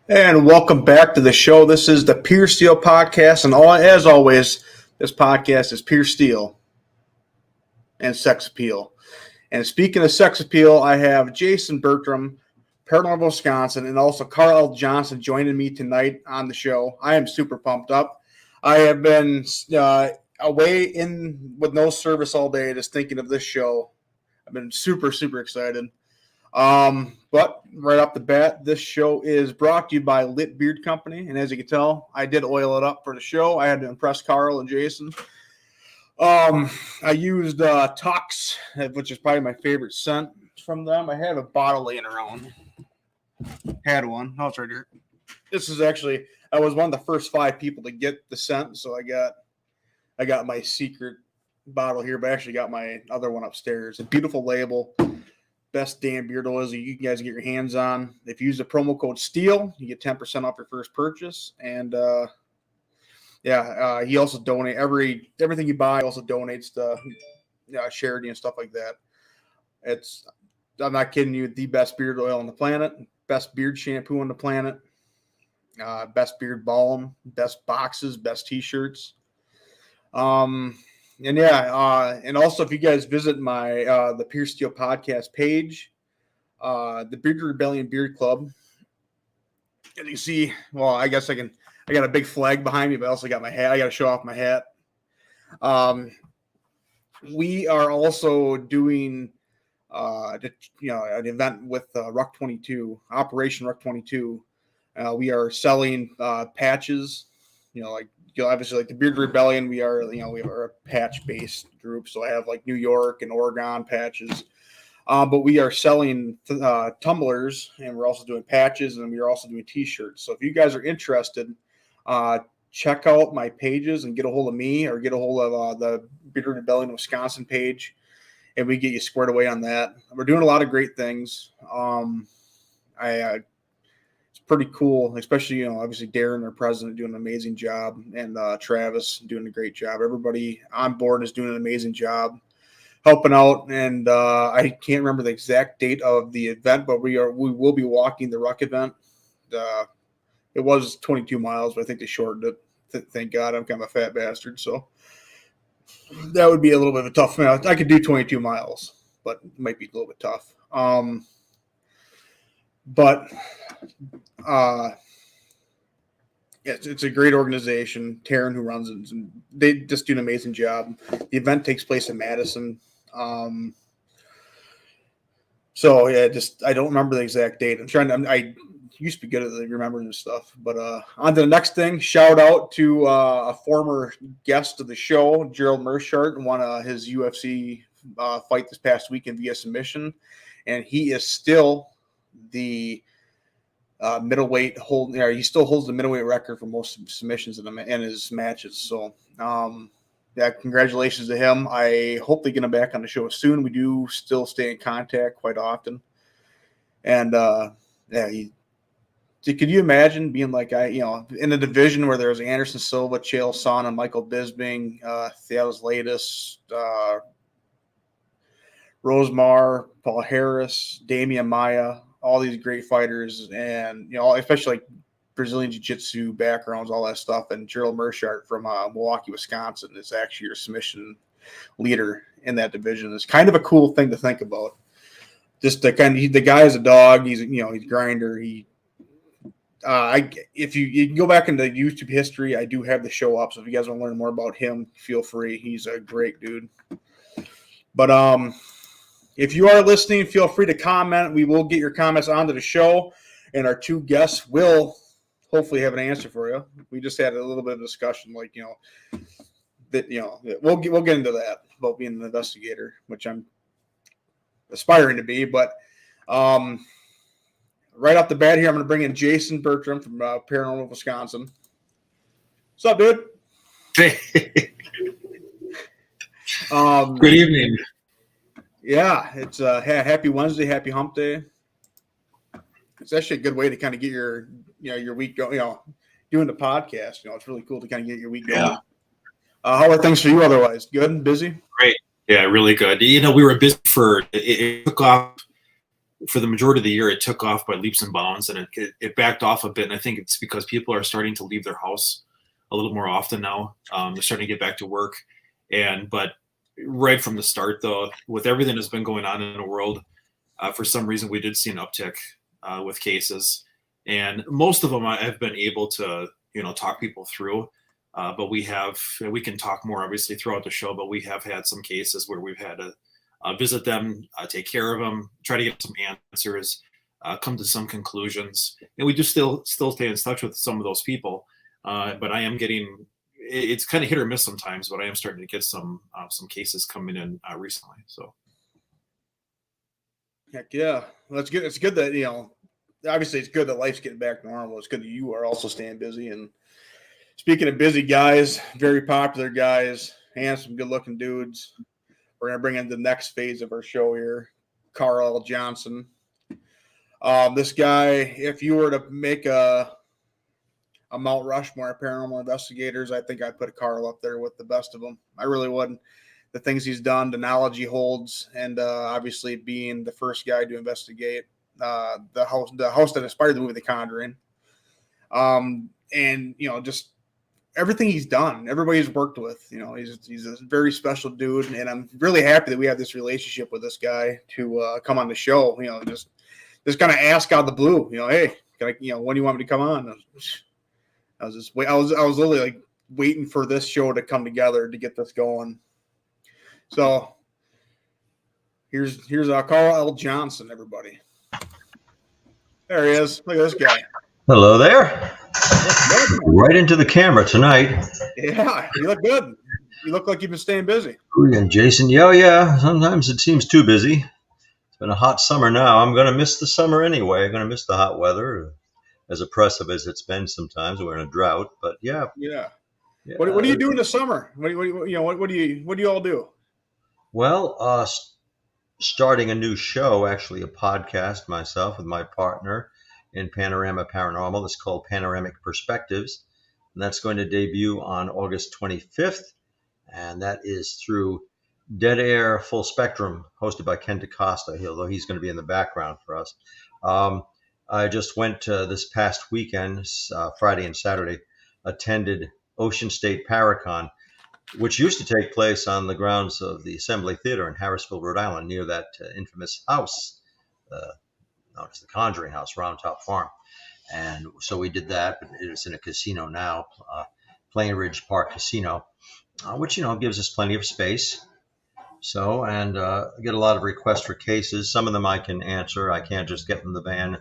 And welcome back to the show. This is the Pure Steel Podcast, and as always, this podcast is pure steel and sex appeal. And speaking of sex appeal, I have Jason Bertram, Paranormal, Wisconsin, and also Carl L. Johnson joining me tonight on the show. I am super pumped up. I have been away with no service all day, just thinking of this show. I've been super excited. But right off the bat, this show is brought to you by Lit Beard Company. And as you can tell, I did oil it up for the show. I had to impress Carl and Jason. I used Tux, which is probably my favorite scent from them. I have a bottle laying around. Had one. Oh, it's right here. This is actually, I was one of the first 5 people to get the scent, so I got my secret bottle here, but I actually got my other one upstairs. A beautiful label. Best damn beard oils you guys get your hands on. If you use the promo code STEEL, you get 10% off your first purchase. And he also donate everything you buy. Also donates to charity and stuff like that. I'm not kidding you. The best beard oil on the planet, best beard shampoo on the planet, best beard balm, best boxes, best t-shirts. And also if you guys visit my the Pure Steel Podcast page, the Beard Rebellion Beard Club, and you see, well, I guess I got a big flag behind me, but I also got my hat. I got to show off my hat. We are also doing an event with Ruck 22, Operation Ruck 22. We are selling patches, obviously, like the Beard Rebellion, we are a patch-based group. So I have like New York and Oregon patches. But we are selling tumblers, and we're also doing patches, and we're also doing t-shirts. So if you guys are interested, check out my pages and get a hold of me or get a hold of the Beard Rebellion Wisconsin page, and we get you squared away on that. We're doing a lot of great things. Pretty cool, especially, obviously Darren, our president, doing an amazing job, and Travis doing a great job. Everybody on board is doing an amazing job helping out. And I can't remember the exact date of the event, but we will be walking the Ruck event. It was 22 miles, but I think they shortened it. Thank God, I'm kind of a fat bastard, so that would be a little bit of a tough. I could do 22 miles, but it might be a little bit tough. It's a great organization. Taryn, who runs it, and they just do an amazing job. The event takes place in Madison. I don't remember the exact date. I used to be good at remembering this stuff. But on to the next thing. Shout out to a former guest of the show, Gerald Mershart, won his UFC fight this past weekend via submission, and he is still the middleweight he still holds the middleweight record for most submissions in his matches. So congratulations to him. I hope they get him back on the show soon. We do still stay in contact quite often. And could you imagine being like in a division where there's Anderson Silva, Chael Sonnen, and Michael Bisping, Theodos Latis, Rosemar, Paul Harris, Damian Maia, all these great fighters, and especially like Brazilian Jiu-Jitsu backgrounds, all that stuff. And Gerald Mershart from Milwaukee, Wisconsin is actually your submission leader in that division. It's kind of a cool thing to think about. Just the guy is a dog. He's he's a grinder. If you can go back into YouTube history, I do have the show up. So if you guys want to learn more about him, feel free. He's a great dude. But if you are listening, feel free to comment. We will get your comments onto the show, and our 2 guests will hopefully have an answer for you. We just had a little bit of discussion, we'll get into that about being an investigator, which I'm aspiring to be. But right off the bat here, I'm going to bring in Jason Bertram from Paranormal, Wisconsin. What's up, dude? Hey. Good evening. Yeah, it's happy Wednesday, happy hump day. It's actually a good way to kind of get your week going, doing the podcast. It's really cool to kind of get your week going. Yeah. How are things for you otherwise? Good and busy? Great. Yeah, really good. We were busy it took off for the majority of the year, it took off by leaps and bounds, and it backed off a bit. And I think it's because people are starting to leave their house a little more often now. They're starting to get back to work. But right from the start, though, with everything that's been going on in the world, for some reason, we did see an uptick with cases. And most of them I've been able to, talk people through. But we can talk more obviously throughout the show, but we have had some cases where we've had to visit them, take care of them, try to get some answers, come to some conclusions. And we just still stay in touch with some of those people. But I am getting, it's kind of hit or miss sometimes, but I am starting to get some cases coming in recently. So. Heck yeah. Well, that's good. It's good that, obviously it's good that life's getting back to normal. It's good that you are also staying busy. And speaking of busy guys, very popular guys, handsome, good-looking dudes, we're going to bring in the next phase of our show here, Carl Johnson. This guy, if you were to make a Mount Rushmore of paranormal investigators, I think I'd put Carl up there with the best of them. I really would. The things he's done, the knowledge he holds, and obviously being the first guy to investigate the house that inspired the movie The Conjuring. And, just everything he's done, everybody he's worked with, he's a very special dude. And I'm really happy that we have this relationship with this guy to come on the show, just kind of ask out of the blue, hey, can I, when do you want me to come on? I was literally like waiting for this show to come together to get this going. So here's Carl L. Johnson, everybody. There he is. Look at this guy. Hello there. Right into the camera tonight. Yeah, you look good. You look like you've been staying busy. And Jason, yeah. Sometimes it seems too busy. It's been a hot summer now. I'm going to miss the summer anyway. I'm going to miss the hot weather, as oppressive as it's been sometimes. We're in a drought, but yeah. What do you do in the summer? What do you all do? Well, starting a new show, actually a podcast myself with my partner in Paranormal. It's called Panoramic Perspectives, and that's going to debut on August 25th, and that is through Dead Air Full Spectrum, hosted by Ken DaCosta, although he's going to be in the background for us. I just went this past weekend, Friday and Saturday, attended Ocean State Paracon, which used to take place on the grounds of the Assembly Theater in Harrisville, Rhode Island, near that infamous house, known as the Conjuring House, Round Top Farm. And so we did that, but it's in a casino now, Plain Ridge Park Casino, which, gives us plenty of space. So, and I get a lot of requests for cases. Some of them I can answer. I can't just get in the van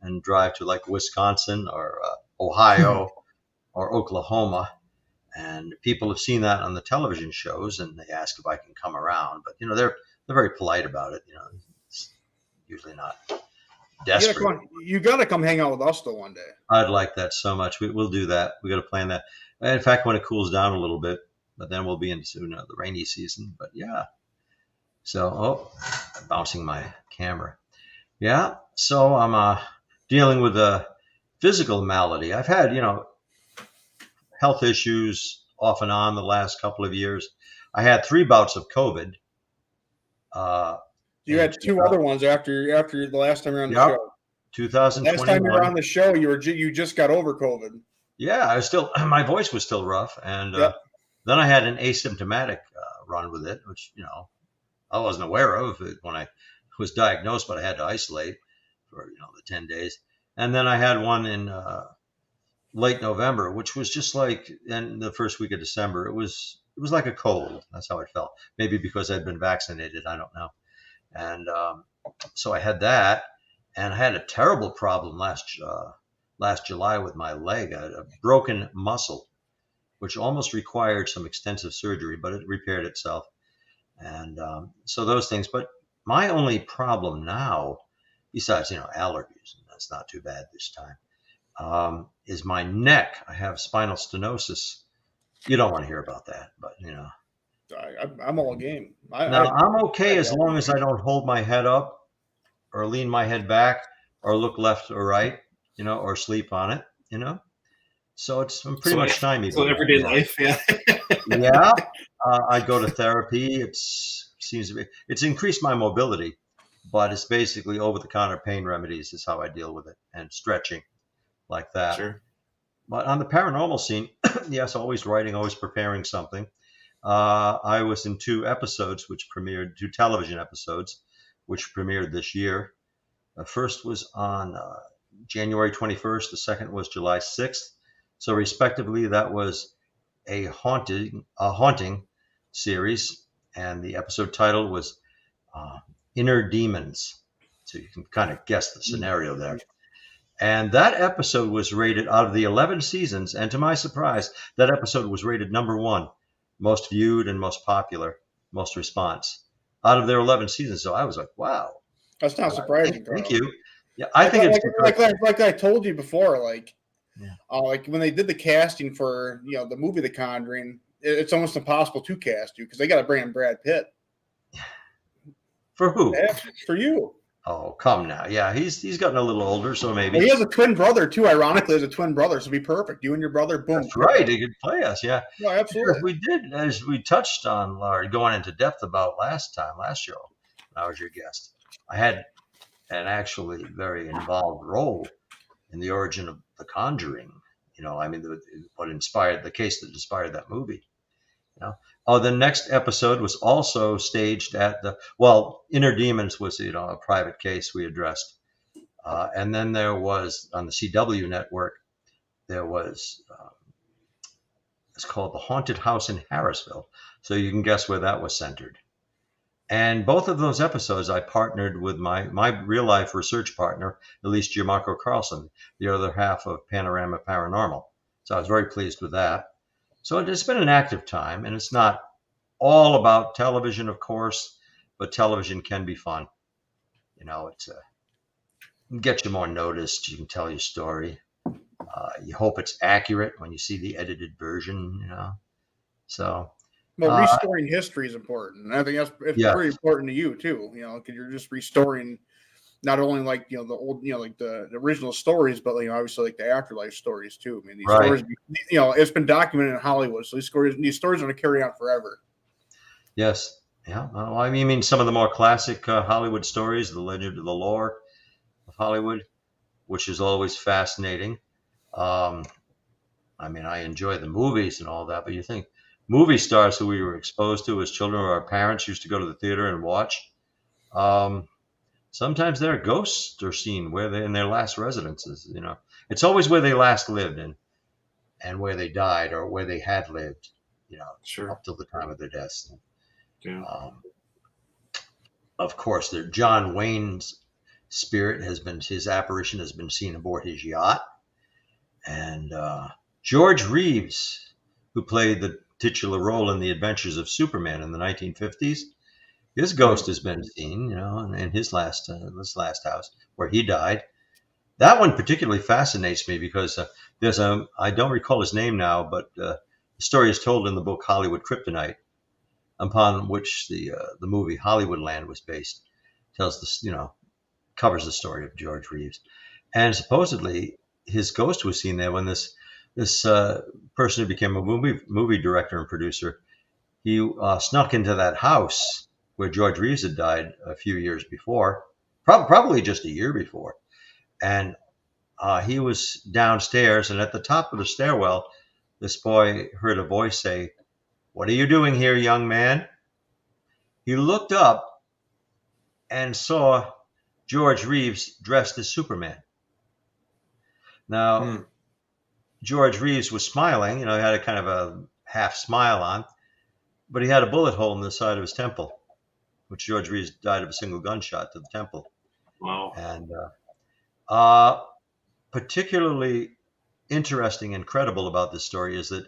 and drive to like Wisconsin or Ohio or Oklahoma. And people have seen that on the television shows, and they ask if I can come around. But they're very polite about it. It's usually not desperate. You got to come hang out with us though one day. I'd like that so much. We'll do that. We got to plan that. In fact, when it cools down a little bit, but then we'll be into the rainy season. But yeah. So, I'm bouncing my camera. Yeah. So I'm dealing with a physical malady. I've had health issues off and on the last couple of years. I had 3 bouts of COVID. You had 2 other ones after the last time you were on the show. 2021. Last time you were on the show, you just got over COVID. Yeah, my voice was still rough, and then I had an asymptomatic run with it, which I wasn't aware of when I was diagnosed, but I had to isolate for the 10 days, and then I had one in late November, which was just like in the first week of December. It was like a cold. That's how it felt. Maybe because I'd been vaccinated. I don't know. And so I had that, and I had a terrible problem last July with my leg. I had a broken muscle, which almost required some extensive surgery, but it repaired itself. And so those things. But my only problem now, besides allergies, and that's not too bad this time, is my neck. I have spinal stenosis. You don't want to hear about that, but I'm all game. I'm okay as long as I don't hold my head up or lean my head back or look left or right, or sleep on it, So I'm pretty much stymied. So everyday life, yeah. Yeah. I go to therapy. It's increased my mobility. but it's basically over-the-counter pain remedies is how I deal with it, and stretching like that. Sure. But on the paranormal scene, yes, always writing, always preparing something. I was in two television episodes, which premiered this year. The first was on January 21st. The second was July 6th. So respectively, that was a haunting series, and the episode title was Inner Demons. So you can kind of guess the scenario there. And that episode was rated, out of the 11 seasons, and to my surprise, that episode was rated number 1, most viewed and most popular, most response out of their 11 seasons. So I was like, wow. That's not surprising. Thank you. Yeah, I think it's like I told you before, like, yeah. Like when they did the casting for the movie The Conjuring, it's almost impossible to cast you because they got to bring in Brad Pitt. For who? For you. Oh, come now. Yeah, he's gotten a little older, so maybe. Well, he has a twin brother too. Ironically, as a twin brother, so it'd be perfect. You and your brother, boom. That's right. He could play us. Yeah. No, absolutely. We did, as we touched on, going into depth about last show. When I was your guest. I had an actually very involved role in the origin of The Conjuring. What inspired the case that inspired that movie. The next episode was also staged at Inner Demons was, a private case we addressed. And then there was, on the CW network, there was, it's called The Haunted House in Harrisville. So you can guess where that was centered. And both of those episodes, I partnered with my real life research partner, Elise Gianmarco Carlson, the other half of Panorama Paranormal. So I was very pleased with that. So it's been an active time, and it's not all about television, of course, but television can be fun. It's get you more noticed. You can tell your story. You hope it's accurate when you see the edited version. So. Well, restoring history is important. And I think it's pretty important to you too. Because you're just restoring not only like the old, like the original stories, but obviously like the afterlife stories too. I mean, these stories, it's been documented in Hollywood, so these stories are going to carry on forever. Yes, yeah. Well, I mean, some of the more classic Hollywood stories, the legend of the lore of Hollywood, which is always fascinating. I enjoy the movies and all that, but you think. Movie stars who we were exposed to as children, or our parents used to go to the theater and watch. Sometimes their ghosts are seen where they in their last residences. It's always where they last lived and where they died or where they had lived. Sure. Up till the time of their deaths. Yeah. Of course, John Wayne's spirit his apparition has been seen aboard his yacht, and George Reeves, who played the titular role in The Adventures of Superman in the 1950s. His ghost has been seen, in his last house where he died. That one particularly fascinates me because there's I don't recall his name now, but the story is told in the book Hollywood Kryptonite, upon which the movie Hollywoodland was based. Tells this, covers the story of George Reeves, and supposedly his ghost was seen there when this person who became a movie director and producer, he snuck into that house where George Reeves had died a few years before, probably just a year before. And he was downstairs, and at the top of the stairwell, this boy heard a voice say, "What are you doing here, young man?" He looked up and saw George Reeves dressed as Superman. Now, George Reeves was smiling, he had a kind of a half smile on, but he had a bullet hole in the side of his temple, which George Reeves died of a single gunshot to the temple. Wow. And particularly interesting and credible about this story is that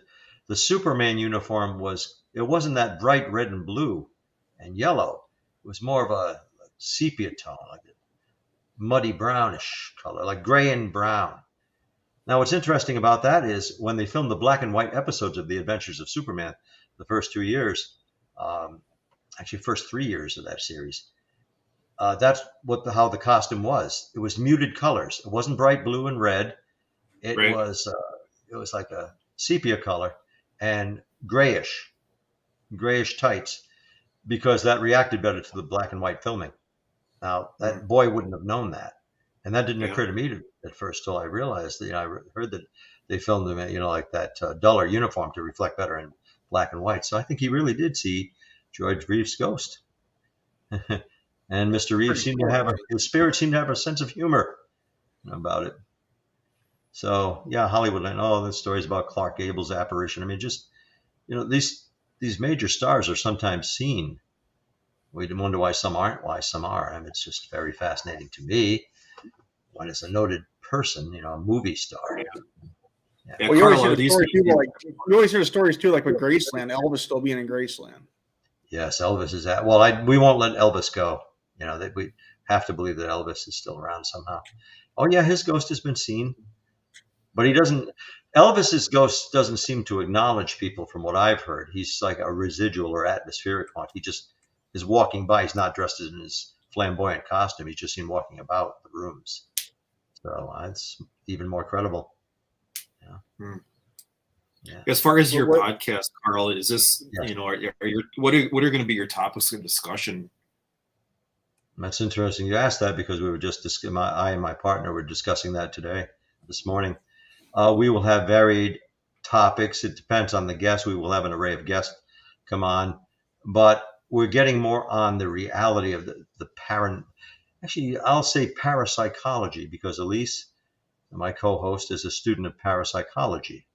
the Superman uniform wasn't that bright red and blue and yellow. It was more of a sepia tone, like a muddy brownish color, like gray and brown. Now, what's interesting about that is when they filmed the black and white episodes of The Adventures of Superman, the first 2 years, first 3 years of that series, that's how the costume was. It was muted colors. It wasn't bright blue and red. It was like a sepia color and grayish tights, because that reacted better to the black and white filming. Now, that boy wouldn't have known that. And that didn't Yeah. occur to me at first till I realized that, I heard that they filmed him, like that duller uniform to reflect better in black and white. So I think he really did see George Reeves' ghost. And Mr. Reeves Pretty cool. his spirit seemed to have a sense of humor about it. So yeah, Hollywoodland. Oh, the stories about Clark Gable's apparition. I mean, just these major stars are sometimes seen. We wonder why some aren't, why some are. I mean, it's just very fascinating to me when it's a noted person, a movie star. Yeah, Well, you always Carl, hear are the these stories too, you always hear the stories too, like with Graceland, Elvis still being in Graceland. Yes, Elvis is at. Well, we won't let Elvis go. That we have to believe that Elvis is still around somehow. Oh yeah, his ghost has been seen, but he doesn't. Elvis's ghost doesn't seem to acknowledge people, from what I've heard. He's like a residual or atmospheric one. He just is walking by. He's not dressed in his flamboyant costume. He's just seen walking about the rooms. So it's even more credible. Yeah. Hmm. Yeah. As far as your What- podcast, Carl, is this, Yeah. what are going to be your topics of discussion? That's interesting. You asked that because we were just I and my partner were discussing that this morning. We will have varied topics. It depends on the guest. We will have an array of guests come on, but we're getting more on the reality of the parent. Actually, I'll say parapsychology, because Elise, my co-host, is a student of parapsychology,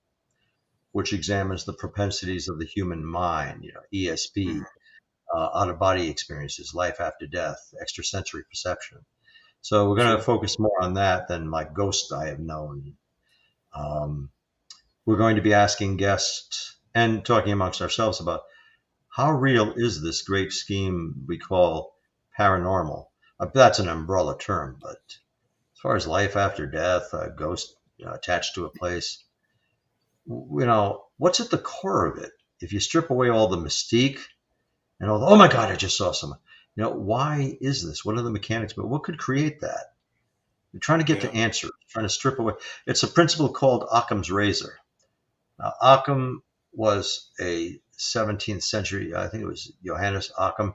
which examines the propensities of the human mind, ESP, out-of-body experiences, life after death, extrasensory perception. So we're going to focus more on that than like ghosts I have known. We're going to be asking guests and talking amongst ourselves about how real is this great scheme we call paranormal. That's an umbrella term, but as far as life after death, a ghost attached to a place, what's at the core of it? If you strip away all the mystique and all the, oh my God, I just saw someone. Why is this? What are the mechanics? But what could create that? You're trying to get to answers, trying to strip away. It's a principle called Occam's razor. Now, Occam was a 17th century, I think it was Johannes Occam,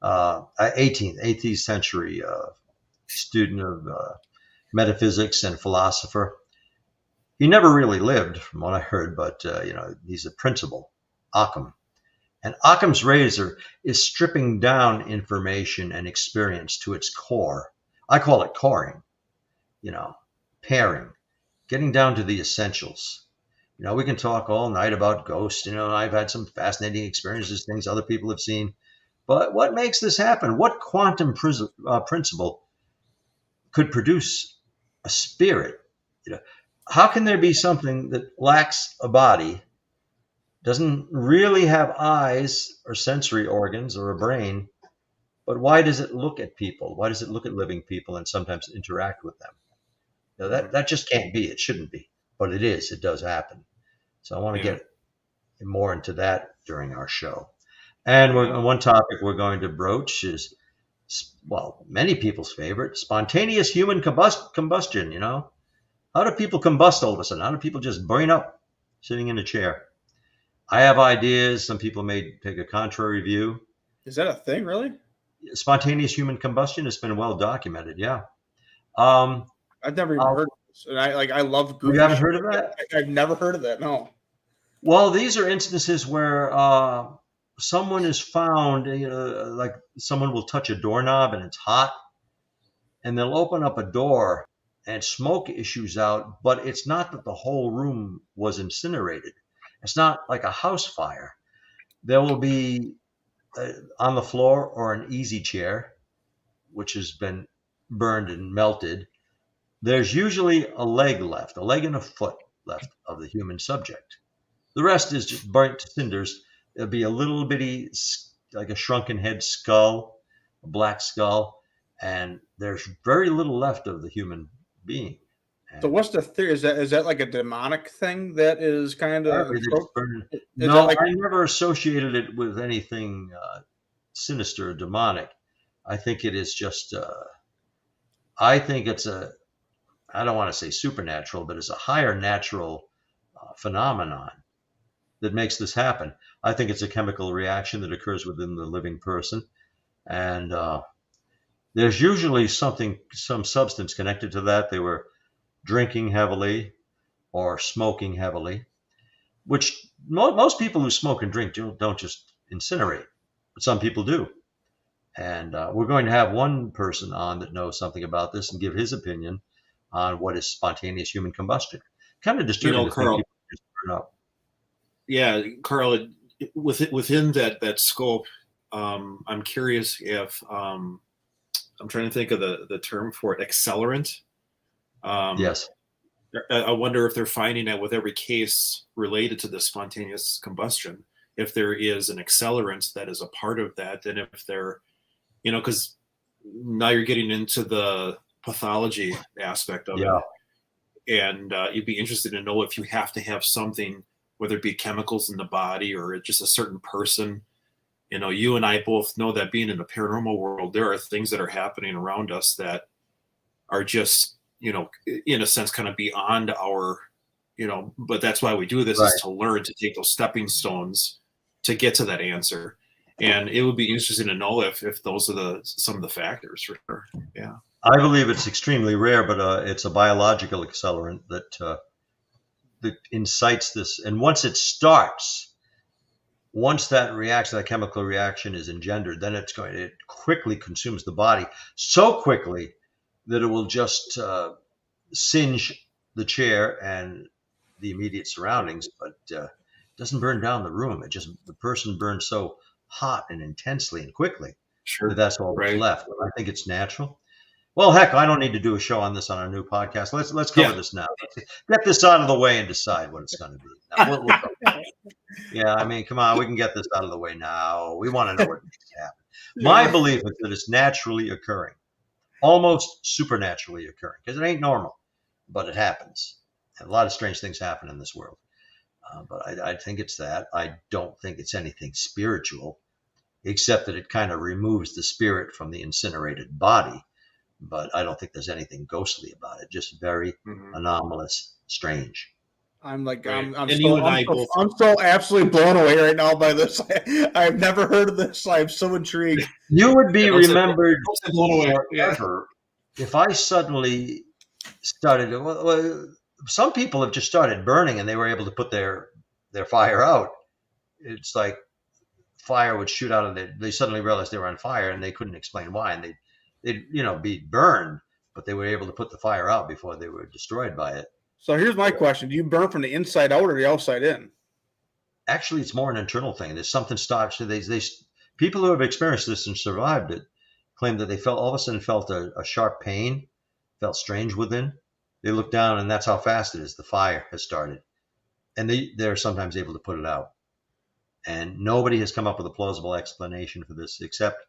18th century student of metaphysics and philosopher. He never really lived, from what I heard, but he's a principle, Occam. And Occam's razor is stripping down information and experience to its core. I call it coring, pairing, getting down to the essentials. We can talk all night about ghosts. I've had some fascinating experiences, things other people have seen. But what makes this happen? What quantum principle could produce a spirit? How can there be something that lacks a body, doesn't really have eyes or sensory organs or a brain, but why does it look at people? Why does it look at living people and sometimes interact with them? That just can't be. It shouldn't be, but it is. It does happen. So I want to get more into that during our show. And one topic we're going to broach is, well, many people's favorite, spontaneous human combustion. How do people combust all of a sudden? How do people just burn up sitting in a chair? I have ideas. Some people may take a contrary view. Is that a thing, really? Spontaneous human combustion has been well documented. Yeah. I've never even heard of this. And I love goofy. You haven't heard of that? I've never heard of that, no. Well, these are instances where someone is found, like someone will touch a doorknob and it's hot, and they'll open up a door and smoke issues out, but it's not that the whole room was incinerated. It's not like a house fire. There will be on the floor or an easy chair, which has been burned and melted. There's usually a leg and a foot left of the human subject. The rest is just burnt to cinders. There'll be a little bitty, like a shrunken head skull, a black skull, and there's very little left of the human being. So what's the theory? Is that like a demonic thing that is kind of? No, I never associated it with anything sinister or demonic. I think it is just. I think it's I don't want to say supernatural, but it's a higher natural phenomenon that makes this happen. I think it's a chemical reaction that occurs within the living person, and There's usually some substance connected to that. They were drinking heavily or smoking heavily, which most people who smoke and drink don't just incinerate, but some people do. And we're going to have one person on that knows something about this and give his opinion on what is spontaneous human combustion. Kind of disturbing to think Carl. people just burn up. Yeah, Carl. Within that scope, I'm curious if I'm trying to think of the term for it, accelerant. Yes. I wonder if they're finding out with every case related to the spontaneous combustion, if there is an accelerant that is a part of that, and if they're, because now you're getting into the pathology aspect of Yeah. it, and you'd be interested to know if you have to have something, whether it be chemicals in the body or just a certain person. You and I both know that being in the paranormal world, there are things that are happening around us that are just, in a sense, kind of beyond our, but that's why we do this, Right. is to learn to take those stepping stones to get to that answer. And it would be interesting to know if those are some of the factors for sure. Yeah. I believe it's extremely rare, but it's a biological accelerant that incites this. And once it starts, once that chemical reaction is engendered, then it quickly consumes the body so quickly that it will just singe the chair and the immediate surroundings, but doesn't burn down the room. The person burns so hot and intensely and quickly Sure. that's all that's Right. left. But I think it's natural. Well, heck, I don't need to do a show on this on our new podcast. Let's cover this now. Get this out of the way and decide what it's going to be. Now, yeah, I mean, come on, we can get this out of the way now. We want to know what needs to happen. My belief is that it's naturally occurring, almost supernaturally occurring, because it ain't normal, but it happens. And a lot of strange things happen in this world. But I think it's that. I don't think it's anything spiritual, except that it kind of removes the spirit from the incinerated body. But I don't think there's anything ghostly about it. Just very anomalous, strange. I'm like, Right. I'm so absolutely blown away right now by this. I've never heard of this. I'm so intrigued. You would be remembered blown away. forever if I suddenly started. Well, some people have just started burning and they were able to put their fire out. It's like fire would shoot out and they suddenly realized they were on fire and they couldn't explain why, and they'd be burned, but they were able to put the fire out before they were destroyed by it. So here's my question: do you burn from the inside out or the outside in? Actually, it's more an internal thing. There's something stops. People who have experienced this and survived it claim that they all of a sudden felt a sharp pain, felt strange within. They look down and that's how fast it is. The fire has started, and they're sometimes able to put it out. And nobody has come up with a plausible explanation for this, except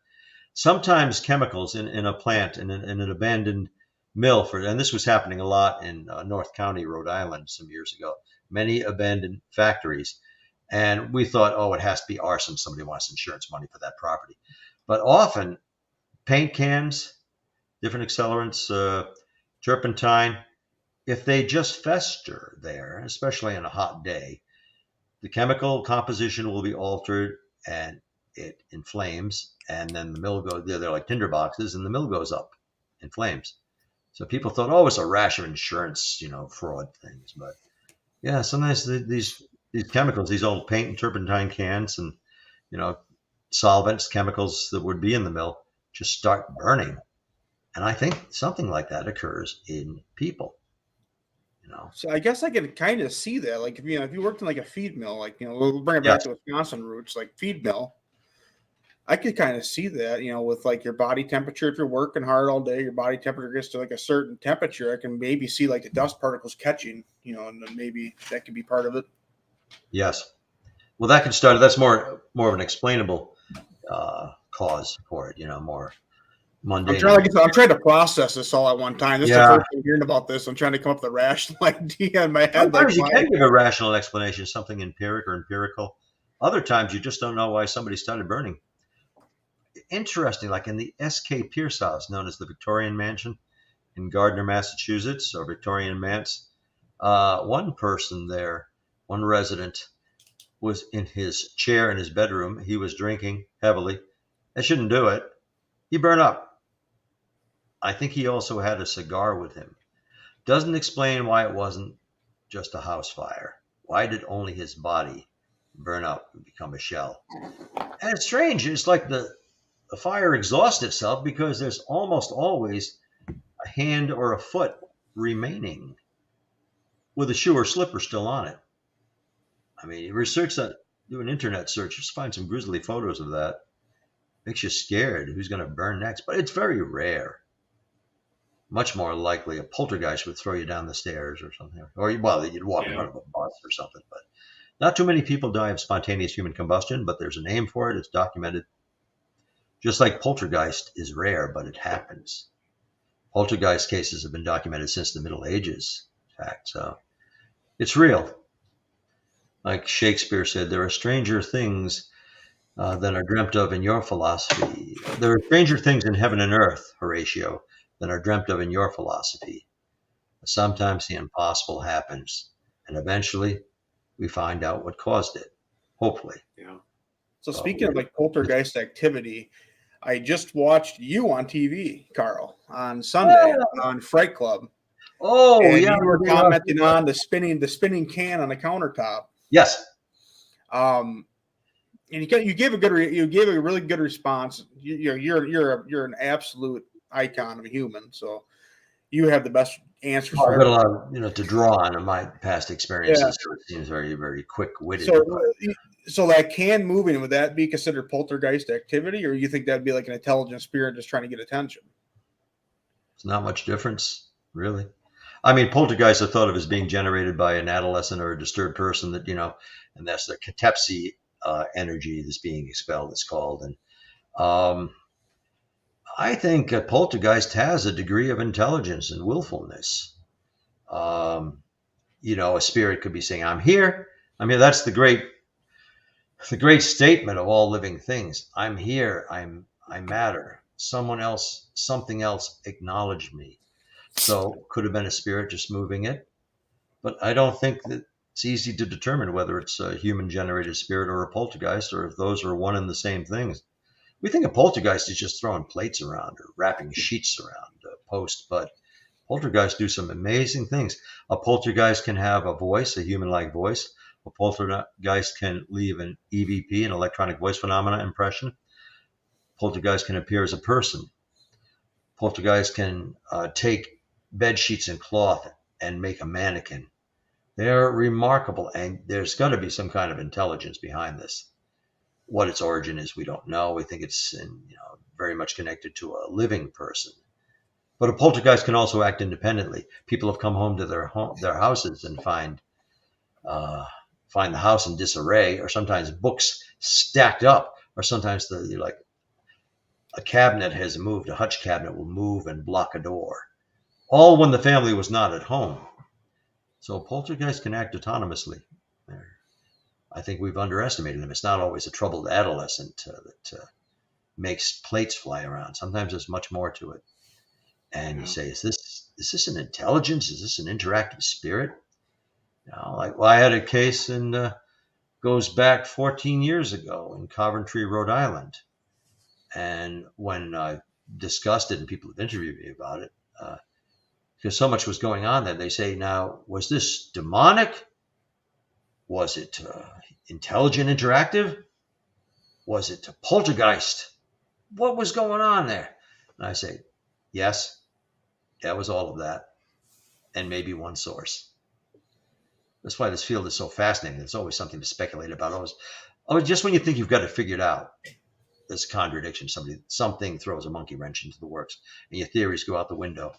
sometimes chemicals in a plant, in an abandoned mill, and this was happening a lot in North County, Rhode Island, some years ago. Many abandoned factories. And we thought, oh, it has to be arson. Somebody wants insurance money for that property. But often, paint cans, different accelerants, turpentine, if they just fester there, especially on a hot day, the chemical composition will be altered and it inflames, and then the mill goes, they're like tinder boxes, and the mill goes up in flames. So people thought, oh, it's a rash of insurance, fraud things. But yeah, sometimes these chemicals, these old paint and turpentine cans and, solvents, chemicals that would be in the mill just start burning. And I think something like that occurs in people. So I guess I can kind of see that. Like, if you worked in like a feed mill, like, we'll bring it back to Wisconsin roots, like feed mill. I could kind of see that, with like your body temperature. If you're working hard all day, your body temperature gets to like a certain temperature. I can maybe see like the dust particles catching, and then maybe that could be part of it. Yes. Well, that could start. That's more of an explainable cause for it. More mundane. I'm trying to process this all at one time. This is the first time hearing about this. I'm trying to come up with a rational idea in my head. Sometimes you can give a rational explanation, something empirical. Other times you just don't know why somebody started burning. Interesting, like in the S.K. Pierce house, known as the Victorian Mansion in Gardner, Massachusetts, or Victorian Manse. One person there, one resident, was in his chair in his bedroom. He was drinking heavily. That shouldn't do it. He burned up. I think he also had a cigar with him. Doesn't explain why it wasn't just a house fire. Why did only his body burn up and become a shell? And it's strange. It's like the fire exhausts itself because there's almost always a hand or a foot remaining with a shoe or slipper still on it. I mean, you research that, do an internet search, just find some grisly photos of that. Makes you scared who's going to burn next. But it's very rare. Much more likely a poltergeist would throw you down the stairs or something. Or, well, you'd walk in front of a bus or something. But not too many people die of spontaneous human combustion, but there's a name for it. It's documented. Just like poltergeist is rare, but it happens. Poltergeist cases have been documented since the Middle Ages, in fact. So it's real. Like Shakespeare said, there are stranger things than are dreamt of in your philosophy. There are stranger things in heaven and earth, Horatio, than are dreamt of in your philosophy. Sometimes the impossible happens, and eventually we find out what caused it, hopefully. Yeah. So speaking of like poltergeist activity, I just watched you on TV, Carl, on Sunday on Fright Club. Oh, and yeah. You were commenting on the spinning can on the countertop. Yes. And you gave a really good response. You're an absolute icon of a human, so you have the best answers. I've got a lot of, to draw on in my past experiences. So it seems very, very quick-witted. So that can moving, would that be considered poltergeist activity, or you think that'd be like an intelligent spirit just trying to get attention? It's not much difference, really. I mean, poltergeists are thought of as being generated by an adolescent or a disturbed person that, and that's the catepsy energy that's being expelled, it's called. And I think a poltergeist has a degree of intelligence and willfulness. A spirit could be saying, I'm here. That's the great statement of all living things. I'm here. I matter. Someone else, something else acknowledged me. So could have been a spirit just moving it. But I don't think that it's easy to determine whether it's a human generated spirit or a poltergeist, or if those are one and the same things. We think a poltergeist is just throwing plates around or wrapping sheets around a post, but poltergeists do some amazing things. A poltergeist can have a voice, a human-like voice. A poltergeist can leave an EVP, an electronic voice phenomena impression. Poltergeist can appear as a person. Poltergeist can take bed sheets and cloth and make a mannequin. They're remarkable, and there's got to be some kind of intelligence behind this. What its origin is, we don't know. We think it's very much connected to a living person. But a poltergeist can also act independently. People have come home to their houses and find the house in disarray, or sometimes books stacked up, or sometimes a cabinet has moved. A hutch cabinet will move and block a door, all when the family was not at home. So a poltergeist can act autonomously. I think we've underestimated them. It's not always a troubled adolescent that makes plates fly around. Sometimes there's much more to it. And you say, is this an intelligence? Is this an interactive spirit? I had a case and goes back 14 years ago in Coventry, Rhode Island. And when I discussed it and people have interviewed me about it, because so much was going on there, they say, now, was this demonic? Was it intelligent, interactive? Was it a poltergeist? What was going on there? And I say, yes, that was all of that. And maybe one source. That's why this field is so fascinating. There's always something to speculate about. Just when you think you've got it figured out, there's a contradiction. Something throws a monkey wrench into the works, and your theories go out the window.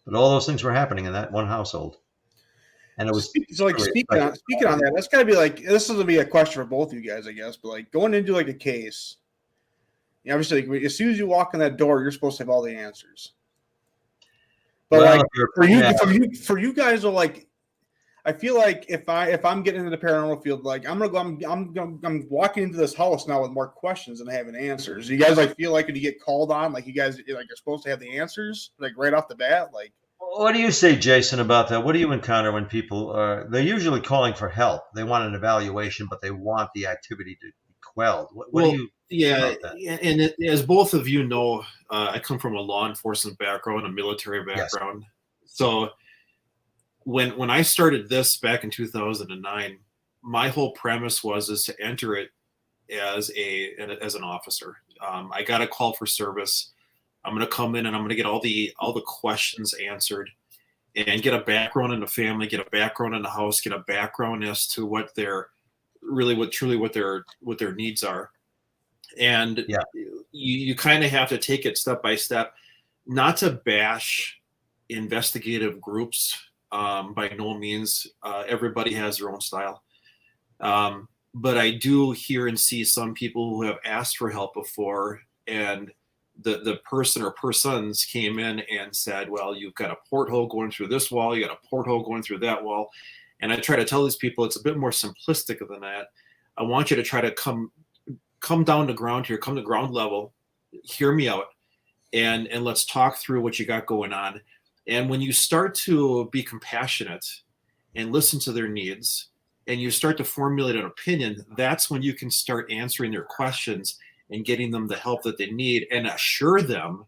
But all those things were happening in that one household. And it was speaking on that, that's got to be this is going to be a question for both of you guys, I guess. But going into a case, obviously, as soon as you walk in that door, you're supposed to have all the answers. But for you guys, I feel like if I'm getting into the paranormal field, I'm walking into this house now with more questions than having answers. You guys feel like when you get called on, you guys you're supposed to have the answers right off the bat, What do you say, Jason, about that? What do you encounter when people they're usually calling for help? They want an evaluation, but they want the activity to be quelled. What do Well, you think yeah, about that? and as both of you know, I come from a law enforcement background, a military Yes. background. So when I started this back in 2009, my whole premise was is to enter it as an officer. I got a call for service. I'm going to come in and I'm going to get all the questions answered and get a background in the family, get a background in the house, get a background as to what their what their needs are. And Yeah. you kind of have to take it step by step, not to bash investigative groups. By no means, everybody has their own style. But I do hear and see some people who have asked for help before, and the person or persons came in and said, well, you've got a porthole going through this wall, you got a porthole going through that wall. And I try to tell these people it's a bit more simplistic than that. I want you to try to come down to ground here, come to ground level, hear me out, and let's talk through what you got going on. And when you start to be compassionate and listen to their needs, and you start to formulate an opinion, that's when you can start answering their questions and getting them the help that they need, and assure them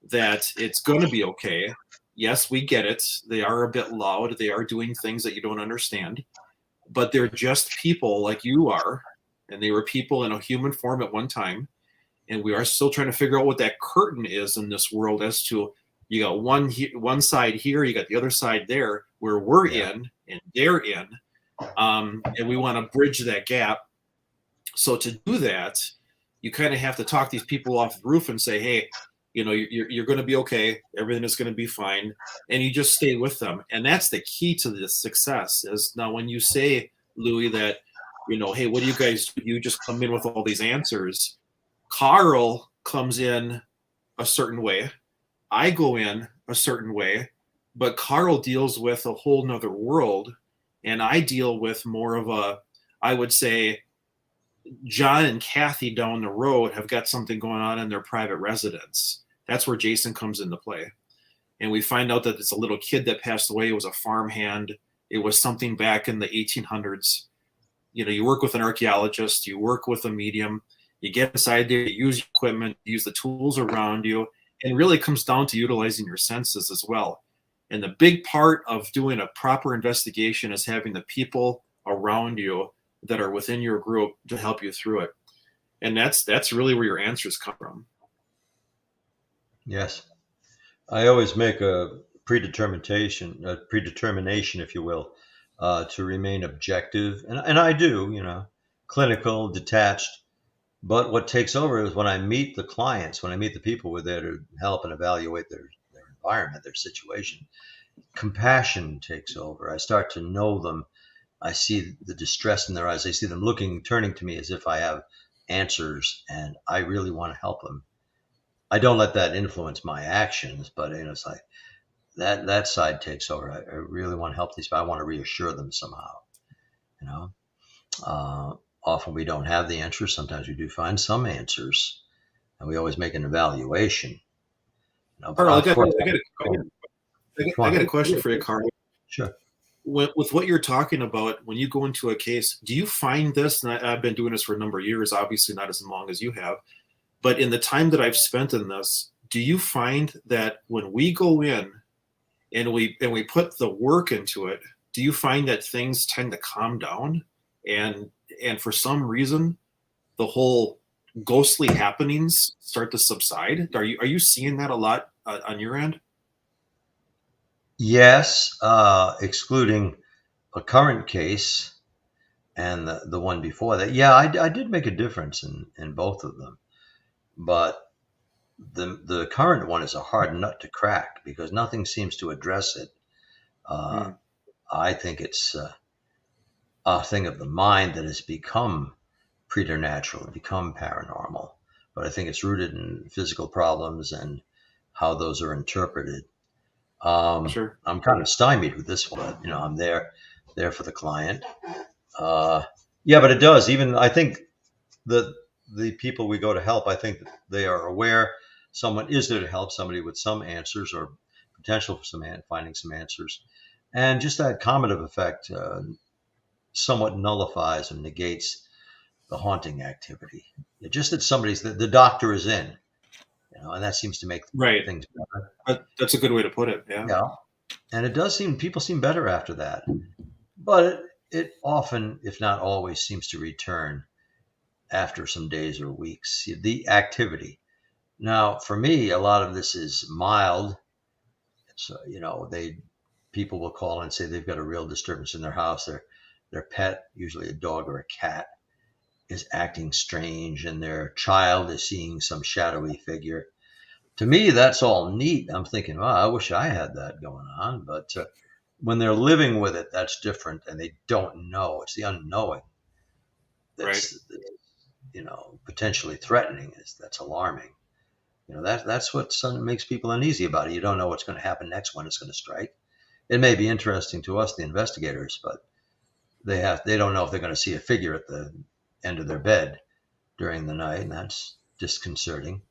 that it's going to be okay. Yes, we get it. They are a bit loud. They are doing things that you don't understand, but they're just people like you are. And they were people in a human form at one time. And we are still trying to figure out what that curtain is in this world, as to you got one side here, you got the other side there, where we're in and they're in. And we want to bridge that gap. So to do that, you kind of have to talk these people off the roof and say, hey, you're going to be okay. Everything is going to be fine. And you just stay with them. And that's the key to this success. Is now when you say, Louis, that, hey, what do you guys do? You just come in with all these answers. Carl comes in a certain way. I go in a certain way, but Carl deals with a whole nother world. And I deal with more of I would say, John and Kathy down the road have got something going on in their private residence. That's where Jason comes into play. And we find out that it's a little kid that passed away. It was a farmhand. It was something back in the 1800s. You work with an archaeologist, you work with a medium, you get inside there, you use equipment, use the tools around you, and it really comes down to utilizing your senses as well. And the big part of doing a proper investigation is having the people around you that are within your group to help you through it. And that's really where your answers come from. Yes. I always make a predetermination, if you will, to remain objective. And I do, clinical, detached. But what takes over is when I meet the clients, when I meet the people who are there to help and evaluate their environment, their situation, compassion takes over. I start to know them. I see the distress in their eyes. I see them turning to me as if I have answers, and I really want to help them. I don't let that influence my actions, but it's like that side takes over. I really want to help these people. I want to reassure them somehow. Often we don't have the answers. Sometimes we do find some answers, and we always make an evaluation. Carl, I got a question for you, Carl. Sure. With what you're talking about, when you go into a case, do you find this, and I've been doing this for a number of years, obviously not as long as you have, but in the time that I've spent in this, do you find that when we go in and we put the work into it, do you find that things tend to calm down, and for some reason the whole ghostly happenings start to subside? Are you seeing that a lot on your end? Yes, excluding a current case and the one before that. Yeah, I did make a difference in both of them, but the current one is a hard nut to crack because nothing seems to address it. I think it's a thing of the mind that has become preternatural, become paranormal, but I think it's rooted in physical problems and how those are interpreted. Sure. I'm kind of stymied with this one, but I'm there for the client. Yeah, but it does. Even I think the people we go to help, I think they are aware someone is there to help somebody with some answers or potential for finding some answers, and just that commutative effect somewhat nullifies and negates the haunting activity. Just that the doctor is in, and that seems to make Right. things better. That's a good way to put it. Yeah. Yeah. And it does people seem better after that. But it often, if not always, seems to return after some days or weeks. The activity. Now, for me, a lot of this is mild. So, people will call and say they've got a real disturbance in their house. Their pet, usually a dog or a cat, is acting strange, and their child is seeing some shadowy figure. To me, that's all neat. I'm thinking, wow, I wish I had that going on. But when they're living with it, that's different, and they don't know. It's the unknowing that's, potentially threatening. That's alarming. That's what makes people uneasy about it. You don't know what's going to happen next, when it's going to strike. It may be interesting to us, the investigators, but they don't know if they're going to see a figure at the end of their bed during the night, and that's disconcerting.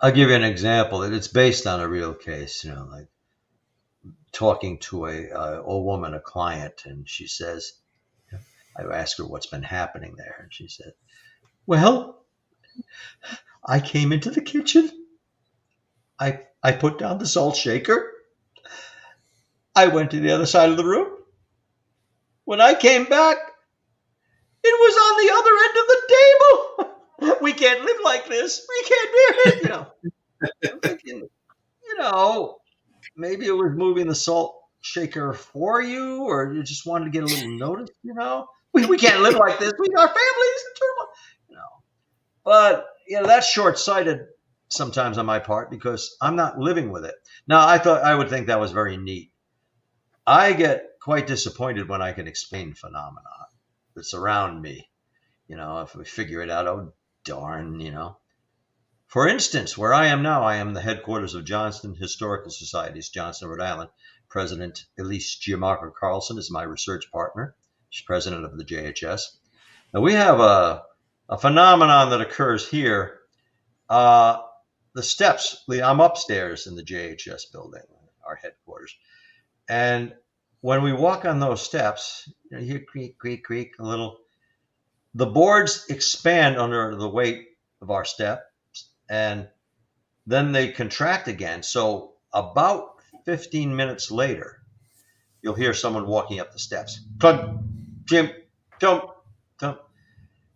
I'll give you an example. It's based on a real case, like talking to a old woman, a client, and she says, I asked her what's been happening there, and she said, well, I came into the kitchen. I put down the salt shaker. I went to the other side of the room. When I came back, it was on the other end of the table. We can't live like this. We can't do it. I'm thinking, maybe it was moving the salt shaker for you, or you just wanted to get a little notice. We can't live like this. Our families in turmoil. But that's short-sighted sometimes on my part, because I'm not living with it. Now, I would think that was very neat. I get quite disappointed when I can explain phenomena that's around me. If we figure it out, oh darn, For instance, where I am now, I am the headquarters of Johnston Historical Societies, Johnston, Rhode Island. President Elise Giamarco Carlson is my research partner. She's president of the JHS. Now, we have a phenomenon that occurs here. The steps, I'm upstairs in the JHS building, our headquarters. And when we walk on those steps, you hear creak, creak, creak a little. The boards expand under the weight of our steps, and then they contract again. So about 15 minutes later, you'll hear someone walking up the steps. Plug, jump, jump, jump.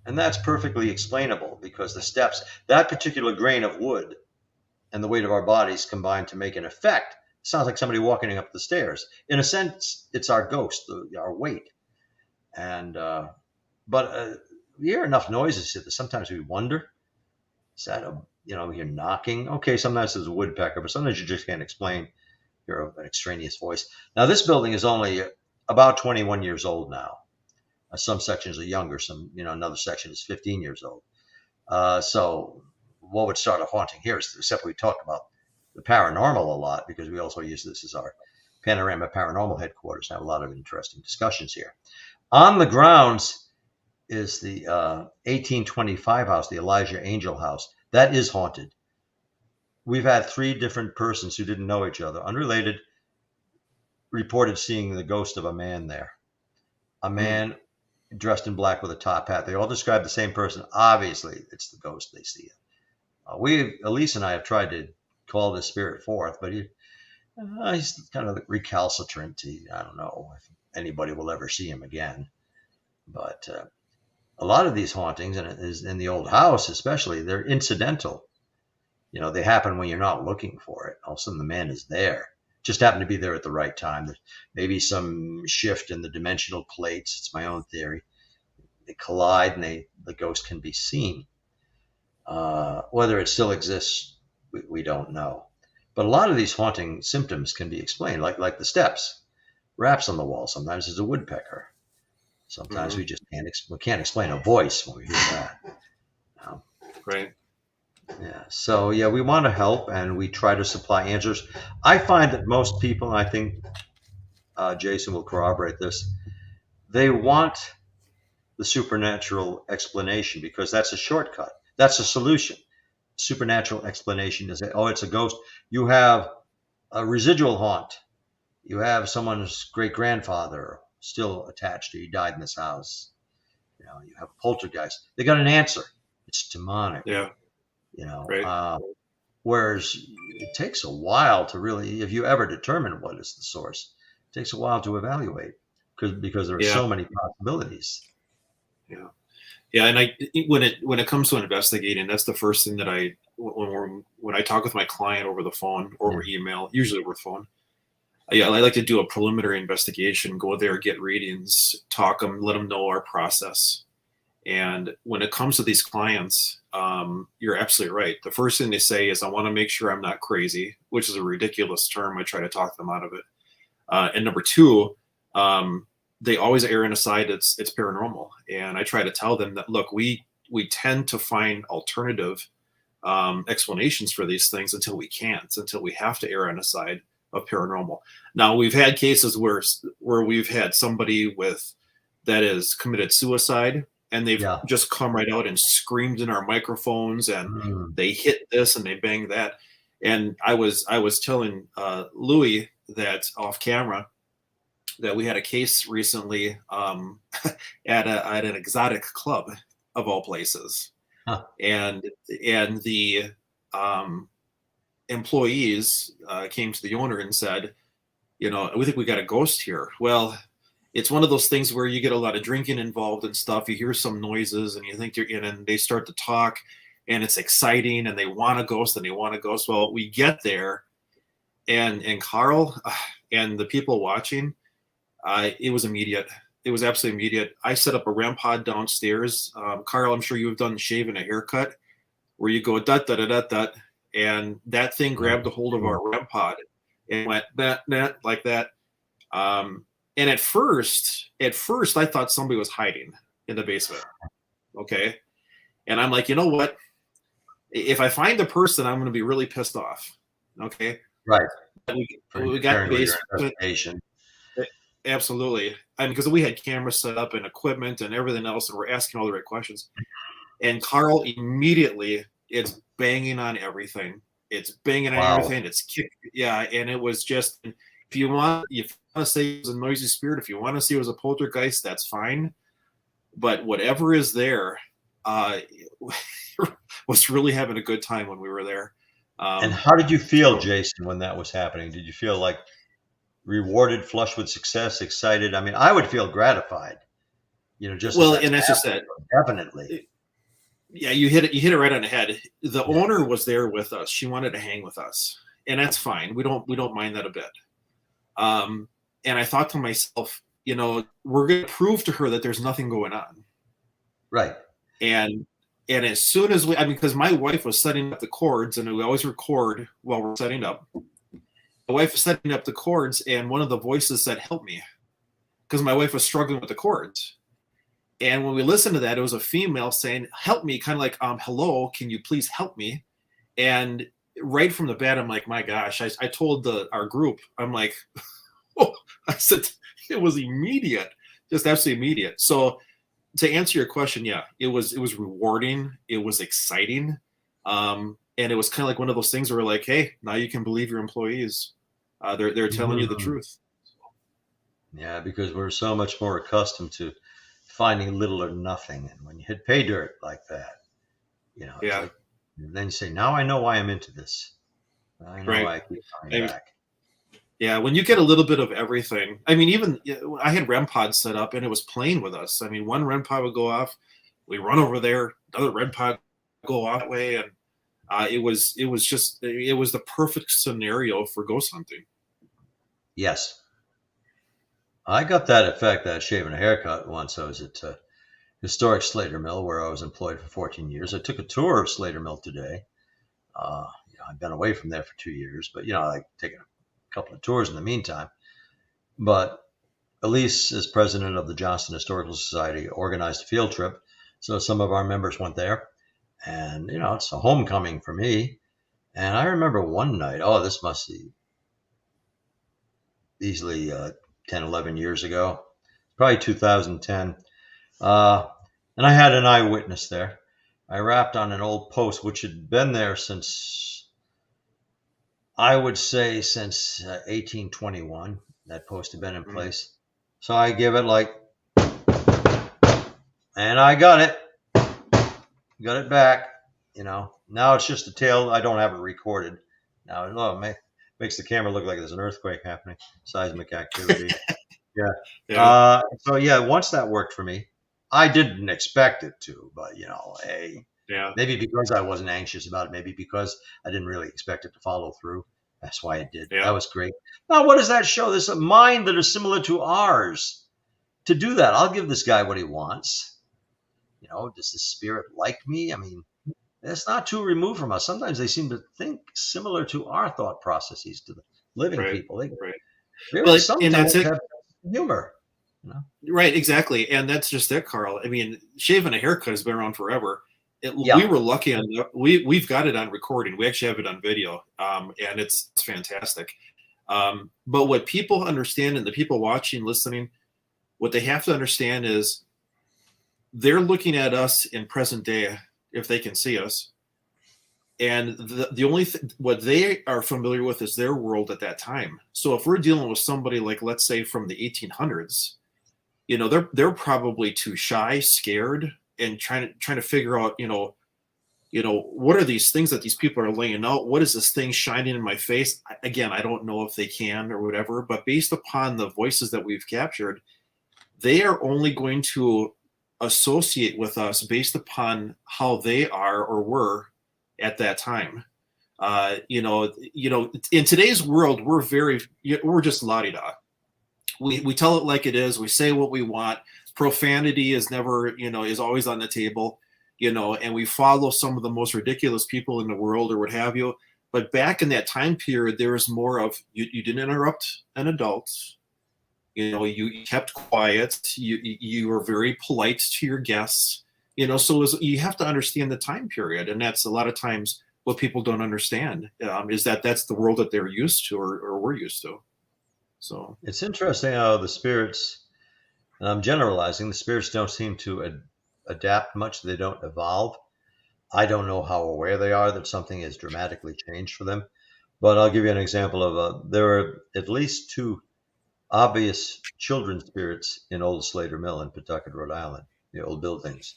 And that's perfectly explainable, because the steps, that particular grain of wood and the weight of our bodies combine to make an effect. It sounds like somebody walking up the stairs. In a sense, it's our ghost, our weight. And but we hear enough noises that sometimes we wonder, is that you're knocking? Okay, sometimes it's a woodpecker, but sometimes you just can't explain. You're an extraneous voice. Now, this building is only about 21 years old now. Some sections are younger. Another section is 15 years old. So what would start a haunting here is, except we talk about the paranormal a lot, because we also use this as our Panorama Paranormal headquarters, and have a lot of interesting discussions here. On the grounds is the 1825 house, the Elijah Angel house. That is haunted. We've had 3 different persons who didn't know each other, unrelated, reported seeing the ghost of a man there. A man dressed in black with a top hat. They all describe the same person. Obviously, it's the ghost they see. Elise and I have tried to call this spirit forth, but he's kind of recalcitrant. I don't know if anybody will ever see him again. But a lot of these hauntings, and in the old house especially, they're incidental. They happen when you're not looking for it. All of a sudden, the man is there. Just happened to be there at the right time. There's maybe some shift in the dimensional plates. It's my own theory. They collide, and the ghost can be seen. Whether it still exists, we don't know. But a lot of these haunting symptoms can be explained, like the steps, raps on the wall. Sometimes there's a woodpecker. Sometimes we just can't explain a voice when we hear that. Right. Yeah. So we want to help, and we try to supply answers. I find that most people, and I think Jason will corroborate this, they want the supernatural explanation, because that's a shortcut. That's a solution. Supernatural explanation is, it's a ghost. You have a residual haunt. You have someone's great-grandfather still attached to you, died in this house. You have a poltergeist. They got an answer. It's demonic. Yeah. Right. Whereas it takes a while to really, if you ever determine what is the source, it takes a while to evaluate because there are Yeah. so many possibilities. Yeah. Yeah. And when it comes to investigating, that's the first thing that when I talk with my client over the phone or over email, usually over the phone. Yeah, I like to do a preliminary investigation, go there, get readings, talk them, let them know our process. And when it comes to these clients, you're absolutely right. The first thing they say is, I want to make sure I'm not crazy, which is a ridiculous term. I try to talk them out of it. And number two, they always err on a side it's paranormal. And I try to tell them that, look, we tend to find alternative explanations for these things until we have to err on a side of paranormal. Now, we've had cases where we've had somebody that has committed suicide, and they've just come right out and screamed in our microphones, and they hit this and they banged that. And I was telling Louis that off camera that we had a case recently at an exotic club of all places, and the employees came to the owner and said, we think we got a ghost here. Well, it's one of those things where you get a lot of drinking involved and stuff. You hear some noises and you think you're in, and they start to talk, and it's exciting, and they want a ghost, and they want a ghost. Well, we get there, and Carl and the people watching, it was immediate. It was absolutely immediate. I set up a REM pod downstairs. Carl, I'm sure you have done shaving a haircut, where you go dot dot dot dot, and that thing grabbed a hold of our REM pod and went that like that. And at first, I thought somebody was hiding in the basement. Okay. And I'm like, you know what? If I find the person, I'm going to be really pissed off. Okay. Right. We got basement. Absolutely. I mean, because we had cameras set up and equipment and everything else, and we're asking all the right questions. And Carl immediately, it's banging on everything. It's banging on everything. It's kick. Yeah. And it was just, if you want to say it was a noisy spirit, if you want to say it was a poltergeist, that's fine. But whatever is there, was really having a good time when we were there. And how did you feel, Jason, when that was happening? Did you feel like rewarded, flush with success, excited? I mean, I would feel gratified, just and that's just it. Definitely. Yeah, you hit it right on the head. The owner was there with us. She wanted to hang with us, and that's fine. We don't mind that a bit. And I thought to myself, we're going to prove to her that there's nothing going on. Right. And as soon as because my wife was setting up the cords, and we always record while we're setting up. My wife was setting up the cords, and one of the voices said, "Help me," because my wife was struggling with the cords. And when we listened to that, it was a female saying, "Help me," kind of like, "Hello, can you please help me?" And right from the bat, I'm like, my gosh, I told our group, I'm like, oh, I said, it was immediate, just absolutely immediate. So to answer your question, yeah, it was rewarding. It was exciting. And it was kind of like one of those things where we're like, hey, now you can believe your employees. They're telling you the truth. Yeah, because we're so much more accustomed to finding little or nothing. And when you hit pay dirt like that, like, and then you say, now I know why I'm into this. I know why I keep coming back. Yeah, when you get a little bit of everything. I mean, even I had REM pods set up, and it was playing with us. I mean, one REM pod would go off, we run over there, another REM pod go off that way, and it was the perfect scenario for ghost hunting. Yes, I got that effect, that shaving a haircut once. I was at historic Slater Mill, where I was employed for 14 years. I took a tour of Slater Mill today. I've been away from there for 2 years, but I taken a couple of tours in the meantime. But Elise, as president of the Johnston Historical Society, organized a field trip, so some of our members went there, and it's a homecoming for me. And I remember one night, this must be easily 10, 11 years ago, probably 2010. And I had an eyewitness there. I rapped on an old post, which had been there since, I would say, since 1821. That post had been in place. So I give it like And I got it back. Now it's just a tail. I don't have it recorded. Now makes the camera look like there's an earthquake happening, seismic activity. Yeah. Yeah. So yeah, once that worked for me, I didn't expect it to, but hey, Yeah. maybe because I wasn't anxious about it, maybe because I didn't really expect it to follow through. That's why it did. Yeah. That was great. Now, what does that show? There's a mind that is similar to ours. To do that, I'll give this guy what he wants. Does the spirit like me? I mean, it's not too removed from us. Sometimes they seem to think similar to our thought processes, to the living Right. people. They Right. really Well, and sometimes that's it. have humor. Right. Exactly. And that's just it, Carl. I mean, shaving a haircut has been around forever. Yeah. We were lucky on we've got it on recording. We actually have it on video, and it's fantastic. But what people understand, and the people watching, listening, what they have to understand is they're looking at us in present day, if they can see us, and the only what they are familiar with is their world at that time. So if we're dealing with somebody like, let's say, from the 1800s, they're probably too shy, scared, and trying to figure out, what are these things that these people are laying out? What is this thing shining in my face? Again, I don't know if they can or whatever, but based upon the voices that we've captured, they are only going to associate with us based upon how they are or were at that time. In today's world, we're just la-di-da. We tell it like it is. We say what we want. Profanity is never, is always on the table, and we follow some of the most ridiculous people in the world or what have you. But back in that time period, there was more of, you didn't interrupt an adult. You kept quiet. You were very polite to your guests. So you have to understand the time period, and that's a lot of times what people don't understand, is that's the world that they're used to or we're used to. So It's interesting how the spirits, and I'm generalizing, the spirits don't seem to adapt much. They don't evolve. I don't know how aware they are that something has dramatically changed for them. But I'll give you an example of there are at least two obvious children spirits in Old Slater Mill in Pawtucket, Rhode Island, the old buildings.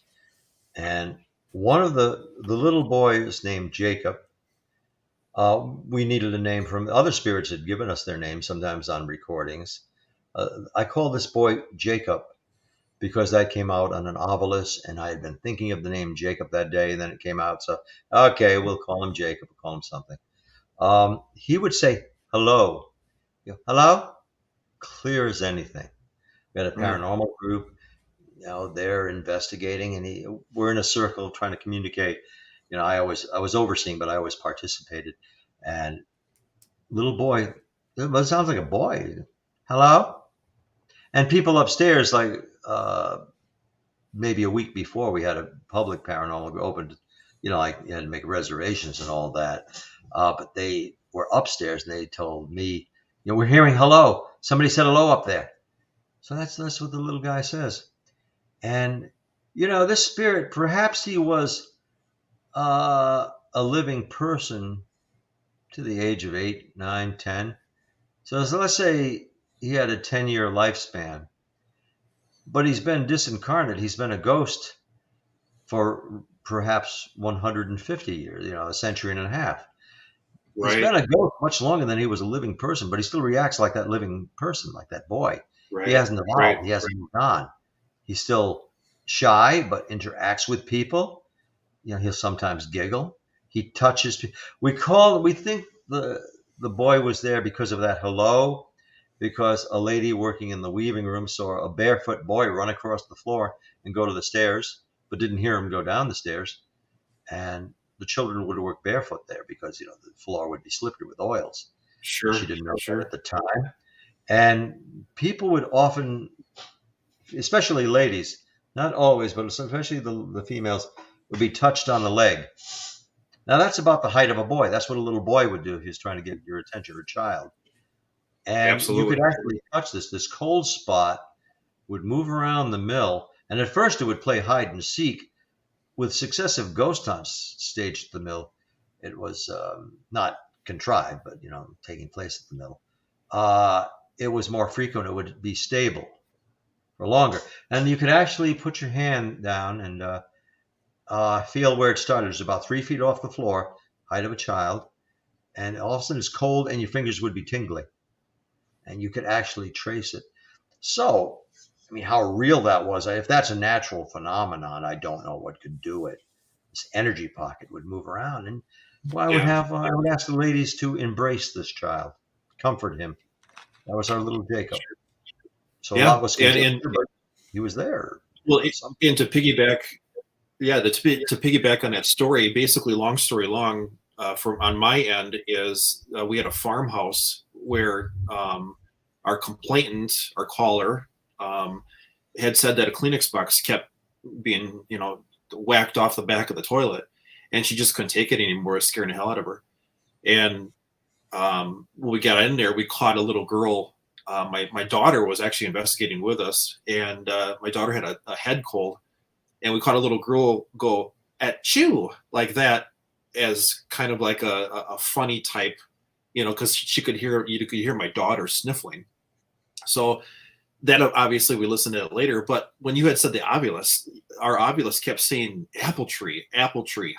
And one of the little boy is named Jacob. We needed a name from other spirits had given us their names sometimes on recordings. I call this boy Jacob because that came out on an ovilus, and I had been thinking of the name Jacob that day, and then it came out. So, okay, we'll call him Jacob. We'll call him something. He would say hello. Hello? Clear as anything. We had a paranormal group. They're investigating, and we're in a circle trying to communicate. I was overseeing, but I always participated. And little boy, it sounds like a boy. Hello? And people upstairs, like maybe a week before, we had a public paranormal opened. Like you had to make reservations and all that. But they were upstairs, and they told me, we're hearing hello. Somebody said hello up there. So that's what the little guy says. And this spirit, perhaps he was a living person to the age of 8, 9, 10. So let's say he had a 10-year lifespan, but he's been disincarnate. He's been a ghost for perhaps 150 years, a century and a half. right. He's been a ghost much longer than he was a living person, but he still reacts like that living person, like that boy. Right. He hasn't evolved. Right. He hasn't moved on. He's still shy, but interacts with people. He'll sometimes giggle. He touches people. We think the boy was there because of that hello, because a lady working in the weaving room saw a barefoot boy run across the floor and go to the stairs, but didn't hear him go down the stairs. And the children would work barefoot there because, the floor would be slippery with oils. Sure. She didn't know that at the time. And people would often, especially ladies, not always, but especially the females, would be touched on the leg. Now that's about the height of a boy. That's what a little boy would do if he was trying to get your attention, or a child. And Absolutely. You could actually touch this cold spot would move around the mill, and at first it would play hide and seek. With successive ghost hunts staged at the mill, it was not contrived, but taking place at the mill. It was more frequent. It would be stable. or longer. And you could actually put your hand down and feel where it started. It's about 3 feet off the floor, height of a child, and all of a sudden it's cold, and your fingers would be tingling, and you could actually trace it. So, I mean, how real that was. If that's a natural phenomenon, I don't know what could do it. This energy pocket would move around, and well, I would ask the ladies to embrace this child, comfort him. That was our little Jacob. So a lot was conjecture, but he was there. Well, and to piggyback, to piggyback on that story, basically, long story long, from on my end is we had a farmhouse where our complainant, our caller, had said that a Kleenex box kept being, whacked off the back of the toilet, and she just couldn't take it anymore. It was scaring the hell out of her. And when we got in there, we caught a little girl. My daughter was actually investigating with us, and my daughter had a head cold, and we caught a little girl go "achoo" like that, as kind of like a funny type, because you could hear my daughter sniffling. So that obviously we listened to it later. But when you had said the Ovilus, our Ovilus kept saying apple tree,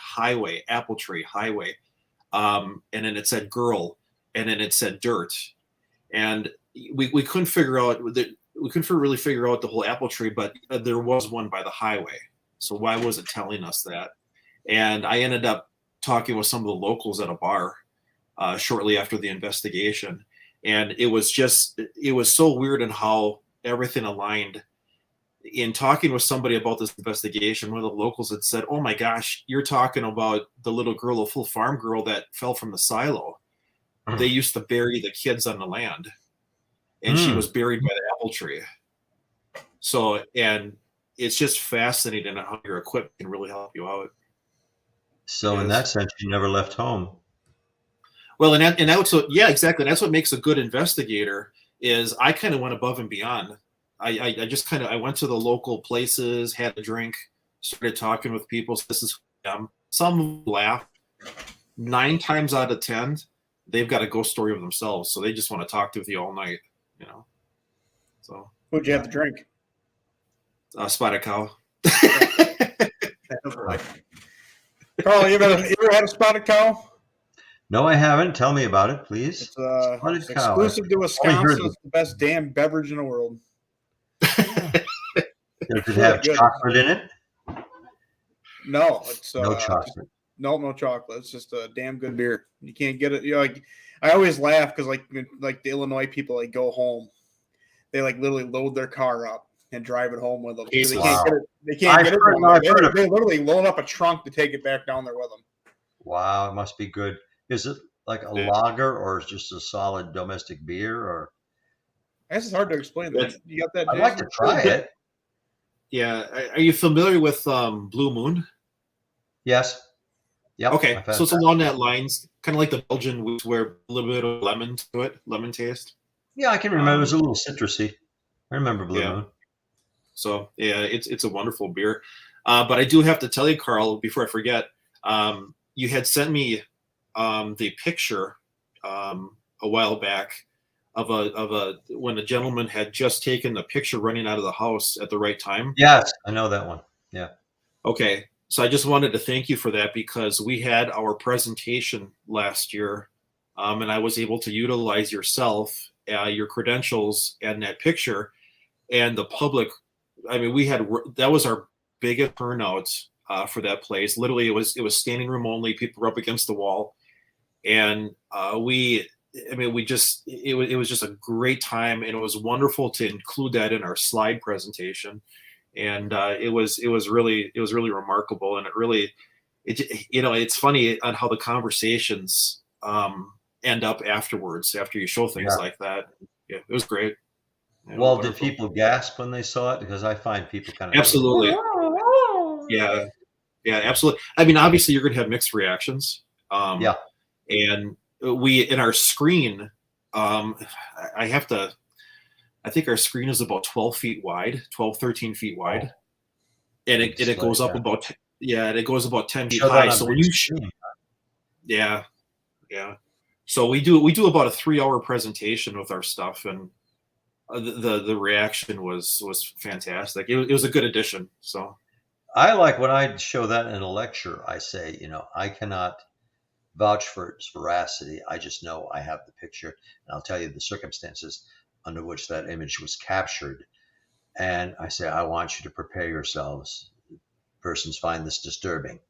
highway, apple tree, highway. And then it said girl, and then it said dirt. And we couldn't figure out really figure out the whole apple tree, but there was one by the highway. So why was it telling us that? And I ended up talking with some of the locals at a bar shortly after the investigation. And it was so weird in how everything aligned. In talking with somebody about this investigation, one of the locals had said, "Oh my gosh, you're talking about the little girl, the full farm girl that fell from the silo. They used to bury the kids on the land, and she was buried by the apple tree." So, and it's just fascinating how your equipment can really help you out. So in that sense, you never left home. Well, and that's what, yeah, exactly. That's what makes a good investigator. Is I kind of went above and beyond. I just I went to the local places, had a drink, started talking with people. So this is some laugh. 9 times out of 10, they've got a ghost story of themselves, so they just want to talk with you all night. So what'd you have to drink? Spotted cow. Carl, you ever had a spotted cow? No, I haven't. Tell me about it, please. It's exclusive to Wisconsin. It's the best damn beverage in the world. Does it have chocolate in it? No, it's no chocolate. No chocolate. It's just a damn good beer. You can't get it. I always laugh because like the Illinois people, go home, they literally load their car up and drive it home with them. So they can't get it. They can't get it. They literally load up a trunk to take it back down there with them. Wow, it must be good. Is it like a lager or just a solid domestic beer? Or I guess it's hard to explain that. You got that? I'd like to try it. Yeah. Are you familiar with Blue Moon? Yes. Yep. Okay. So it's along that lines, kind of like the Belgian wheat, where a little bit of lemon to it, lemon taste. Yeah, I can remember. It was a little citrusy. I remember Blue Moon. So yeah, it's a wonderful beer. But I do have to tell you, Carl, before I forget, you had sent me the picture a while back of when a gentleman had just taken the picture running out of the house at the right time. Yes, I know that one. Yeah. Okay. So I just wanted to thank you for that, because we had our presentation last year, and I was able to utilize yourself, your credentials, and that picture, and the public. I mean, that was our biggest turnout for that place. Literally, it was standing room only. People were up against the wall. And it was just a great time, and it was wonderful to include that in our slide presentation. And it was really remarkable. And it's funny on how the conversations end up afterwards, after you show things like that. Yeah, it was great. Well, did people gasp when they saw it? Because I find people kind of absolutely. Yeah, absolutely. I mean, obviously, you're going to have mixed reactions. And we, in our screen, I think our screen is about 12 feet wide, 13 feet wide. And it goes up about, it goes about 10 feet high. So when you, yeah. So we do about a 3-hour presentation with our stuff. And the reaction was fantastic. It was a good addition. So I like when I show that in a lecture. I say, I cannot vouch for its veracity. I just know I have the picture, and I'll tell you the circumstances under which that image was captured. And I say, I want you to prepare yourselves. Persons find this disturbing.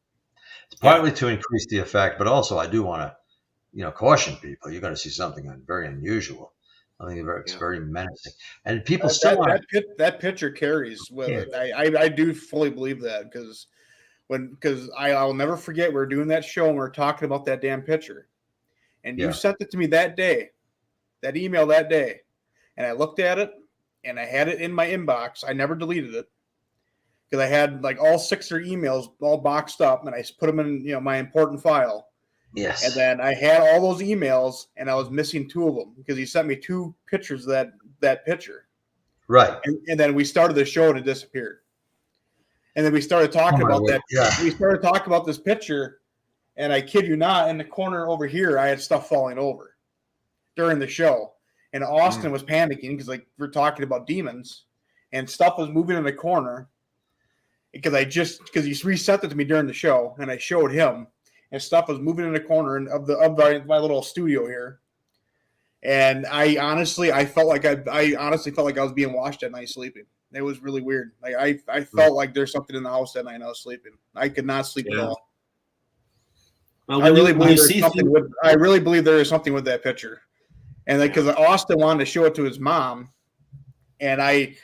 It's partly to increase the effect, but also I do want to, caution people. You're going to see something very unusual. I think it's very menacing, and people still want that picture carries with it. I do fully believe that because I'll never forget we were doing that show and we were talking about that damn picture, and you sent it to me that day, that email that day, and I looked at it and I had it in my inbox. I never deleted it because I had like all 6 of their emails all boxed up and I put them in my important file. Yes. And then I had all those emails, and I was missing 2 of them because he sent me 2 pictures of that picture. Right. And then we started the show, and it disappeared. And then we started talking about that. Yeah. We started talking about this picture, and I kid you not, in the corner over here, I had stuff falling over during the show. And Austin was panicking because we're talking about demons, and stuff was moving in the corner because he resent it to me during the show, and I showed him. And stuff was moving in the corner of my little studio here, and I honestly felt like I was being watched at night sleeping. It was really weird. I felt like there's something in the house that night I was sleeping. I could not sleep at all. Well, I really believe there is something with that picture, and because Austin wanted to show it to his mom, and I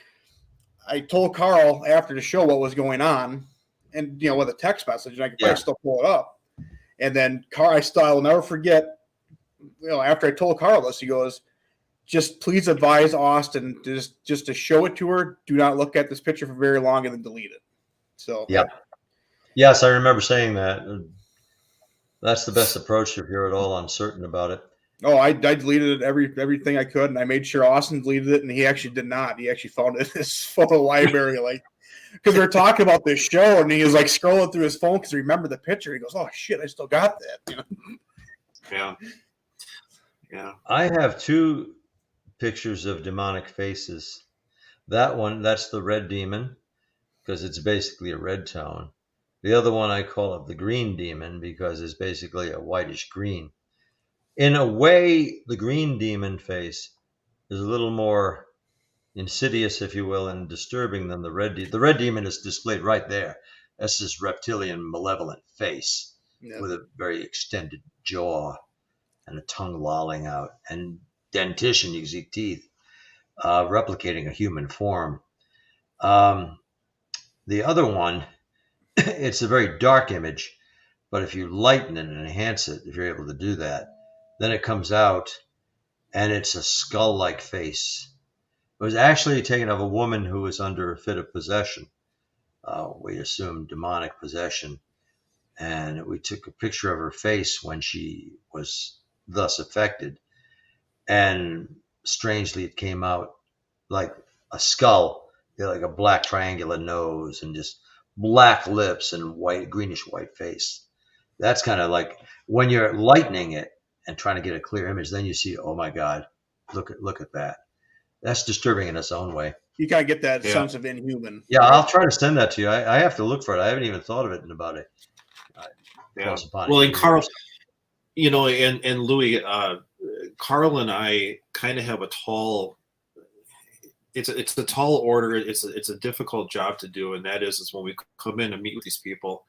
told Carl after the show what was going on, and with a text message, and I could probably still pull it up. And then I'll never forget, after I told Carl this, he goes, just please advise Austin just to show it to her. Do not look at this picture for very long and then delete it. So, Yes, I remember saying that. That's the best approach if you're at all uncertain about it. Oh, I deleted everything I could, and I made sure Austin deleted it, and he actually did not. He actually found it in his photo library, because we were talking about this show, and he was scrolling through his phone because he remembered the picture. He goes, "Oh shit, I still got that." Yeah. I have 2 pictures of demonic faces. That one, that's the red demon because it's basically a red tone. The other one, I call it the green demon because it's basically a whitish green. In a way, the green demon face is a little more insidious, if you will, and disturbing than the red demon. The red demon is displayed right there. That's this reptilian, malevolent face with a very extended jaw and a tongue lolling out and dentition, you can see teeth, replicating a human form. The other one, it's a very dark image, but if you lighten it and enhance it, if you're able to do that, then it comes out and it's a skull-like face. It was actually taken of a woman who was under a fit of possession. We assumed demonic possession. And we took a picture of her face when she was thus affected. And strangely, it came out like a skull, like a black triangular nose and just black lips and greenish white face. That's kind of like when you're lightening it and trying to get a clear image, then you see, oh my God, look at that. That's disturbing in its own way. You gotta get that sense of inhuman. Yeah, I'll try to send that to you. I have to look for it. I haven't even thought of it in about it. Well, and Carl, and Louis, Carl and I kind of have a tall. It's a tall order. It's a difficult job to do, and that is when we come in and meet with these people.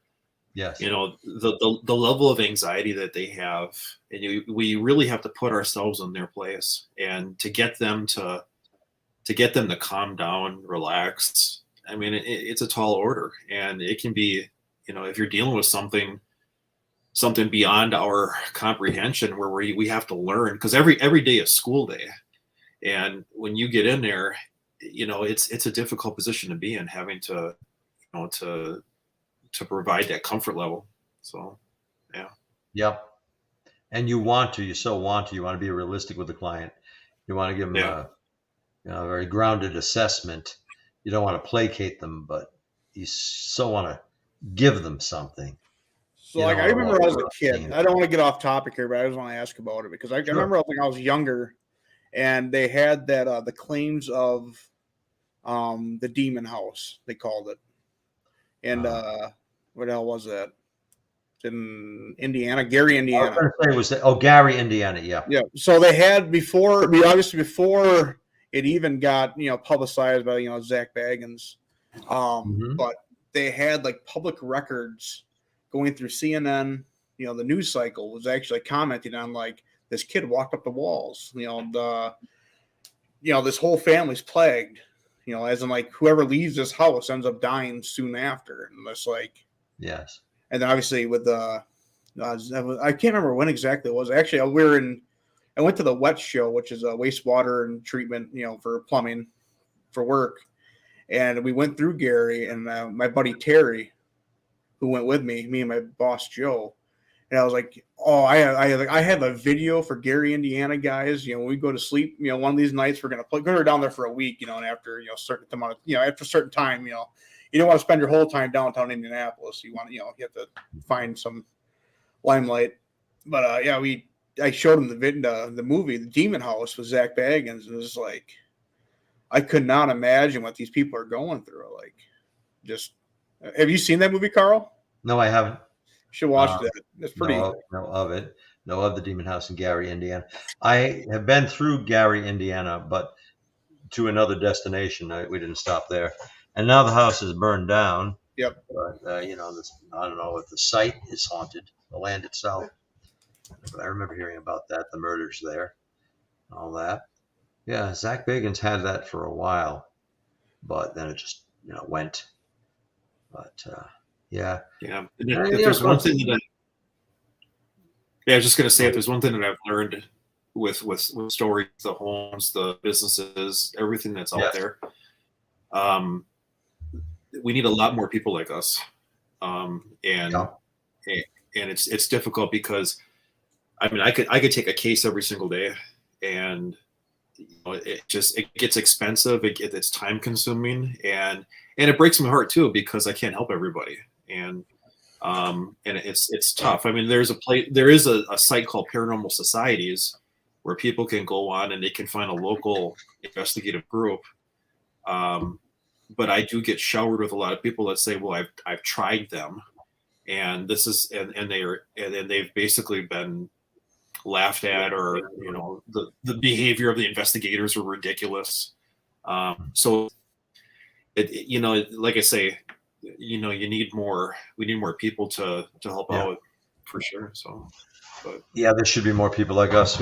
Yes. The level of anxiety that they have, and we really have to put ourselves in their place, and to get them to calm down, relax. I mean, it's a tall order, and it can be, if you're dealing with something beyond our comprehension, where we have to learn, because every day is school day, and when you get in there, it's a difficult position to be in, having to provide that comfort level. So, yeah. Yep. And you want to be realistic with the client. You want to give them a very grounded assessment. You don't want to placate them, but you so want to give them something. So, I remember when I was a kid, I don't want to get off topic here, but I just want to ask about it because I remember when I was younger, and they had that the claims of the demon house, they called it. And what the hell was that? It's in Indiana, Gary, I was Indiana. going to say Gary, Indiana. Yeah. Yeah. So they had before it even got publicized by Zach Baggins, Mhm. but they had like public records going through CNN. The news cycle was actually commenting on like this kid walked up the walls. This whole family's plagued. As in like whoever leaves this house ends up dying soon after, and it's like Yes. and then obviously with the I can't remember when exactly it was. Actually, I went to the WET show, which is a wastewater and treatment, for plumbing for work. And we went through Gary and my buddy Terry, who went with me and my boss Joe. And I was like, oh, I have a video for Gary, Indiana, guys. When we go to sleep, one of these nights we're gonna down there for a week, and after certain amount of after a certain time, you don't want to spend your whole time downtown Indianapolis. You want you have to find some limelight. But I showed him the movie, The Demon House with Zach Baggins, and it was like I could not imagine what these people are going through. Like, just have you seen that movie, Carl? No, I haven't. You should watch that. It's pretty. Know of it. Know of the Demon House in Gary, Indiana. I have been through Gary, Indiana, but to another destination. We didn't stop there. And now the house is burned down. Yep. But, I don't know if the site is haunted, the land itself. But I remember hearing about that, the murders there, all that. Yeah, Zach Bagans had that for a while, but then it just, went. But, yeah. Yeah. If there's one thing that I was just going to say, if there's one thing that I've learned with stories, the homes, the businesses, everything that's out there, we need a lot more people like us. And it's difficult because, I mean, I could take a case every single day, and it gets expensive. It's time consuming, and it breaks my heart too, because I can't help everybody. And it's tough. I mean, there is a site called Paranormal Societies where people can go on and they can find a local investigative group. But I do get showered with a lot of people that say, well, I've tried them, and this is, and they've basically been laughed at, or, the behavior of the investigators are ridiculous. So like I say, we need more people to help out for sure. So, but yeah, there should be more people like us.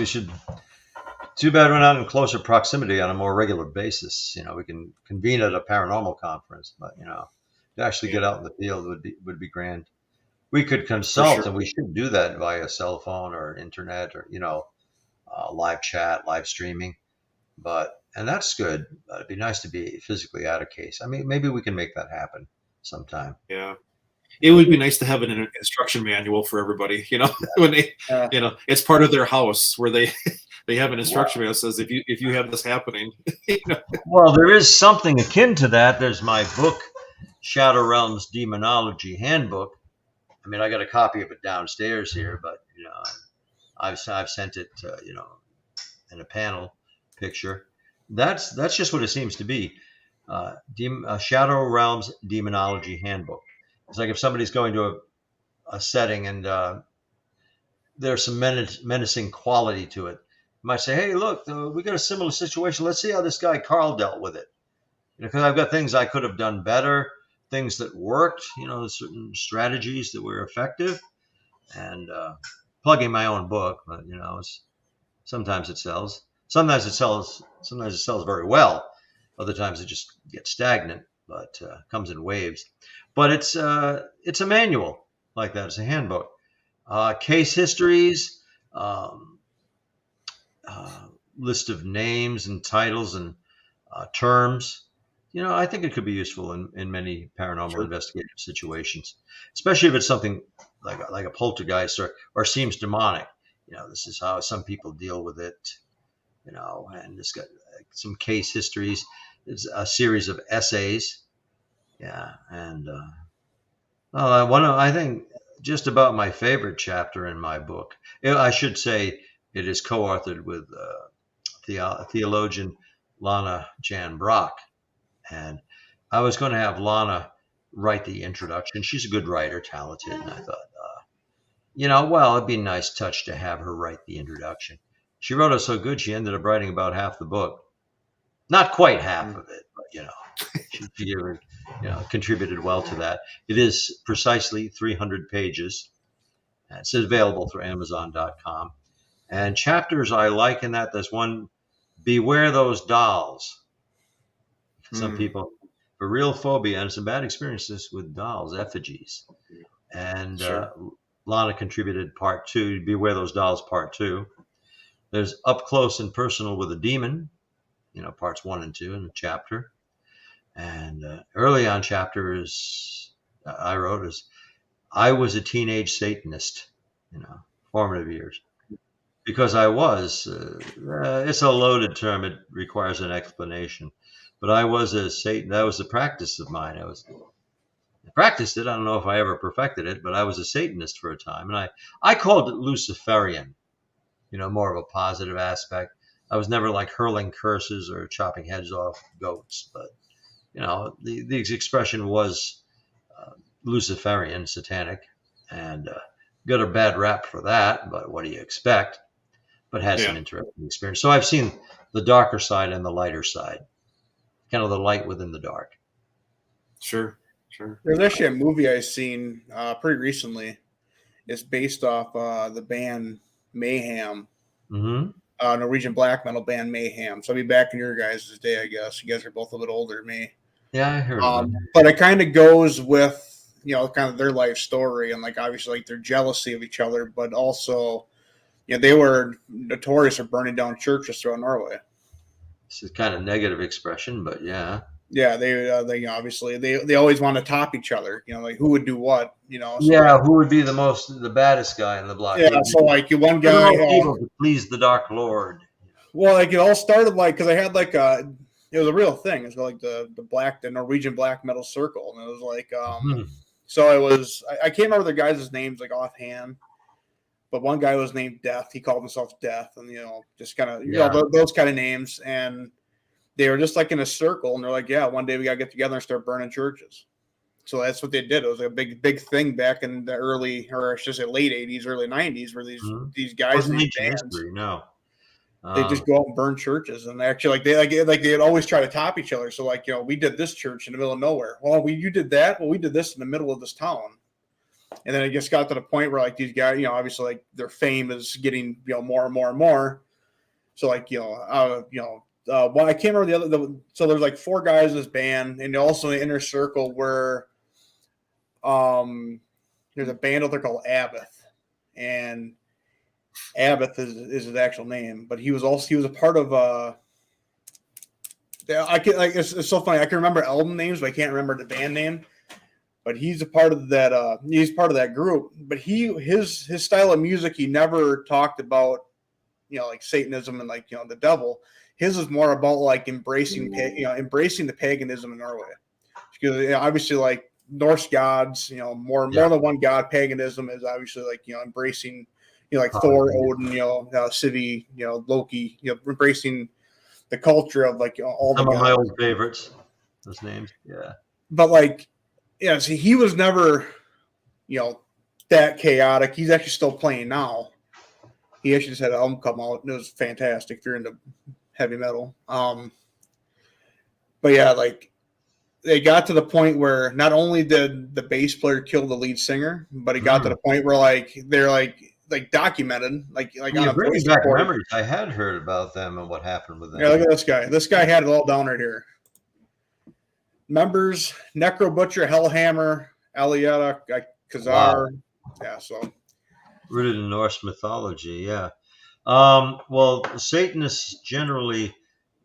Too bad we're not in closer proximity on a more regular basis. We can convene at a paranormal conference, but to actually get out in the field would be grand. We could consult, sure. And we should do that via cell phone or internet or live chat, live streaming. And that's good. But it'd be nice to be physically at a case. I mean, maybe we can make that happen sometime. Yeah. It would be nice to have an instruction manual for everybody, when they, it's part of their house where they have an instruction manual that says, if you have this happening, Well, there is something akin to that. There's my book, Shadow Realms Demonology Handbook. I mean, I got a copy of it downstairs here, but I've sent it, in a panel picture. That's just what it seems to be. Shadow Realms Demonology Handbook. It's like if somebody's going to a setting and there's some menacing quality to it. You might say, hey, look, we got a similar situation. Let's see how this guy Carl dealt with it. Because I've got things I could have done better, things that worked, certain strategies that were effective, and plugging my own book. But sometimes it sells. Sometimes it sells very well. Other times it just gets stagnant, but comes in waves. But it's a manual like that. It's a handbook. Case histories, list of names and titles and terms. I think it could be useful in many paranormal investigative situations, especially if it's something like a poltergeist or seems demonic. This is how some people deal with it. And it's got some case histories. It's a series of essays. Yeah, and I think just about my favorite chapter in my book. I should say it is co-authored with theologian Lana Jan Brock, and I was going to have Lana write the introduction. She's a good writer, talented, and I thought, well, it'd be a nice touch to have her write the introduction. She wrote it so good, she ended up writing about half the book. Not quite half of it, but she contributed well to that. It is precisely 300 pages. It's available through Amazon.com. And chapters I like in that, there's one, Beware Those Dolls. Some people have a real phobia and some bad experiences with dolls, effigies. And Sure. Lana contributed part 2, Beware Those Dolls, part 2. There's Up Close and Personal with a Demon, parts 1 and 2 in the chapter. And early on chapter I wrote is, I was a teenage Satanist, formative years. Because I was, it's a loaded term, it requires an explanation. But I was a Satan, that was a practice of mine. I practiced it, I don't know if I ever perfected it, but I was a Satanist for a time. And I called it Luciferian, more of a positive aspect. I was never like hurling curses or chopping heads off goats, but the expression was Luciferian, satanic, and got a bad rap for that, but what do you expect? But had some interesting experience. So I've seen the darker side and the lighter side, kind of the light within the dark. Sure. There's actually a movie I've seen pretty recently. It's based off the band Mayhem, Norwegian black metal band Mayhem. So I'll be back in your guys' day, I guess. You guys are both a little older than me. Yeah, I heard of it. But it kind of goes with, kind of their life story and obviously their jealousy of each other, but also, they were notorious for burning down churches throughout Norway. This is kind of negative expression, but yeah. Yeah, they obviously they always want to top each other. Who would do what? So who would be the baddest guy in the block? Yeah, so one guy to please the Dark Lord. Well, it all started because I had it was a real thing. It's the Norwegian black metal circle, and it was so it was I can't remember the guys' names offhand, but one guy was named Death. He called himself Death, and just kind of those kind of names, and they were just in a circle, and they're one day we gotta get together and start burning churches. So that's what they did. It was a big thing back in the early, or I should say late 80s, early 90s, where these guys in these bands, they just go out and burn churches, and actually they'd always try to top each other. So we did this church in the middle of nowhere. Well, you did that. Well, we did this in the middle of this town. And then it just got to the point where these guys, obviously their fame is getting more and more and more. So I can't remember so there's 4 guys in this band, and also in the inner circle where there's a band out there called Abbott, and Abbott is his actual name, but he was a part of it's so funny, I can remember album names, but I can't remember the band name. But he's a part of that. He's part of that group. But his style of music, he never talked about, Satanism and the devil. His is more about embracing the paganism in Norway, because obviously Norse gods, more than one god. Paganism is obviously embracing, Thor, Odin, Sivi, Loki, embracing the culture of all the some of my old favorites. Those names, yeah. But see, he was never, that chaotic. He's actually still playing now. He actually just had an album come out, and it was fantastic if you're into heavy metal. But yeah, they got to the point where not only did the bass player kill the lead singer, but it got to the point where they're documented, on bringing back memories. I had heard about them and what happened with them. Yeah, look at this guy. This guy had it all down right here. Members: Necro Butcher, Hellhammer, Alietta, Khazar. Wow. Yeah, so rooted in Norse mythology. Yeah. Well, Satanists generally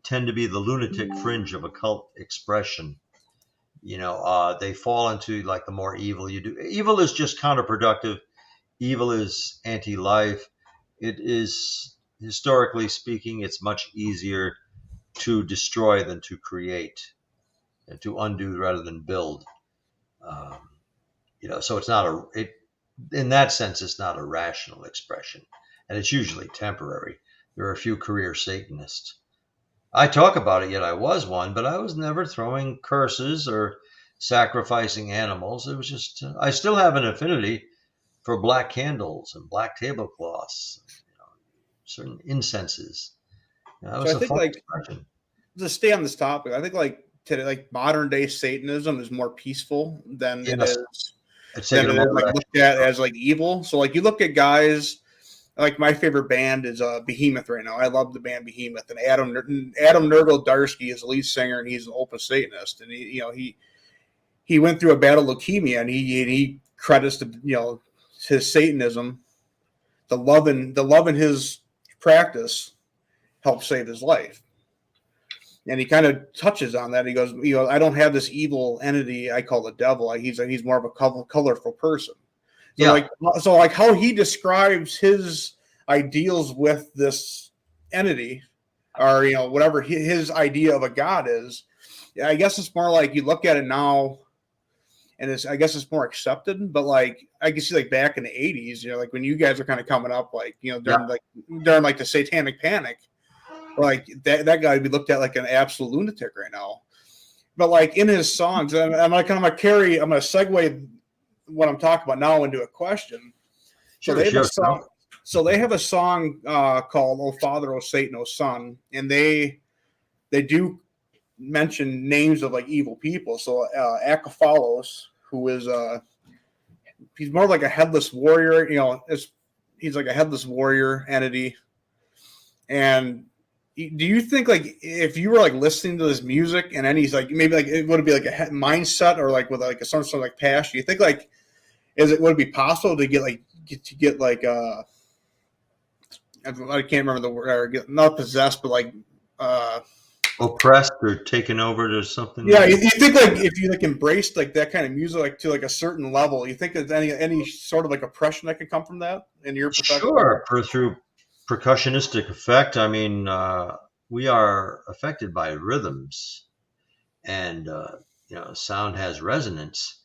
tend to be the lunatic fringe of occult expression. They fall into the more evil you do. Evil is just counterproductive. Evil is anti-life. It is, historically speaking, it's much easier to destroy than to create, and to undo rather than build. So it's not in that sense, it's not a rational expression, and it's usually temporary. There are a few career Satanists. I talk about it, yet I was one, but I was never throwing curses or sacrificing animals. It was just, I still have an affinity for black candles and black tablecloths, certain incenses. That So was I a think fun like expression. to stay on this topic, I think like today, like modern day Satanism is more peaceful Yes, it's taken a like more. looked at as like evil. So like you look at guys like my favorite band is Behemoth right now. I love the band Behemoth, and Adam Nurgle-Darsky is the lead singer, and he's an open Satanist, and he went through a battle of leukemia, and he credits his Satanism, the love in his practice helped save his life. And he kind of touches on that. He goes, I don't have this evil entity I call the devil. He's more of a colorful person. So Yeah, like how he describes his ideals with this entity, or whatever his idea of a god is. I guess it's more like you look at it now, and I guess it's more accepted. But like I can see like back in the '80s, like when you guys are kind of coming up, like during like the Satanic Panic, like that guy would be looked at like an absolute lunatic right now. But like in his songs, I'm gonna segue what I'm talking about now into a question. So they have a song called "Oh Father, Oh Satan, Oh Son," and they do mention names of like evil people. So Akephalos, who is he's more like a headless warrior. He's like a headless warrior entity. And do you think like if you were like listening to this music and any like maybe like it would be like a mindset or like with like some sort of like passion? Do you think like would it be possible to get like I can't remember the word, or not possessed, but like oppressed or taken over to something. Yeah, you think like if you like embraced like that kind of music like to like a certain level, you think there's any sort of like oppression that could come from that in your perspective? Sure, through percussionistic effect. I mean, we are affected by rhythms, and sound has resonance,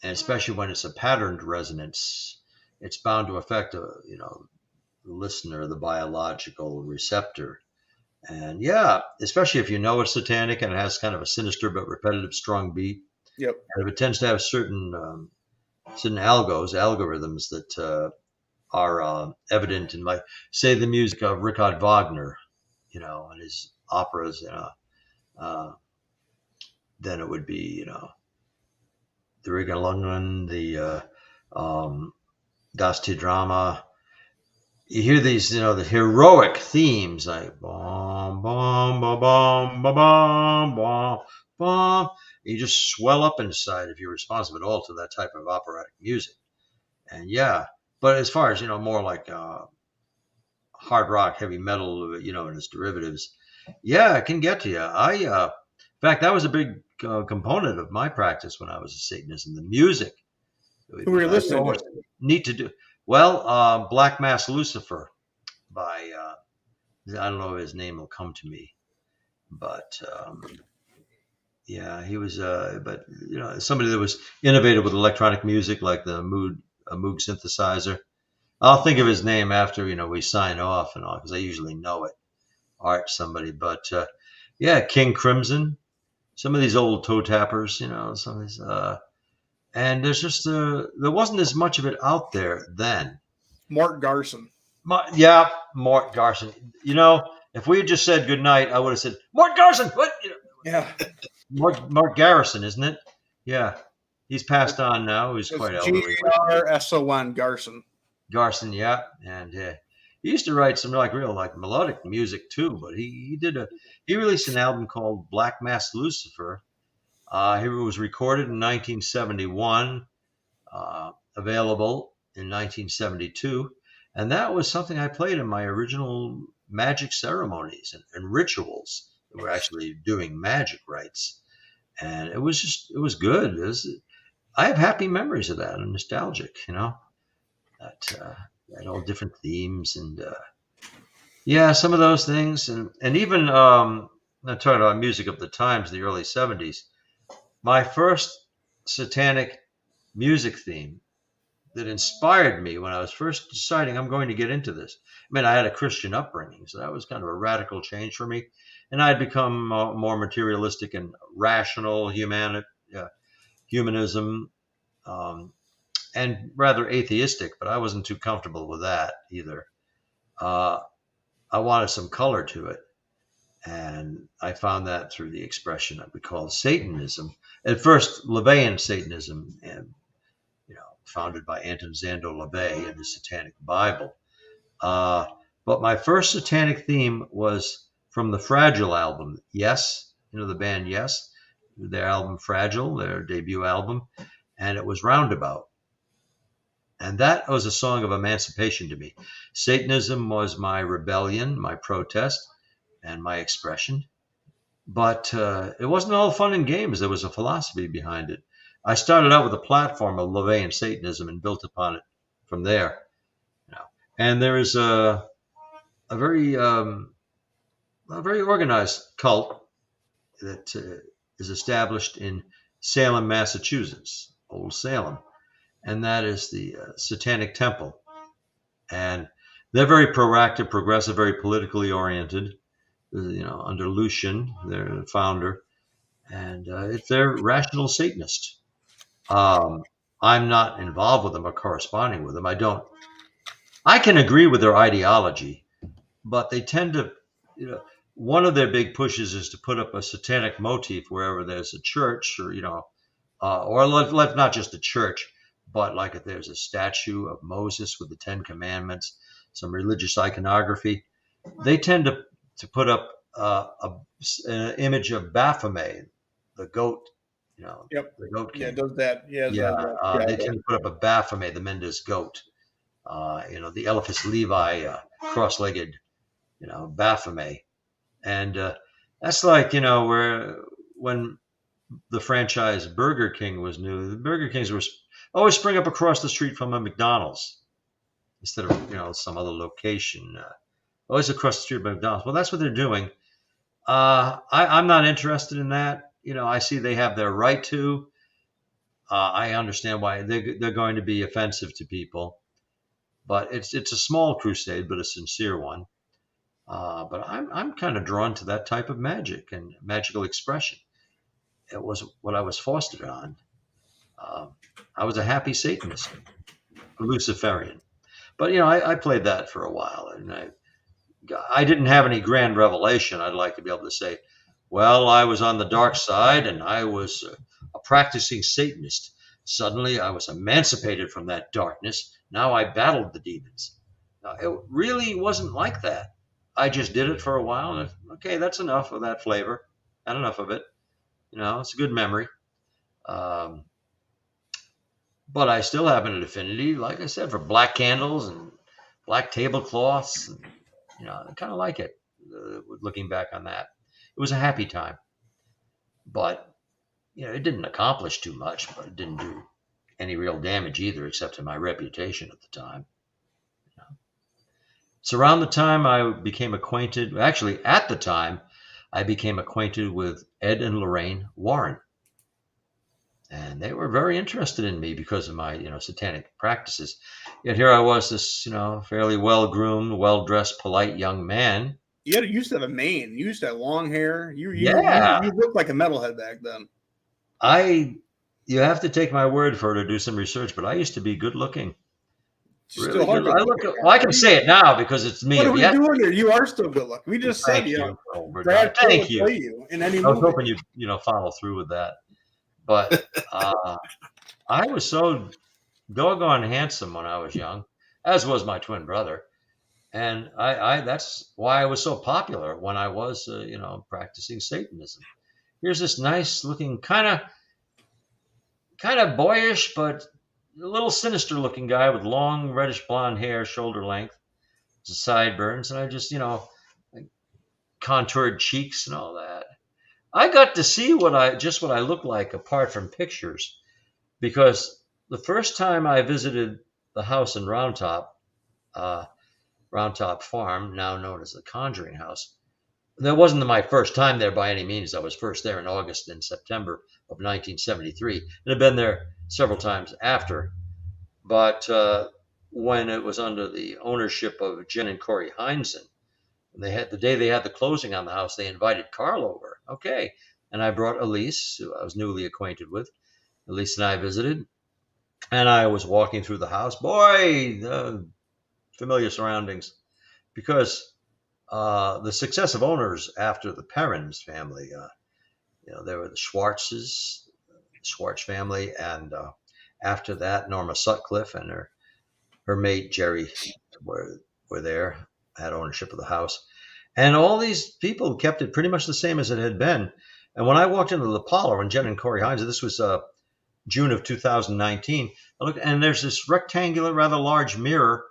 and especially when it's a patterned resonance, it's bound to affect the listener, the biological receptor. And yeah, especially if you know it's satanic and it has kind of a sinister but repetitive, strong beat. Yep. And if it tends to have certain algorithms that are evident in, like, say, the music of Richard Wagner, and his operas, then it would be, the Regelungen, the Das Drama. You hear these, the heroic themes like bom bom bom bom bom bom bom. You just swell up inside if you're responsive at all to that type of operatic music. And yeah, but as far as more like hard rock, heavy metal, and its derivatives, yeah, it can get to you. In fact, that was a big component of my practice when I was a Satanist, and the music. Who were you listening to? Neat to do. Well, Black Mass Lucifer by, I don't know if his name will come to me, but yeah, he was, but somebody that was innovative with electronic music, like the Moog synthesizer. I'll think of his name after, we sign off and all, because I usually know it. Art somebody, but yeah, King Crimson, some of these old toe tappers, some of these, and there's just there wasn't as much of it out there then. Mort Garson. Mort Garson. If we had just said good night, I would have said Mort Garson. What? Yeah. Mort Garrison, isn't it? Yeah, he's passed on now. He's quite elderly. Garson Garson. Garson, yeah, and he used to write some real melodic music too. But he released an album called Black Mass Lucifer. He was recorded in 1971, available in 1972, and that was something I played in my original magic ceremonies and rituals that were actually doing magic rites, and it was good. I have happy memories of that and nostalgic, that had all different themes and yeah, some of those things, and even I'm talking about music of the times, the early 70s. My first satanic music theme that inspired me when I was first deciding I'm going to get into this. I mean, I had a Christian upbringing, so that was kind of a radical change for me. And I had become more materialistic and rational, humanism, um, and rather atheistic, but I wasn't too comfortable with that either. Uh, I wanted some color to it. And I found that through the expression that we call Satanism. At first, LaVeyan Satanism, and founded by Anton Szandor LaVey in his Satanic Bible. But my first satanic theme was from the Fragile album. Yes, the band Yes, their album Fragile, their debut album, and it was Roundabout. And that was a song of emancipation to me. Satanism was my rebellion, my protest, and my expression. But it wasn't all fun and games. There was a philosophy behind it. I started out with a platform of LaVeyan Satanism and built upon it from there. And there is a very organized cult that is established in Salem, Massachusetts, Old Salem, and that is the Satanic Temple. And they're very proactive, progressive, very politically oriented. Under Lucian, their founder, and they're rational Satanists. I'm not involved with them or corresponding with them. I can agree with their ideology, but they tend to, one of their big pushes is to put up a satanic motif wherever there's a church or not just a church, but like if there's a statue of Moses with the 10 Commandments, some religious iconography, they tend to put up an image of Baphomet, the goat. Yep. The goat king. Yeah, does that. Yeah. They tend to put up a Baphomet, the Mendes goat. The Eliphas Levi, cross-legged, Baphomet. And that's like, where when the franchise Burger King was new, the Burger Kings were always spring up across the street from a McDonald's instead of, some other location. Always across the street from McDonald's. Well, that's what they're doing. I'm not interested in that. I see they have their right to. I understand why they're going to be offensive to people, but it's a small crusade, but a sincere one. But I'm kind of drawn to that type of magic and magical expression. It was what I was fostered on. I was a happy Satanist, a Luciferian, but I played that for a while, and I didn't have any grand revelation. I'd like to be able to say, well, I was on the dark side and I was a practicing Satanist. Suddenly I was emancipated from that darkness. Now I battled the demons. Now, it really wasn't like that. I just did it for a while and okay, that's enough of that flavor. Not enough of it. It's a good memory. But I still have an affinity, like I said, for black candles and black tablecloths. And, I kind of like it, looking back on that. It was a happy time, but it didn't accomplish too much, but it didn't do any real damage either, except to my reputation at the time. It's around the time I became acquainted. Actually, at the time, I became acquainted with Ed and Lorraine Warren, and they were very interested in me because of my, satanic practices. Yet here I was, this, fairly well-groomed, well-dressed, polite young man. You used to have a mane. You used to have long hair. You looked like a metalhead back then. You have to take my word for it to do some research, but I used to be good looking. Really good. I can say it now because it's me. What are we doing here? You are still good looking. We just said, Brad, thank you. Play you in any movie. I was hoping you follow through with that, but I was so doggone handsome when I was young, as was my twin brother. And I that's why I was so popular when I was, practicing Satanism. Here's this nice looking, kind of boyish, but a little sinister looking guy with long reddish blonde hair, shoulder length, sideburns. And I just, contoured cheeks and all that. I got to see what I look like apart from pictures, because the first time I visited the house in Round Top Farm, now known as the Conjuring House. That wasn't my first time there by any means. I was first there in August and September of 1973, and had been there several times after. But when it was under the ownership of Jen and Corey Heinzen, and they had the day they had the closing on the house, they invited Carl over. Okay. And I brought Elise, who I was newly acquainted with. Elise and I visited, and I was walking through the house. Boy, familiar surroundings, because the successive owners after the Perrins family, there were the Schwartzes, the Schwartz family, and after that, Norma Sutcliffe and her mate Jerry were there, had ownership of the house, and all these people kept it pretty much the same as it had been. And when I walked into the parlor, and Jen and Corey Hines, this was June of 2019, I looked, and there's this rectangular, rather large mirror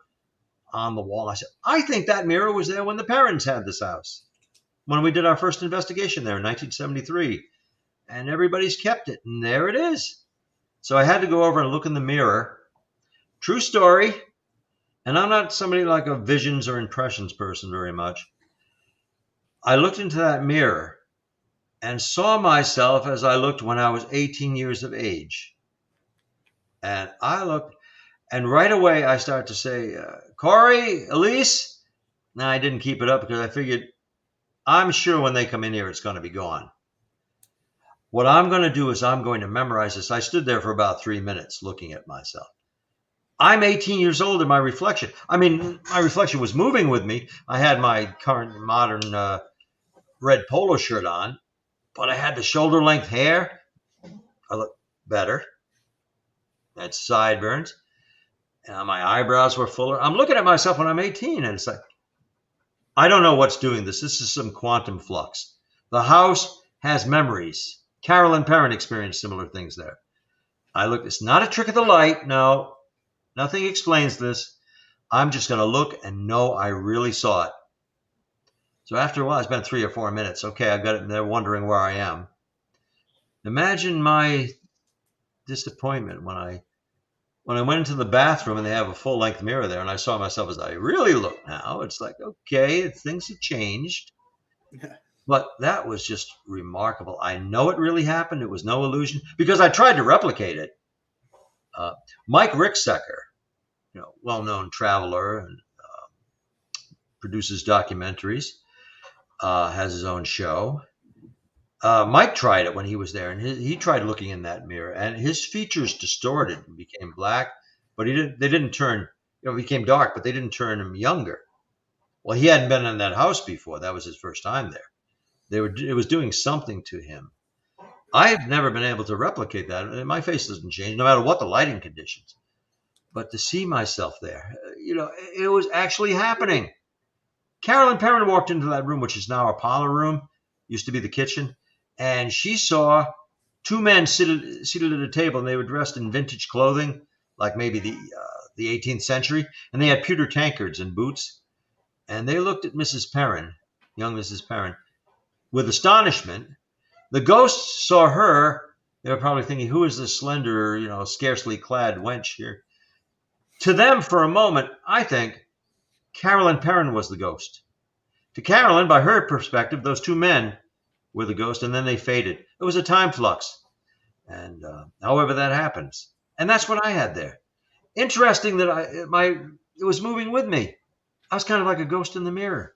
on the wall. I said, I think that mirror was there when the parents had this house, when we did our first investigation there in 1973. And everybody's kept it, and there it is. So I had to go over and look in the mirror. True story. And I'm not somebody like a visions or impressions person very much. I looked into that mirror and saw myself as I looked when I was 18 years of age. And I looked, and right away I started to say, Corey, Elise. Now, I didn't keep it up because I figured, I'm sure when they come in here, it's going to be gone. What I'm going to do is I'm going to memorize this. I stood there for about 3 minutes looking at myself. I'm 18 years old in my reflection. I mean, my reflection was moving with me. I had my current modern red polo shirt on, but I had the shoulder length hair. I looked better. I had sideburns. My eyebrows were fuller. I'm looking at myself when I'm 18, and it's like, I don't know what's doing this. This is some quantum flux. The house has memories. Carolyn Perrin experienced similar things there. I looked, it's not a trick of the light. No, nothing explains this. I'm just going to look and know I really saw it. So after a while, I spent 3 or 4 minutes. Okay, I got it. And they're wondering where I am. Imagine my disappointment when I went into the bathroom and they have a full-length mirror there, and I saw myself as I really look now. It's like, okay, things have changed. But that was just remarkable. I know it really happened. It was no illusion, because I tried to replicate it. Mike Ricksecker, well-known traveler and produces documentaries, has his own show. Mike tried it when he was there, and he tried looking in that mirror, and his features distorted and became black, but they didn't turn, became dark, but they didn't turn him younger. Well, he hadn't been in that house before. That was his first time there. It was doing something to him. I've never been able to replicate that. My face doesn't change, no matter what the lighting conditions. But to see myself there, it was actually happening. Carolyn Perrin walked into that room, which is now a parlor room, used to be the kitchen, and she saw 2 men seated at a table, and they were dressed in vintage clothing, like maybe the 18th century, and they had pewter tankards and boots. And they looked at Mrs. Perrin, young Mrs. Perrin, with astonishment. The ghosts saw her. They were probably thinking, who is this slender, scarcely clad wench here? To them, for a moment, I think Carolyn Perrin was the ghost. To Carolyn, by her perspective, those 2 men were the ghost, and then they faded. It was a time flux. And however that happens. And that's what I had there. Interesting that it was moving with me. I was kind of like a ghost in the mirror.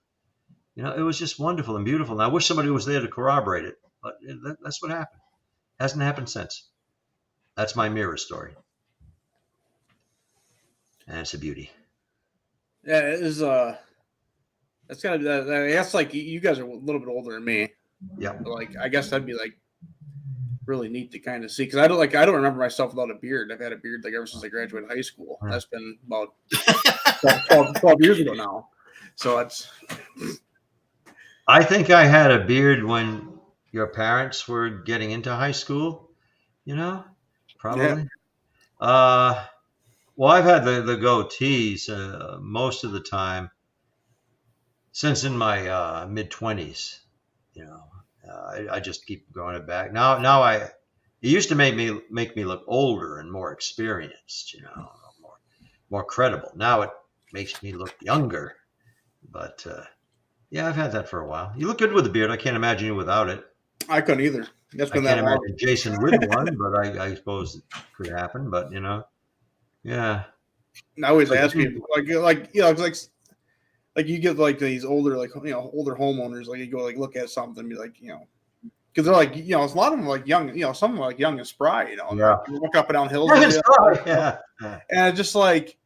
It was just wonderful and beautiful. And I wish somebody was there to corroborate it. But that's what happened. Hasn't happened since. That's my mirror story. And it's a beauty. Yeah, it is. That's kind of. I guess like you guys are a little bit older than me. Yeah. Like I guess that'd be like really neat to kind of see, because I don't remember myself without a beard. I've had a beard like ever since I graduated high school. That's been about 12 years ago now. So it's. I think I had a beard when your parents were getting into high school. Probably. Yeah. Well, I've had the goatees most of the time since in my mid-20s. I just keep growing it back. Now it used to make me look older and more experienced, more credible. Now it makes me look younger. But yeah, I've had that for a while. You look good with the beard. I can't imagine you without it. I couldn't either. That's been I that can't long. imagine Jason with one, but I suppose it could happen. But Yeah. And I always ask people, like it's like you get like these older, like older homeowners, like you go like look at something, and be like, because they're like, a lot of them are like young, some of them are like young and spry, Yeah. you walk up and down hills, Yeah. and it's just like.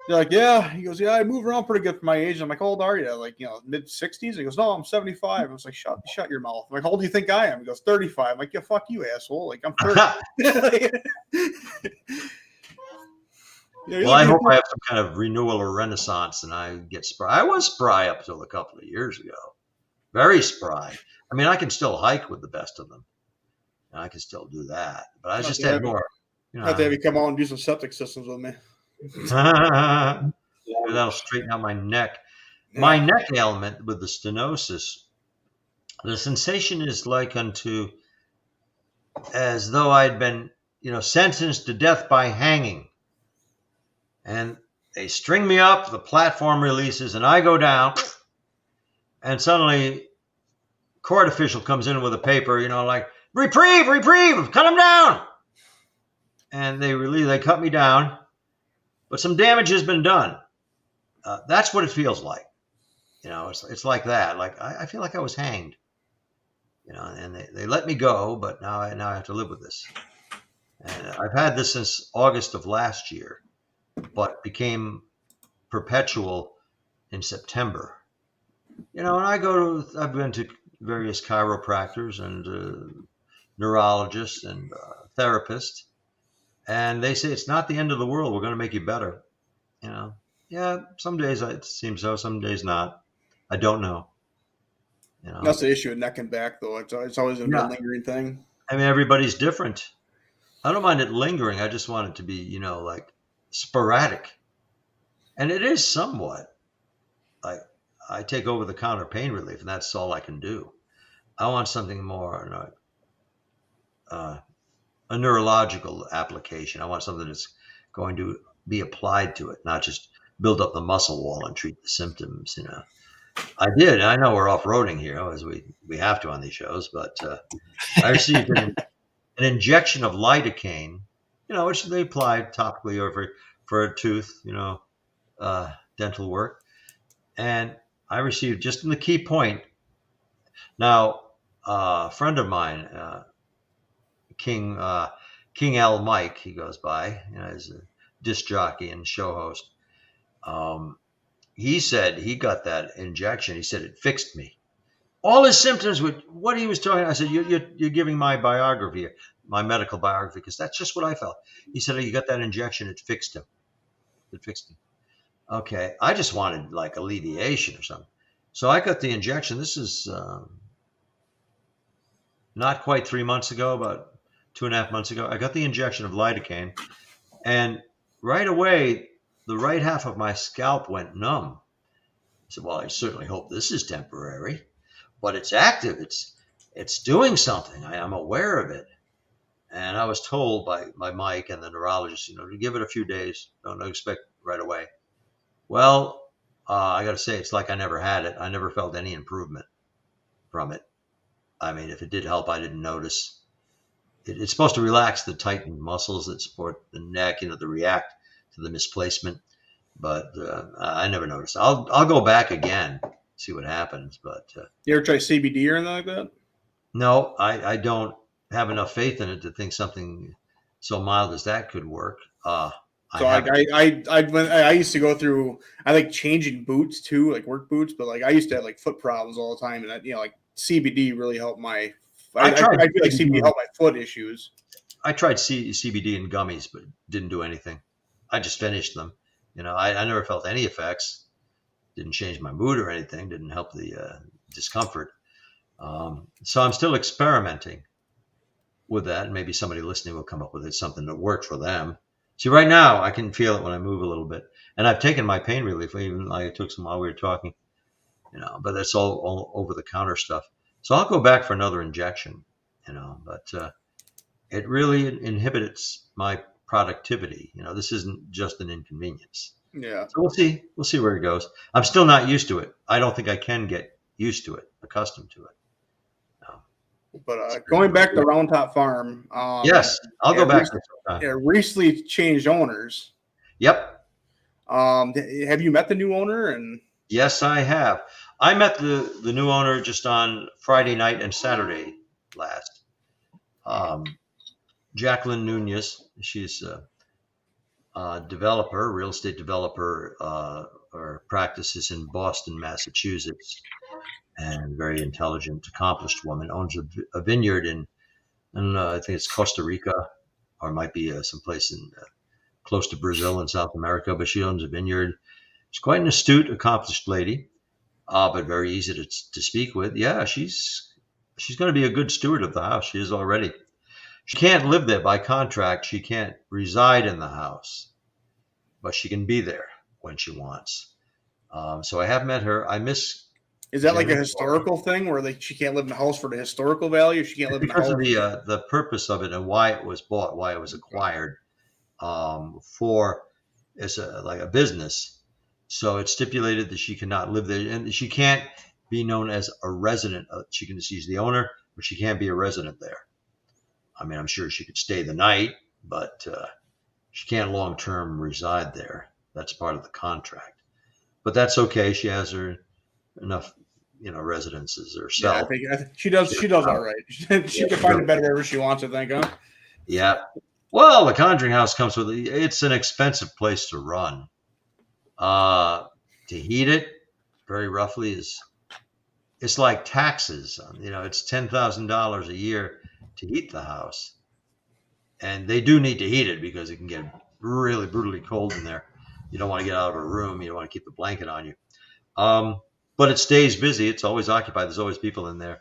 They're like, yeah. He goes, yeah, I move around pretty good for my age. I'm like, how old are you? Like, mid-60s? He goes, no, I'm 75. I was like, shut your mouth. I'm like, how old do you think I am? He goes, 35. I'm like, yeah, fuck you, asshole. Like, I'm 30. Well, I hope I have some kind of renewal or renaissance and I get spry. I was spry up until a couple of years ago. Very spry. I mean, I can still hike with the best of them. And I can still do that. But I just had more. Have to have you come out and do some septic systems with me. That'll straighten out my neck. Yeah. My neck ailment with the stenosis, the sensation is like unto as though I'd been, sentenced to death by hanging. And they string me up, the platform releases, and I go down, and suddenly court official comes in with a paper, like, reprieve, cut him down. And they cut me down. But some damage has been done. That's what it feels like. It's like that. Like I feel like I was hanged. And they let me go, but now I have to live with this. And I've had this since August of last year, but became perpetual in September. And I've been to various chiropractors and neurologists and therapists. And they say it's not the end of the world. We're going to make you better. Yeah, some days it seems so, some days not. I don't know. That's the issue with neck and back, though. It's always a lingering thing. I mean, everybody's different. I don't mind it lingering. I just want it to be, like sporadic. And it is somewhat. Like I take over-the-counter pain relief, and that's all I can do. I want something more a neurological application. I want something that's going to be applied to it, not just build up the muscle wall and treat the symptoms. I know we're off-roading here as we have to on these shows, but I received an injection of lidocaine, which they apply topically over for a tooth, dental work. And I received just in the key point. Now, a friend of mine, King L Mike, he goes by, he's a disc jockey and show host. He said he got that injection. He said it fixed me. All his symptoms with what he was talking. I said, you're giving my biography, my medical biography, because that's just what I felt. He said, you got that injection. It fixed him. It fixed him. Okay. I just wanted like alleviation or something. So I got the injection. This is not quite 3 months ago, about 2.5 months ago. I got the injection of lidocaine, and right away, the right half of my scalp went numb. I said, well, I certainly hope this is temporary, but it's active. It's doing something. I'm aware of it. And I was told by Mike and the neurologist, to give it a few days. Don't expect right away. Well, I got to say, it's like I never had it. I never felt any improvement from it. I mean, if it did help, I didn't notice. It's supposed to relax the tightened muscles that support the neck, that react to the misplacement. But I never noticed. I'll go back again, see what happens. But you ever try CBD or anything like that? No, I don't have enough faith in it to think something so mild as that could work. I used to go through. I like changing boots too, like work boots. But like I used to have like foot problems all the time, and like CBD really helped my. I feel like CBD helped my foot issues. I tried CBD and gummies, but didn't do anything. I just finished them. I never felt any effects. Didn't change my mood or anything. Didn't help the discomfort. So I'm still experimenting with that. And maybe somebody listening will come up with something that worked for them. See, right now I can feel it when I move a little bit. And I've taken my pain relief. Even I took some while we were talking. But it's all over the counter stuff. So I'll go back for another injection. But it really inhibits my productivity. This isn't just an inconvenience. Yeah. So we'll see where it goes. I'm still not used to it. I don't think I can get used to it, accustomed to it. But going back to Round Top Farm. Yes, I'll go back. It recently changed owners. Yep. Have you met the new owner? And Yes, I have. I met the new owner just on Friday night and Saturday last. Jacqueline Nunez. She's a developer, real estate developer, or practices in Boston, Massachusetts, and very intelligent, accomplished woman. Owns a vineyard in I think it's Costa Rica, or it might be someplace in close to Brazil in South America. But she owns a vineyard. She's quite an astute, accomplished lady, but very easy to speak with. Yeah, she's going to be a good steward of the house. She is already. She can't live there by contract. She can't reside in the house, but she can be there when she wants. So I have met her. I miss. Is that like a historical thing where she can't live in the house for the historical value? She can't live in the Because house of the purpose of it and why it was bought, why it was acquired, for as like a business. So it's stipulated that she cannot live there, and she can't be known as a resident. She's the owner, but she can't be a resident there. I mean, I'm sure she could stay the night, but she can't long term reside there. That's part of the contract. But that's okay. She has enough, residences herself. Yeah, I think she does. She does all right. She can find a bed wherever she wants, I think, huh? Yeah. Well, the Conjuring House comes with it's an expensive place to run. To heat it, very roughly, it's like taxes. It's $10,000 a year to heat the house, and they do need to heat it because it can get really brutally cold in there. You don't want to get out of a room. You don't want to keep the blanket on you. But it stays busy. It's always occupied. There's always people in there.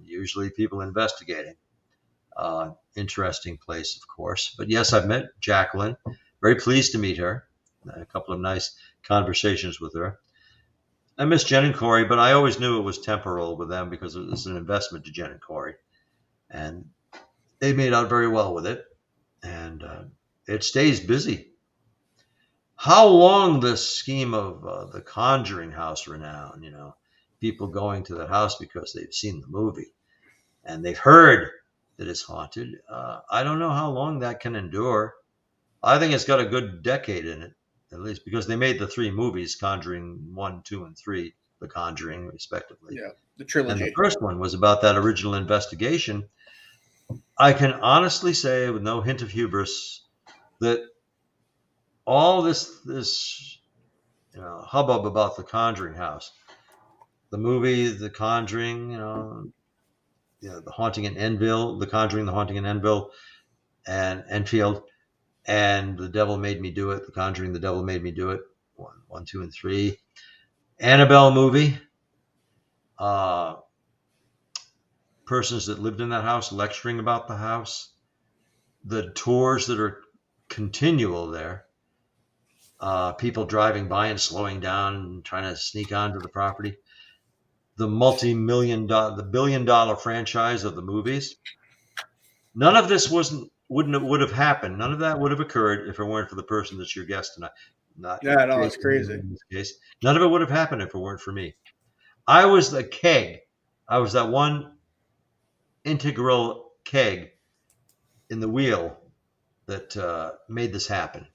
Usually people investigating. Interesting place, of course. But yes, I've met Jacqueline. Very pleased to meet her. Had a couple of nice conversations with her. I miss Jen and Corey, but I always knew it was temporal with them because it was an investment to Jen and Corey. And they made out very well with it. And it stays busy. How long this scheme of the Conjuring House renown, people going to the house because they've seen the movie and they've heard that it's haunted. I don't know how long that can endure. I think it's got a good decade in it, at least, because they made the 3 movies, Conjuring 1, 2, and 3, The Conjuring, respectively. Yeah, the trilogy. And the first one was about that original investigation. I can honestly say, with no hint of hubris, that all this hubbub about the Conjuring House, the movie, The Conjuring, the Haunting in Enfield, The Conjuring, The Haunting in Enfield, and Enfield, and The Devil Made Me Do It, The Conjuring, The Devil Made Me Do It, 1, 2, and 3, Annabelle movie, persons that lived in that house lecturing about the house, the tours that are continual there. People driving by and slowing down and trying to sneak onto the property. The the billion-dollar franchise of the movies. None of this would have happened. None of that would have occurred if it weren't for the person that's your guest tonight. It's crazy. In this case, none of it would have happened if it weren't for me. I was the keg. I was that one integral keg in the wheel that made this happen.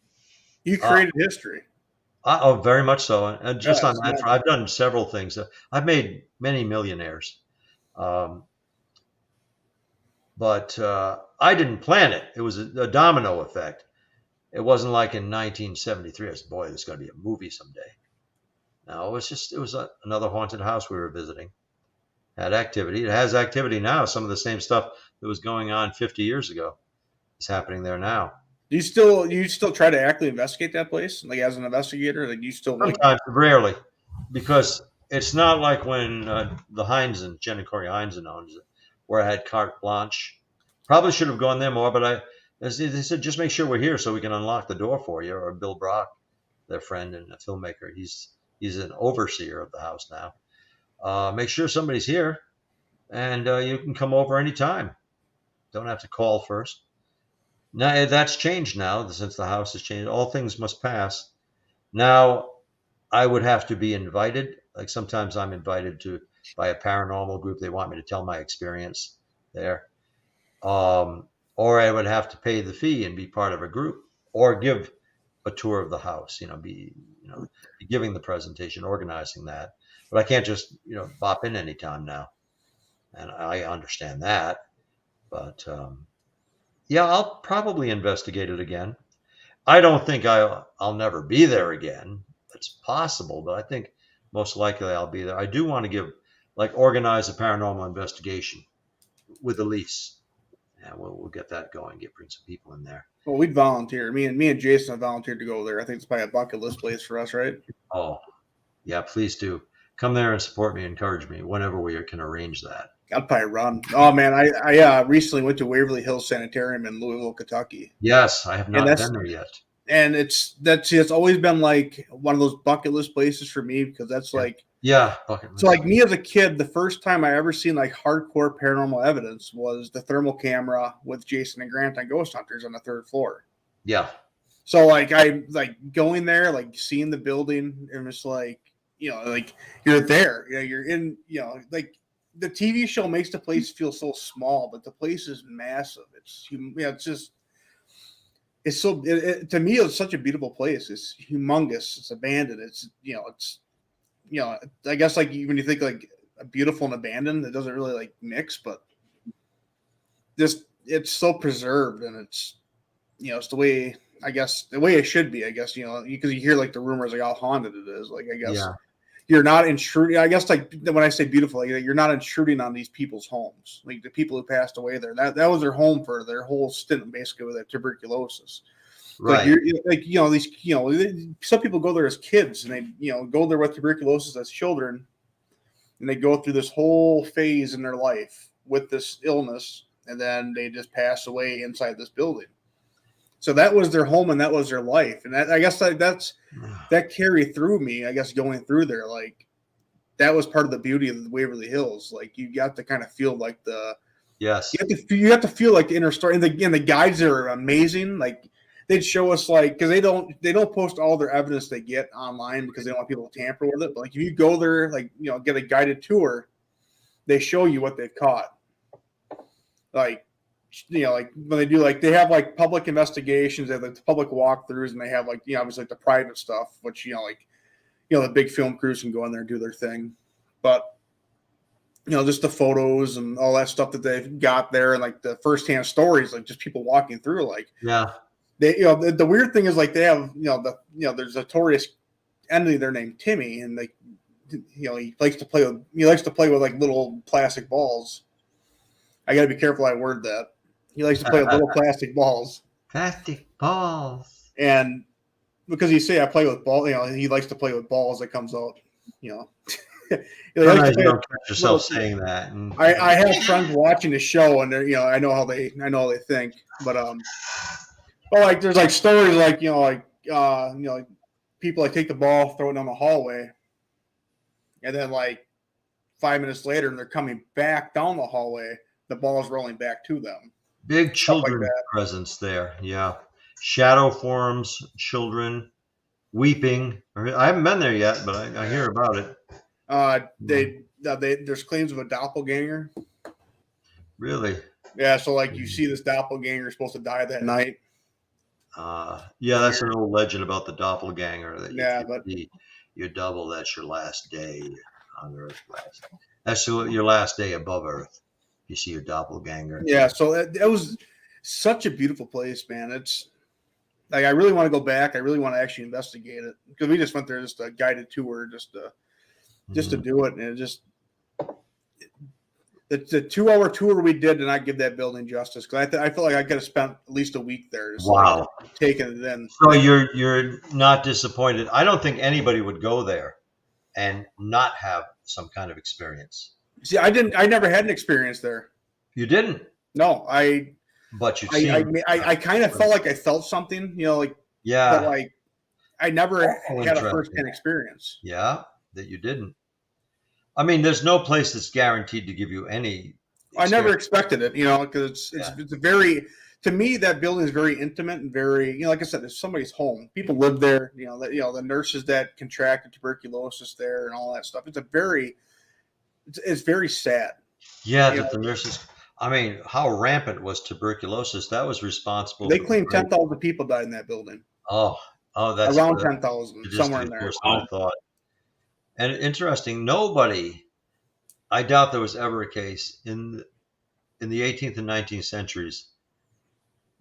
You created history. Oh, very much so. And just on that, I've done several things. I've made many millionaires. But I didn't plan it. It was a domino effect. It wasn't like in 1973, I said, boy, there's going to be a movie someday. No, it was another haunted house we were visiting. Had activity. It has activity now. Some of the same stuff that was going on 50 years ago is happening there now. Do you still try to actively investigate that place? Like as an investigator, like you still sometimes, rarely, because it's not like when the Heinzen, Jen and Corey Heinzen owns it, where I had carte blanche. Probably should have gone there more, but they said just make sure we're here so we can unlock the door for you. Or Bill Brock, their friend and a filmmaker, he's an overseer of the house now. Make sure somebody's here, and you can come over anytime. Don't have to call first. Now that's changed now since the house has changed. All things must pass. Now I would have to be invited. Like sometimes I'm invited by a paranormal group. They want me to tell my experience there. Or I would have to pay the fee and be part of a group or give a tour of the house, be giving the presentation, organizing that. But I can't just, bop in anytime now. And I understand that. But yeah, I'll probably investigate it again. I don't think I'll never be there again. It's possible, but I think most likely I'll be there. I do want to organize a paranormal investigation with a lease. Yeah, we'll get that going. Bring some people in there. Well, we'd volunteer. Me and Jason have volunteered to go there. I think it's probably a bucket list place for us, right? Oh, yeah, please do. Come there and support me, encourage me whenever we can arrange that. I'd probably run. Oh man, I recently went to Waverly Hills Sanitarium in Louisville, Kentucky. Yes, I have not been there yet. And it's always been like one of those bucket list places for me, because that's bucket list. So like me as a kid, the first time I ever seen like hardcore paranormal evidence was the thermal camera with Jason and Grant on Ghost Hunters on the 3rd floor. Yeah. So like I like going there, like seeing the building, and it's like, like you're there, you're in, like the TV show makes the place feel so small, but the place is massive. It's it's so to me, it's such a beautiful place. It's humongous. It's abandoned. I guess like when you think like beautiful and abandoned, it doesn't really like mix, but just it's so preserved, and it's it's the way, I guess, the way it should be. I guess because you hear like the rumors like how haunted it is. Like I guess. Yeah. You're not intruding. I guess like when I say beautiful, like you're not intruding on these people's homes. Like the people who passed away there, that was their home for their whole stint, basically, with that tuberculosis. Right. Some people go there as kids, and they go there with tuberculosis as children, and they go through this whole phase in their life with this illness, and then they just pass away inside this building. So that was their home, and that was their life, and I guess that carried through me. I guess going through there, like that was part of the beauty of the Waverly Hills. Like you got to kind of feel like you have to feel like the inner story. And the guides are amazing. Like they'd show us because they don't post all their evidence they get online because they don't want people to tamper with it. But like if you go there, get a guided tour, they show you what they've caught. Like when they do they have public investigations, they have the public walkthroughs, and they have obviously the private stuff, which the big film crews can go in there and do their thing. But just the photos and all that stuff that they've got there, and the firsthand stories, just people walking through, they the weird thing is they have there's a notorious entity there named Timmy, and he likes to play with little plastic balls. I got to be careful I word that. He likes to play with little plastic balls. Plastic balls. And because you say I play with balls, he likes to play with balls that comes out, You don't catch yourself saying that. I have friends watching the show, and they're, I know how they think, but there's stories people take the ball, throw it down the hallway, and then 5 minutes later, and they're coming back down the hallway, the ball is rolling back to them. Big children presence there, yeah. Shadow forms, children weeping. I haven't been there yet, but I hear about it. There's claims of a doppelganger. Really? Yeah. So you see this doppelganger is supposed to die that night. Yeah, that's an old legend about the doppelganger. That you double. That's your last day on Earth. That's your last day above Earth. You see your doppelganger. Yeah, so that was such a beautiful place, man. It's I really want to go back. I really want to actually investigate it, because we just went there just a guided tour, just to do it, and it just the 2-hour tour we did not give that building justice, because I feel like I could have spent at least a week there. Wow, taking it in. So you're not disappointed. I don't think anybody would go there and not have some kind of experience. See, I never had an experience there. You didn't? No, But you I kind of felt like I felt something, yeah. But I never had a first-hand experience. Yeah, that you didn't. I mean, there's no place that's guaranteed to give you any experience. I never expected it, because it's a very, to me, that building is very intimate and very, like I said, it's somebody's home. People live there, the nurses that contracted tuberculosis there and all that stuff. It's very sad. Yeah, that the nurses. I mean, how rampant was tuberculosis? That was responsible. They claim 10,000 people died in that building. Oh, Oh, that's around the 10,000, somewhere in statistic, of there. course, that I thought. And interesting, nobody, I doubt there was ever a case in the 18th and 19th centuries,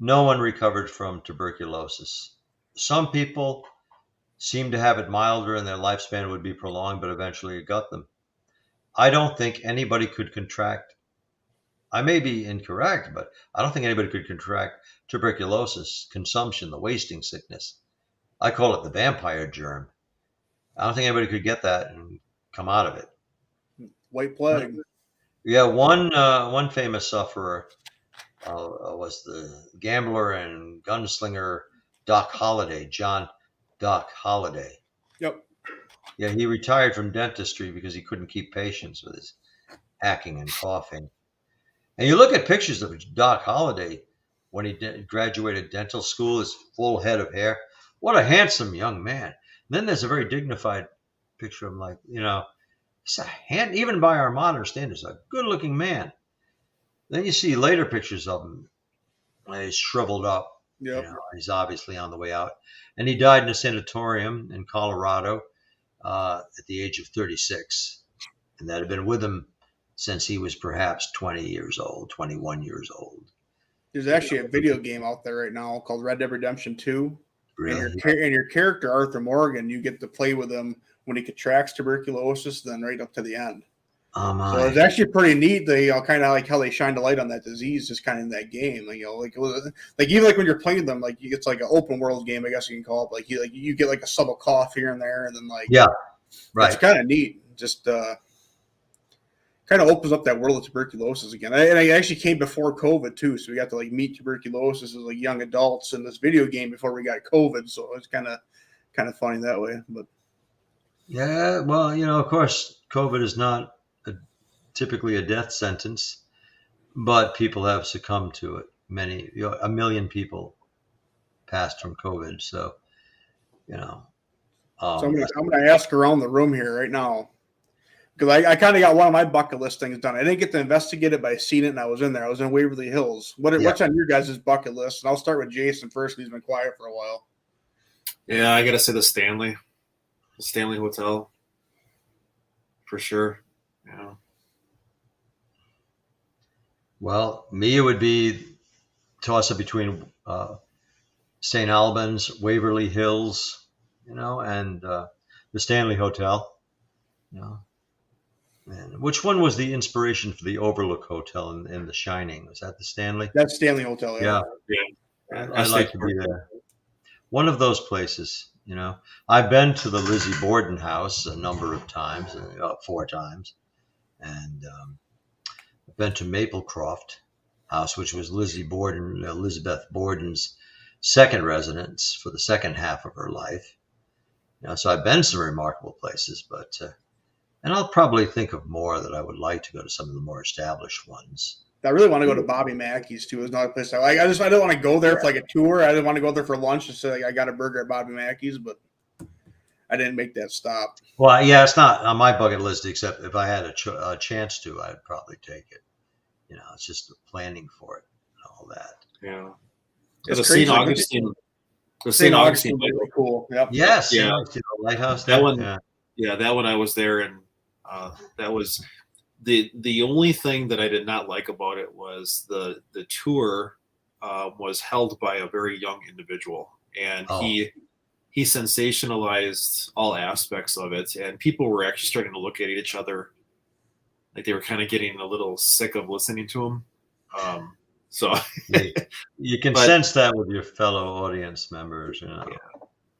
no one recovered from tuberculosis. Some people seemed to have it milder and their lifespan would be prolonged, but eventually it got them. I don't think anybody could contract, I may be incorrect, but I don't think anybody could contract tuberculosis, consumption, the wasting sickness. I call it the vampire germ. I don't think anybody could get that and come out of it. White plague. Yeah, one famous sufferer was the gambler and gunslinger Doc Holliday, John Doc Holliday. Yep. Yeah, he retired from dentistry because he couldn't keep patience with his hacking and coughing. And you look at pictures of Doc Holliday when he graduated dental school, his full head of hair. What a handsome young man. And then there's a very dignified picture of him, like, he's even by our modern standards, a good-looking man. Then you see later pictures of him. He's shriveled up. Yep. He's obviously on the way out. And he died in a sanatorium in Colorado at the age of 36. And that had been with him since he was perhaps 20 years old, 21 years old. There's actually a video game out there right now called Red Dead Redemption 2. Really? And your character, Arthur Morgan, you get to play with him when he contracts tuberculosis, then right up to the end. Oh, my. So it's actually pretty neat. They kind of like how they shine the light on that disease, just kind of in that game. Even like when you're playing them, like it's like an open world game, I guess you can call it. Like you get like a subtle cough here and there, and then yeah, right. It's kind of neat. Just kind of opens up that world of tuberculosis again. And I actually came before COVID too, so we got to like meet tuberculosis as like young adults in this video game before we got COVID. So it's kind of funny that way. But yeah, well, of course, COVID is not typically a death sentence, but people have succumbed to it. Many, 1 million people passed from COVID. So, so I'm gonna ask around the room here right now, because I kind of got one of my bucket list things done. I didn't get to investigate it, but I seen it and I was in there. I was in Waverly Hills. What's on your guys' bucket list? And I'll start with Jason first. He's been quiet for a while. Yeah, I gotta say the Stanley Hotel, for sure. Yeah. Well, me, it would be toss-up between St. Albans, Waverly Hills, and the Stanley Hotel. And which one was the inspiration for the Overlook Hotel in The Shining? Was that the Stanley? That's Stanley Hotel. Yeah. I'd like to be there. One of those places. I've been to the Lizzie Borden house a number of times, 4 times, and I've been to Maplecroft house, which was Elizabeth Borden's second residence for the second half of her life. So I've been to some remarkable places, but and I'll probably think of more that I would like to go to some of the more established ones. I really want to go to Bobby Mackey's too. It's not a place I don't want to go there for like a tour. I didn't want to go there for lunch and say I got a burger at Bobby Mackey's, but I didn't make that stop. Well, yeah, it's not on my bucket list, except if I had a chance to, I'd probably take it. It's just the planning for it and all that. Yeah. It's St. Augustine. The St. Augustine really cool. Yep. Yes. Yeah. The lighthouse. That one. Yeah, that one I was there, and that was the only thing that I did not like about it was the tour was held by a very young individual, and he sensationalized all aspects of it, and people were actually starting to look at each other like they were kind of getting a little sick of listening to him. So you can sense that with your fellow audience members, Yeah.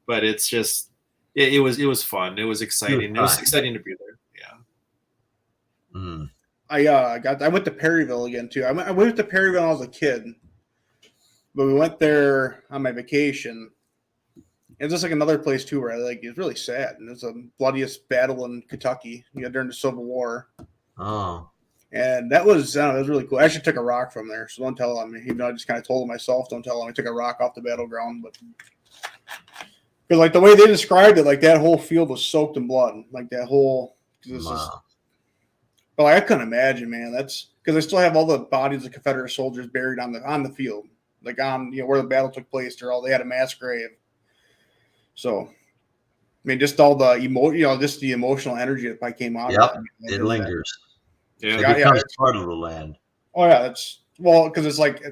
But it's just it was fun. It was exciting. It was exciting to be there. Yeah. Mm. I went to Perryville again too. I went to Perryville when I was a kid, but we went there on my vacation. It's just like another place too where it's really sad, and it's the bloodiest battle in Kentucky, during the Civil War. Oh. And that was really cool. I actually took a rock from there, so don't tell them. Even though I just kind of told myself, don't tell them. I took a rock off the battleground, but because like the way they described it, like that whole field was soaked in blood, like that whole. Wow. But I couldn't imagine, man. That's because they still have all the bodies of Confederate soldiers buried on the field, like on where the battle took place. They had a mass grave. So, I mean, just all the just the emotional energy that probably came out Yep, of it. it lingers. Yeah. It becomes part of the land. Oh yeah, because it's like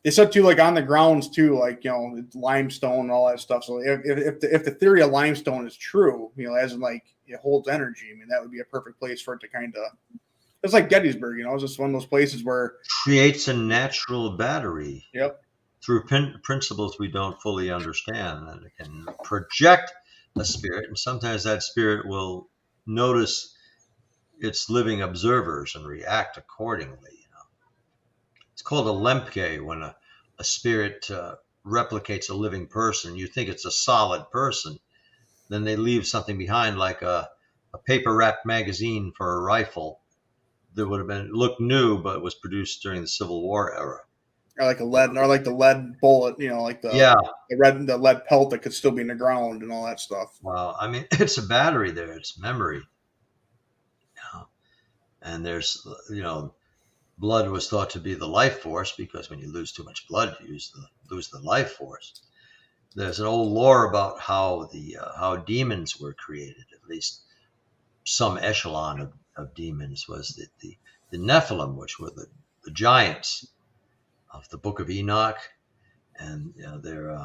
they said too, like on the grounds too, like it's limestone and all that stuff. So if the theory of limestone is true, as in like it holds energy, I mean that would be a perfect place for it to kind of. It's like Gettysburg, it's just one of those places where Creates a natural battery. Yep. Through principles we don't fully understand, and it can project a spirit, and sometimes that spirit will notice its living observers and react accordingly. It's called a lemke when a spirit replicates a living person. You think it's a solid person, then they leave something behind, like a paper wrapped magazine for a rifle that would have looked new, but was produced during the Civil War era. Or like the lead bullet, like the lead pelt that could still be in the ground and all that stuff. Well, I mean, it's a battery there. It's memory. And there's, blood was thought to be the life force, because when you lose too much blood, you lose the life force. There's an old lore about how how demons were created. At least some echelon of demons was the Nephilim, which were the giants of the Book of Enoch, and they're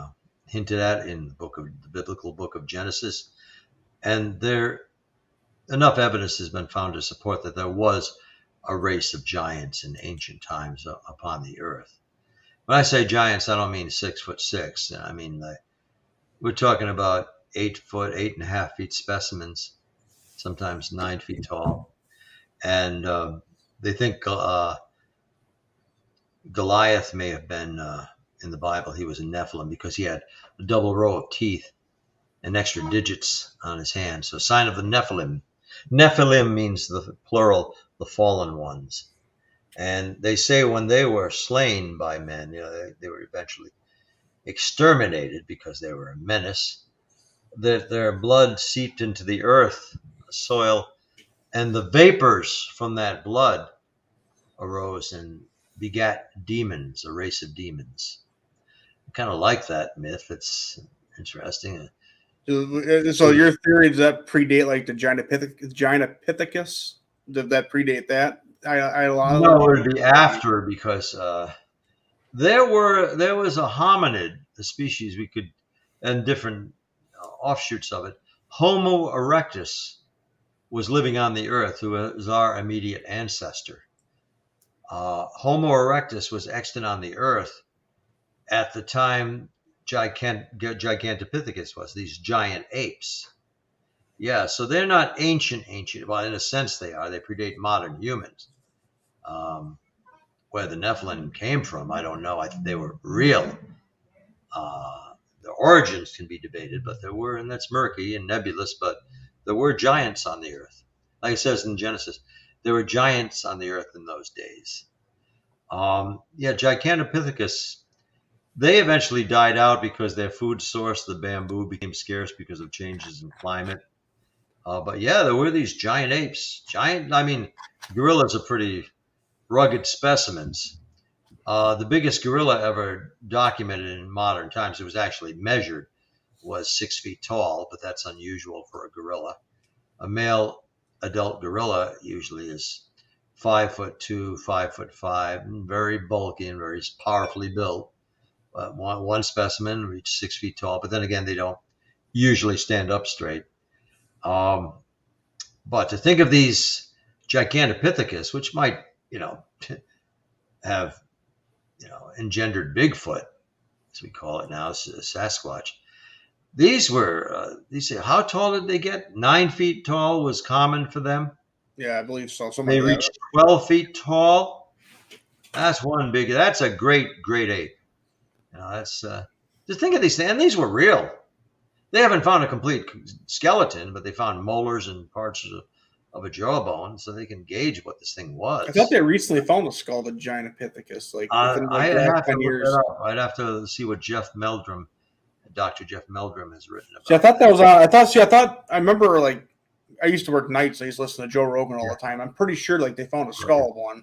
hinted at in the biblical book of Genesis, and enough evidence has been found to support that there was a race of giants in ancient times upon the earth. When I say giants, I don't mean 6'6". I mean we're talking about 8 foot, 8.5 feet specimens, sometimes 9 feet tall, and they think Goliath may have been in the Bible. He was a Nephilim because he had a double row of teeth and extra digits on his hand. So, sign of the Nephilim. Nephilim means the plural, the fallen ones. And they say when they were slain by men, they were eventually exterminated because they were a menace, that their blood seeped into the earth, the soil, and the vapors from that blood arose and begat demons, a race of demons. I kind of like that myth. It's interesting. So your theory, does that predate like the Gigantopithecus? Did that predate that? No, it would be after, because there was a hominid, a species and different offshoots of it. Homo erectus was living on the earth, who was our immediate ancestor. Homo erectus was extant on the earth at the time Gigantopithecus was, these giant apes. Yeah, so they're not ancient. Well, in a sense they are. They predate modern humans. Where the Nephilim came from, I don't know. I think they were real. The origins can be debated, but there were, and that's murky and nebulous, but there were giants on the earth. Like it says in Genesis, there were giants on the earth in those days. Gigantopithecus, they eventually died out because their food source, the bamboo, became scarce because of changes in climate. But yeah, there were these giant apes. Gorillas are pretty rugged specimens. The biggest gorilla ever documented in modern times, it was actually measured, was 6 feet tall, but that's unusual for a gorilla. A male adult gorilla usually is 5'2", 5'5", and very bulky and very powerfully built. One specimen reached 6 feet tall, but then again, they don't usually stand up straight. But to think of these Gigantopithecus, which might, have, engendered Bigfoot, as we call it now, Sasquatch. These were, how tall did they get? 9 feet tall was common for them. Yeah, I believe so. They reached 12 feet tall. That's a great ape. That's just think of these things. And these were real. They haven't found a complete skeleton, but they found molars and parts of a jawbone, so they can gauge what this thing was. I thought they recently found a skull of the Gigantopithecus. I'd have to look that up. I'd have to see what Dr. Jeff Meldrum has written about. See, I remember I used to work nights. I used to listen to Joe Rogan all the time. I'm pretty sure they found a skull of one.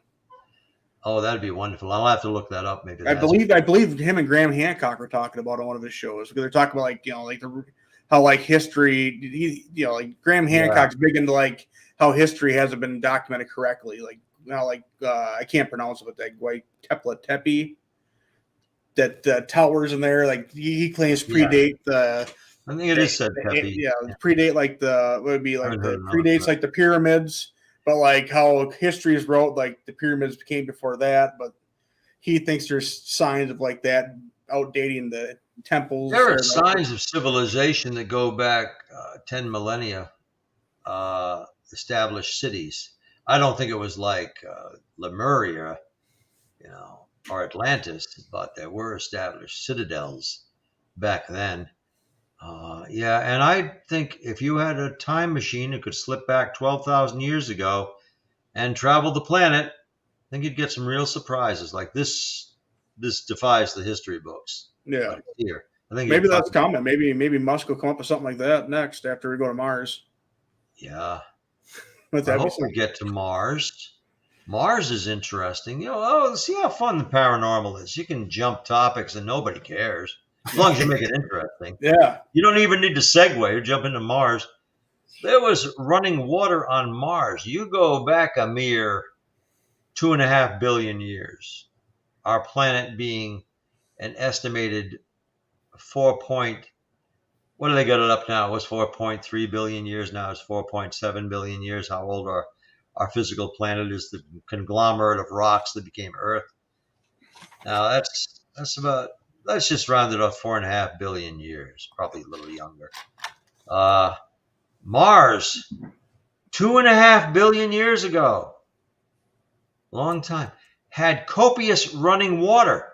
Oh, that'd be wonderful. I'll have to look that up. Maybe I believe him and Graham Hancock were talking about on one of his shows, because they're talking about how like history, like Graham Hancock's big into like how history hasn't been documented correctly. Like now, like I can't pronounce it, but that white tippy, that towers in there, like he claims predate the. I think it is said Tepe. Yeah, predate like the what would be like the predates like the pyramids, but like how history is wrote, like the pyramids came before that, but he thinks there's signs of like that outdating the temples. There are signs of civilization that go back 10 millennia, established cities. I don't think it was like Lemuria, or Atlantis, but there were established citadels back then. And I think if you had a time machine that could slip back 12,000 years ago and travel the planet, I think you'd get some real surprises. Like this defies the history books. Yeah. Here, I think maybe that's coming. Maybe Musk will come up with something like that next after we go to Mars. Yeah. But I hope we get to Mars. Mars is interesting. See how fun the paranormal is. You can jump topics and nobody cares. As long as you make it interesting. Yeah. You don't even need to segue. You jump into Mars. There was running water on Mars. You go back a mere 2.5 billion years. Our planet being an estimated what do they got it up now? It was 4.3 billion years. Now it's 4.7 billion years. How old our physical planet is, the conglomerate of rocks that became Earth. Now let's just round it off 4.5 billion years, probably a little younger. Mars, 2.5 billion years ago, long time, had copious running water.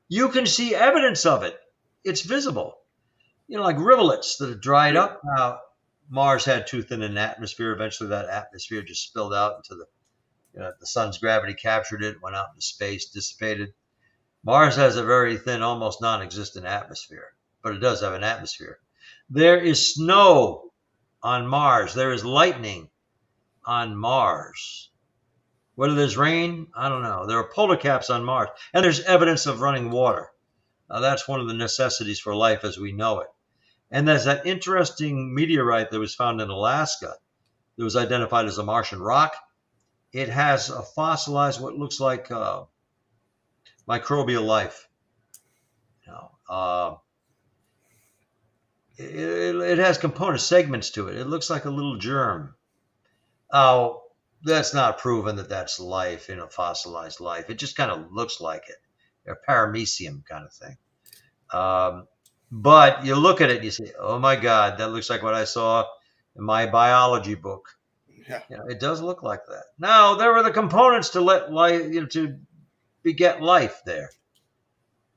You can see evidence of it. It's visible. Like rivulets that have dried up. Now, Mars had too thin an atmosphere. Eventually, that atmosphere just spilled out into the sun's gravity captured it, went out into space, dissipated. Mars has a very thin, almost non-existent atmosphere, but it does have an atmosphere. There is snow on Mars. There is lightning on Mars. Whether there's rain, I don't know. There are polar caps on Mars, and there's evidence of running water. Now, that's one of the necessities for life as we know it. And there's that interesting meteorite that was found in Alaska that was identified as a Martian rock. It has a fossilized, what looks like microbial life. It has component segments to it. It looks like a little germ. Oh, that's not proven that that's life, fossilized life. It just kind of looks like it. A paramecium kind of thing. But you look at it and you say, oh my God, that looks like what I saw in my biology book. Yeah. It does look like that. Now, there were the components to let life, to beget life there.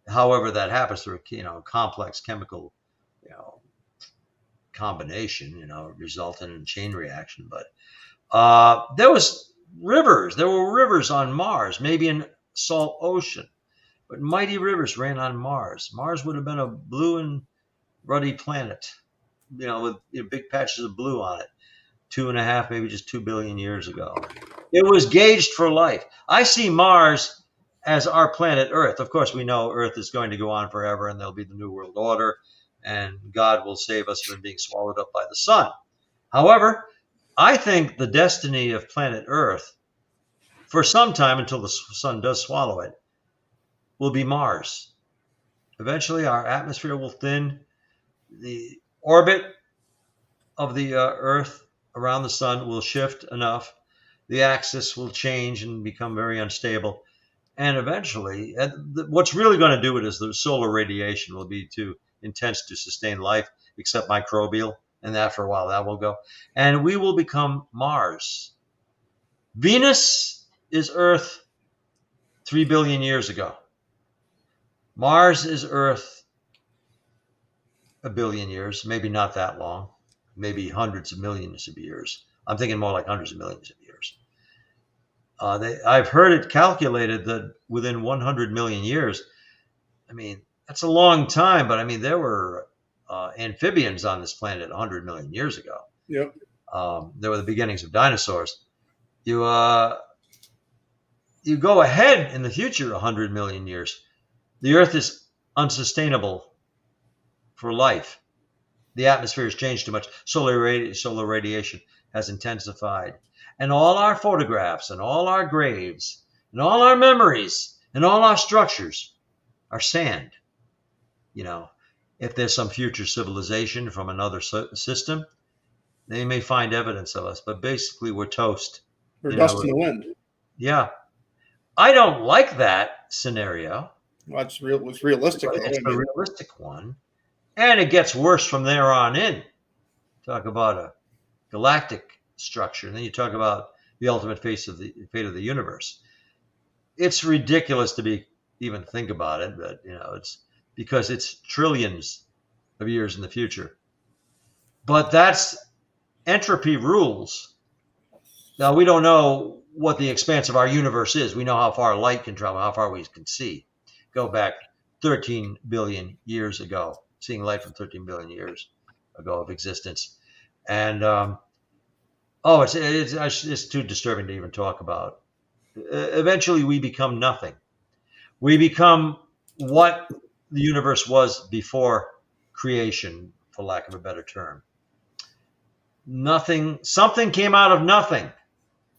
However, that happens through a complex chemical, combination, resulting in a chain reaction. But there were rivers on Mars, maybe in salt ocean. But mighty rivers ran on Mars. Mars would have been a blue and ruddy planet, with big patches of blue on it, 2.5, maybe just 2 billion years ago. It was gauged for life. I see Mars as our planet Earth. Of course, we know Earth is going to go on forever, and there'll be the New World Order, and God will save us from being swallowed up by the sun. However, I think the destiny of planet Earth, for some time until the sun does swallow it, will be Mars. Eventually, our atmosphere will thin. The orbit of the Earth around the sun will shift enough. The axis will change and become very unstable. And eventually, what's really going to do it is the solar radiation will be too intense to sustain life, except microbial. And after a while, that will go. And we will become Mars. Venus is Earth 3 billion years ago. Mars is Earth 1 billion years, maybe not that long, maybe hundreds of millions of years. I'm thinking more like hundreds of millions of years. I've heard it calculated that within 100 million years, that's a long time, but there were amphibians on this planet 100 million years ago. Yep. There were the beginnings of dinosaurs. You go ahead in the future 100 million years. The Earth is unsustainable for life. The atmosphere has changed too much. Solar radiation has intensified. And all our photographs and all our graves and all our memories and all our structures are sand. If there's some future civilization from another system, they may find evidence of us, but basically we're toast. We're dust in the wind. Yeah. I don't like that scenario. Well, it's realistic. It's the realistic one. And it gets worse from there on in. Talk about a galactic structure, and then you talk about the ultimate fate of the universe. It's ridiculous to even think about it, but it's because it's trillions of years in the future. But that's entropy rules. Now, we don't know what the expanse of our universe is. We know how far light can travel, how far we can see. Go back 13 billion years ago, seeing light from 13 billion years ago of existence. And, it's too disturbing to even talk about. Eventually, we become nothing. We become what the universe was before creation, for lack of a better term. Nothing, something came out of nothing.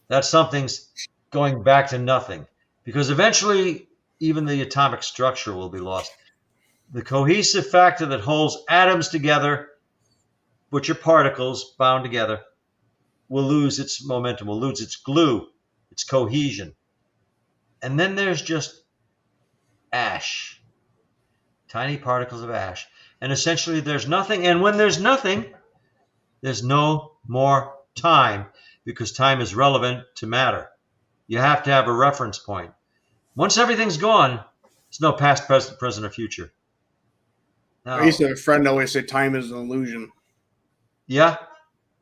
That something's going back to nothing. Because eventually, even the atomic structure will be lost. The cohesive factor that holds atoms together, which are particles bound together, will lose its momentum, will lose its glue, its cohesion. And then there's just ash, tiny particles of ash. And essentially there's nothing. And when there's nothing, there's no more time, because time is relevant to matter. You have to have a reference point. Once everything's gone, there's no past, present, or future. I used to have a friend always say time is an illusion. Yeah,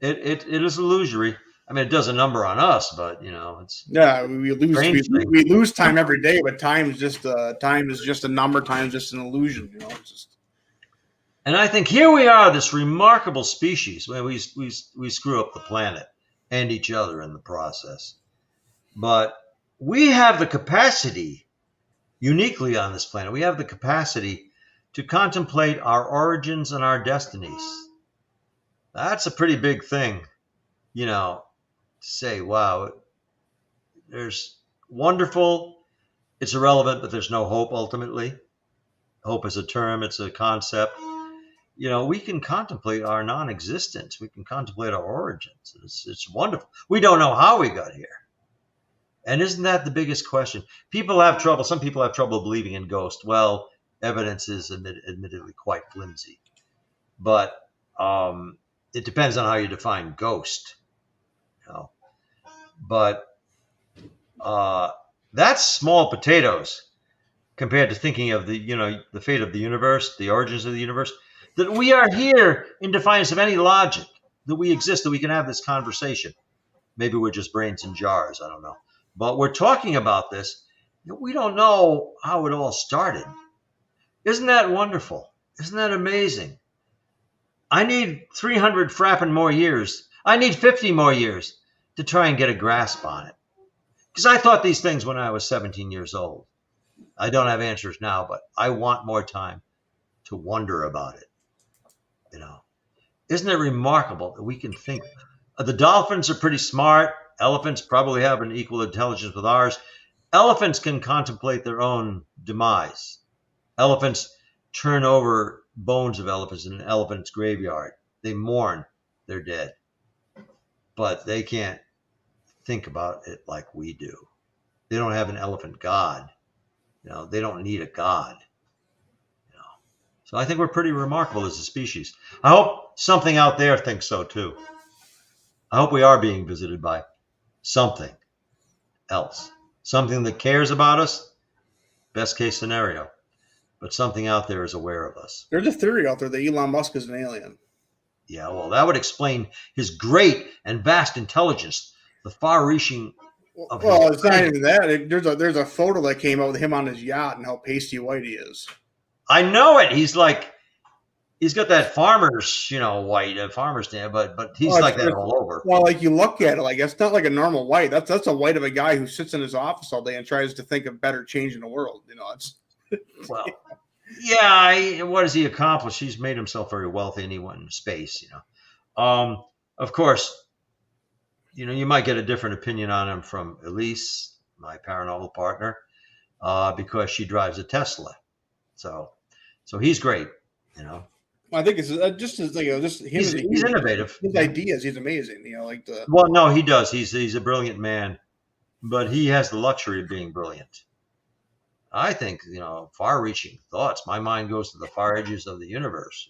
it is illusory. I mean, it does a number on us, but it's we lose time every day, but time is just a number. Time is just an illusion. It's just. And I think here we are, this remarkable species, where we screw up the planet and each other in the process. But we have the capacity, uniquely on this planet, we have the capacity to contemplate our origins and our destinies. That's a pretty big thing, to say, wow, there's wonderful, it's irrelevant, but there's no hope ultimately. Hope is a term, it's a concept. We can contemplate our non-existence. We can contemplate our origins. It's wonderful. We don't know how we got here. And isn't that the biggest question? Some people have trouble believing in ghosts. Well, evidence is admittedly quite flimsy. But it depends on how you define ghost. But that's small potatoes compared to thinking of the fate of the universe, the origins of the universe. That we are here in defiance of any logic, that we exist, that we can have this conversation. Maybe we're just brains in jars, I don't know. But we're talking about this. We don't know how it all started. Isn't that wonderful? Isn't that amazing? I need 300 frapping more years. I need 50 more years to try and get a grasp on it. Because I thought these things when I was 17 years old. I don't have answers now, but I want more time to wonder about it. Isn't it remarkable that we can think? The dolphins are pretty smart. Elephants probably have an equal intelligence with ours. Elephants can contemplate their own demise. Elephants turn over bones of elephants in an elephant's graveyard. They mourn their dead. But they can't think about it like we do. They don't have an elephant god. They don't need a god. So I think we're pretty remarkable as a species. I hope something out there thinks so too. I hope we are being visited by something else. Something that cares about us, best case scenario. But something out there is aware of us. There's a theory out there that Elon Musk is an alien. Yeah, well, that would explain his great and vast intelligence, the far-reaching of his Well, it's not brain. even that. There's a photo that came out with him on his yacht and how pasty white he is. I know it. He's got that farmer's, white, farmer's tan, but he's like that all over. Well, like you look at it, like it's not like a normal white. That's a white of a guy who sits in his office all day and tries to think of better change in the world. Well, Yeah, what has he accomplished? He's made himself very wealthy, and he went in space. Of course, you might get a different opinion on him from Elise, my paranormal partner, because she drives a Tesla. So he's great. You know, I think it's just as just him he's as a he's human. innovative. His Yeah. ideas, he's amazing. Like the Well, no, he does. He's a brilliant man, but he has the luxury of being brilliant. I think, far-reaching thoughts. My mind goes to the far edges of the universe,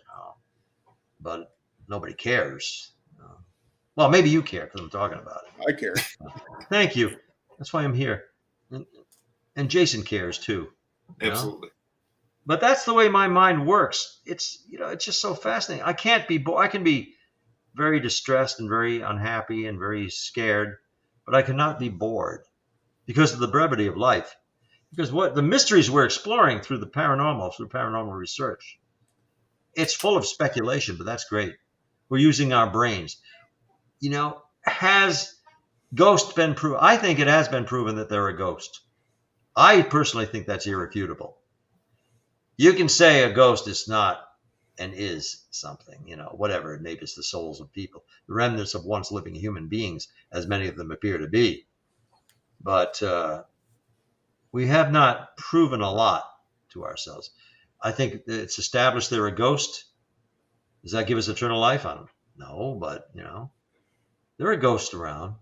but nobody cares. Well, maybe you care because I'm talking about it. I care. Thank you. That's why I'm here. And Jason cares too. Absolutely. But that's the way my mind works. It's just so fascinating. I can't be I can be very distressed and very unhappy and very scared, but I cannot be bored because of the brevity of life. Because what the mysteries we're exploring through paranormal research, it's full of speculation, but that's great. We're using our brains. Has ghosts been proven? I think it has been proven that they're a ghost. I personally think that's irrefutable. You can say a ghost is not and is something, whatever. Maybe it's the souls of people, the remnants of once living human beings, as many of them appear to be. But we have not proven a lot to ourselves. I think it's established they're a ghost. Does that give us eternal life on them? No, but, they're a ghost around.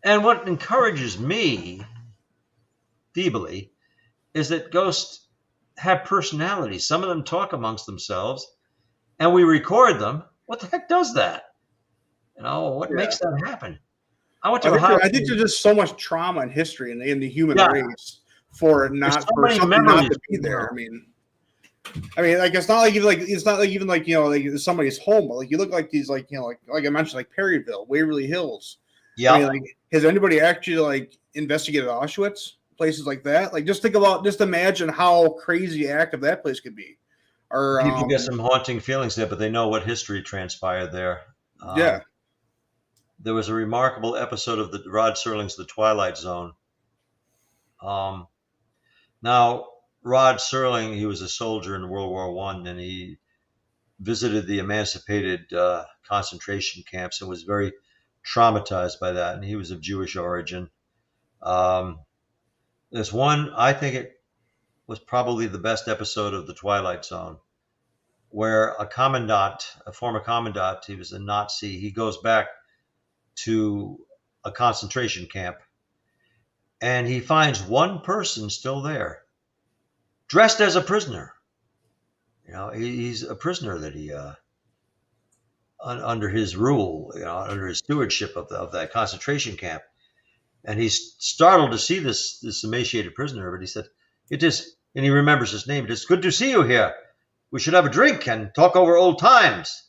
And what encourages me, feebly, is that ghosts have personalities. Some of them talk amongst themselves, and we record them. What the heck does that? What makes that happen? I think there's just so much trauma and history in the human race for something not to be there. I mean, like it's not like somebody's home, but like you look like these like I mentioned, like Perryville, Waverly Hills. Yeah. I mean, like, has anybody actually like investigated Auschwitz, places like that? Like, just imagine how crazy active that place could be. Or people get some haunting feelings there, but they know what history transpired there. Yeah. There was a remarkable episode of the Rod Serling's The Twilight Zone. Now, Rod Serling, he was a soldier in World War I, and he visited the emancipated concentration camps and was very traumatized by that. And he was of Jewish origin. There's one, I think it was probably the best episode of The Twilight Zone, where a former commandant, he was a Nazi, he goes back to a concentration camp, and he finds one person still there, dressed as a prisoner. He's a prisoner that he, under his rule, under his stewardship of that concentration camp. And he's startled to see this emaciated prisoner, but he said, and he remembers his name, "It's good to see you here. We should have a drink and talk over old times."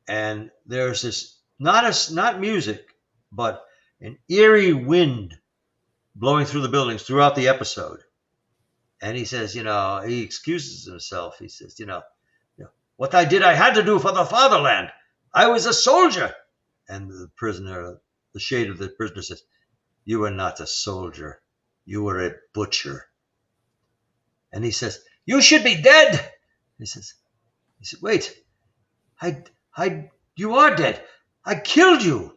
And there's this, not music, but an eerie wind blowing through the buildings throughout the episode. And he says, he excuses himself. He says, what I did, I had to do for the fatherland. I was a soldier. And the shade of the prisoner says, "You were not a soldier. You were a butcher." And he says, "You should be dead." He said, "Wait, you are dead. I killed you."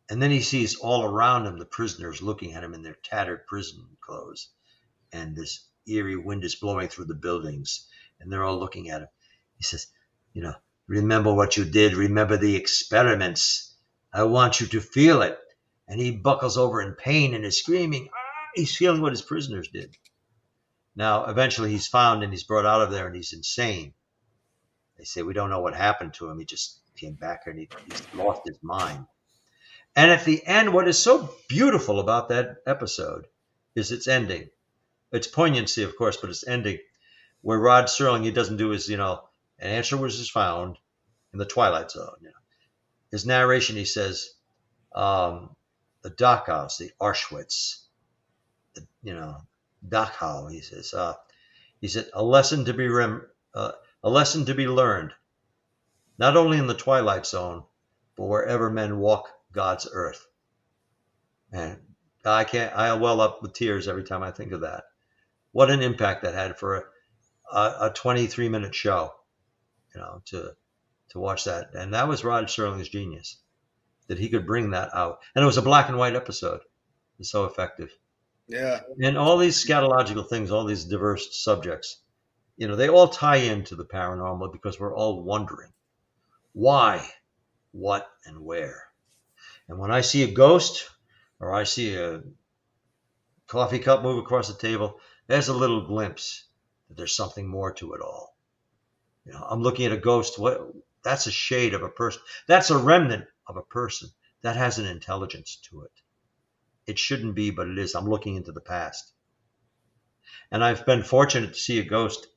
And then he sees all around him the prisoners looking at him in their tattered prison clothes. And this eerie wind is blowing through the buildings, and they're all looking at him. He says, "Remember what you did. Remember the experiments. I want you to feel it." And he buckles over in pain and is screaming. He's feeling what his prisoners did. Now, eventually he's found and he's brought out of there, and he's insane. They say, we don't know what happened to him. He just came back and he's lost his mind. And at the end, what is so beautiful about that episode is its ending. Its poignancy, of course, but its ending, where Rod Serling, he doesn't do his, an answer was found in the Twilight Zone. His narration, he says, the Dachau, the Auschwitz, Dachau, he said, a lesson to be learned, not only in the Twilight Zone, but wherever men walk God's earth. And I well up with tears every time I think of that. What an impact that had for a 23-minute show, to watch that. And that was Rod Serling's genius, that he could bring that out. And it was a black and white episode. It was so effective. Yeah. And all these scatological things, all these diverse subjects, they all tie into the paranormal because we're all wondering why, what, and where. And when I see a ghost or I see a coffee cup move across the table, there's a little glimpse that there's something more to it all. I'm looking at a ghost. That's a shade of a person. That's a remnant of a person that has an intelligence to it. It shouldn't be, but it is. I'm looking into the past. And I've been fortunate to see a ghost.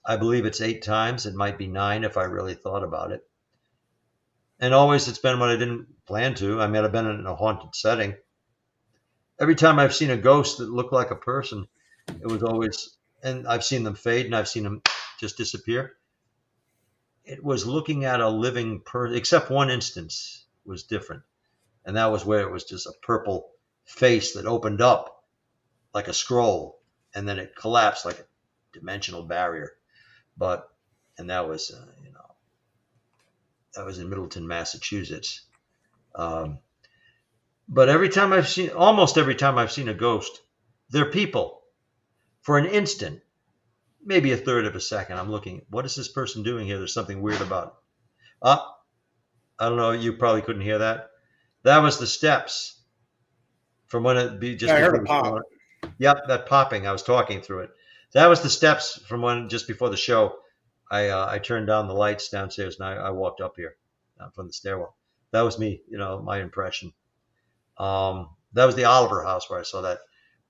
I believe it's 8 times. It might be 9 if I really thought about it. And always it's been when I didn't plan to. I mean, I've been in a haunted setting. Every time I've seen a ghost that looked like a person, it was always, and I've seen them fade and I've seen them just disappear. It was looking at a living person, except one instance was different. And that was where it was just a purple face that opened up like a scroll, and then it collapsed like a dimensional barrier. And that was, that was in Middleton, Massachusetts. But almost every time I've seen a ghost, they're people. For an instant, maybe a third of a second, I'm looking, what is this person doing here? There's something weird about it. I don't know, you probably couldn't hear that. That was the steps from when it be just. I heard a pop. Yep, that popping. I was talking through it. That was the steps from when just before the show. I turned down the lights downstairs and I walked up here from the stairwell. That was me, my impression. That was the Oliver House where I saw that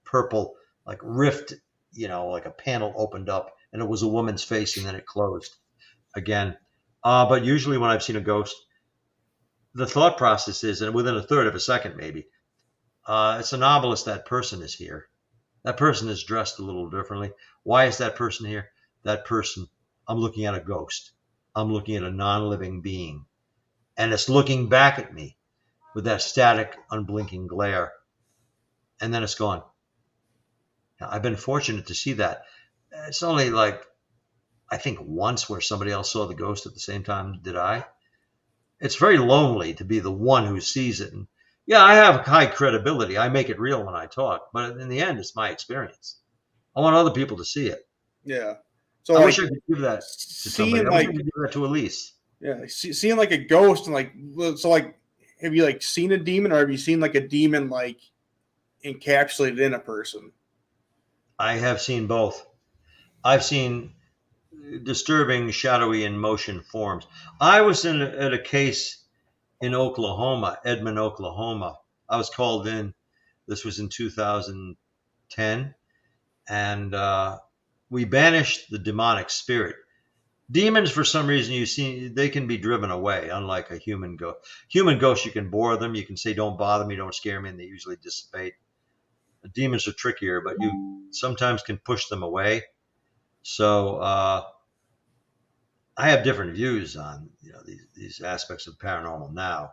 purple like rift, like a panel opened up and it was a woman's face and then it closed again. But usually when I've seen a ghost, the thought process is, and within a third of a second maybe, it's anomalous that person is here. That person is dressed a little differently. Why is that person here? That person, I'm looking at a ghost. I'm looking at a non-living being. And it's looking back at me with that static, unblinking glare. And then it's gone. Now, I've been fortunate to see that. It's only like, I think once where somebody else saw the ghost at the same time did I. It's very lonely to be the one who sees it. And yeah, I have high credibility. I make it real when I talk. But in the end, it's my experience. I want other people to see it. Yeah. So I wish I could give that to somebody. I wish I could give that to Elise. Yeah, seeing like a ghost and have you seen a demon, or have you seen like a demon encapsulated in a person? I have seen both. I've seen disturbing, shadowy, in motion forms. I was at a case in Oklahoma, Edmond, Oklahoma. I was called in. This was in 2010, and we banished the demonic spirit. Demons, for some reason, they can be driven away, unlike a human ghost. Human ghosts, you can bore them. You can say, don't bother me, don't scare me, and they usually dissipate. The demons are trickier, but you sometimes can push them away. So I have different views on these aspects of paranormal now.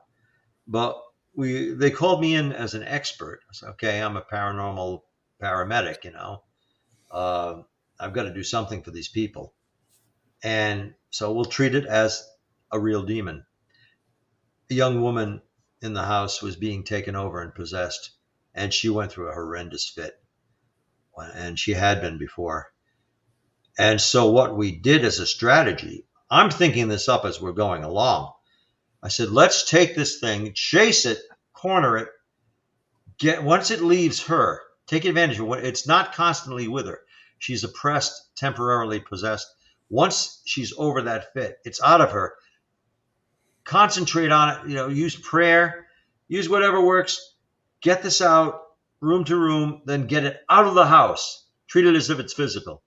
But they called me in as an expert. I said, okay, I'm a paranormal paramedic, I've got to do something for these people. And so we'll treat it as a real demon. A young woman in the house was being taken over and possessed, and she went through a horrendous fit. And she had been before. And so what we did as a strategy, I'm thinking this up as we're going along. I said, let's take this thing, chase it, corner it, once it leaves her, take advantage of it. It's not constantly with her. She's oppressed, temporarily possessed. Once she's over that fit, it's out of her. Concentrate on it, use prayer, use whatever works. Get this out, room to room, then get it out of the house. Treat it as if it's physical.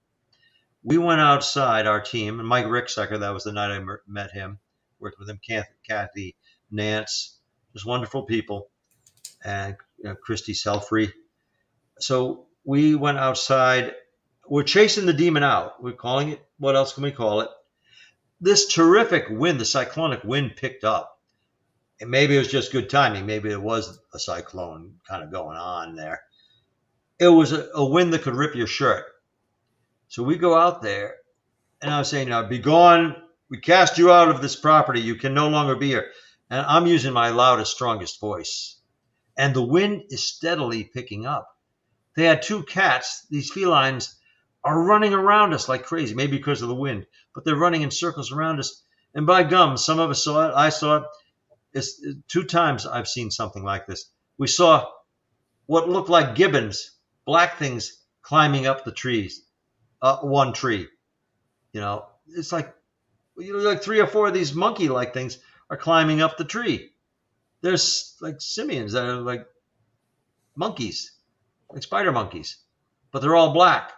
We went outside, our team, and Mike Ricksecker, that was the night I met him, worked with him, Kathy, Nance, just wonderful people, and Christy Selfree. So we went outside. We're chasing the demon out. We're calling it, what else can we call it? This terrific wind, the cyclonic wind picked up. And maybe it was just good timing. Maybe it was a cyclone kind of going on there. It was a wind that could rip your shirt. So we go out there, And I was saying, now be gone. We cast you out of this property. You can no longer be here. And I'm using my loudest, strongest voice. And the wind is steadily picking up. They had 2 cats. These felines are running around us like crazy, maybe because of the wind, but they're running in circles around us. And by gum, some of us saw it. I saw it. It's 2 times I've seen something like this. We saw what looked like gibbons, black things climbing up the trees, one tree. It's like 3 or 4 of these monkey-like things are climbing up the tree. There's like simians that are like monkeys, like spider monkeys, but they're all black,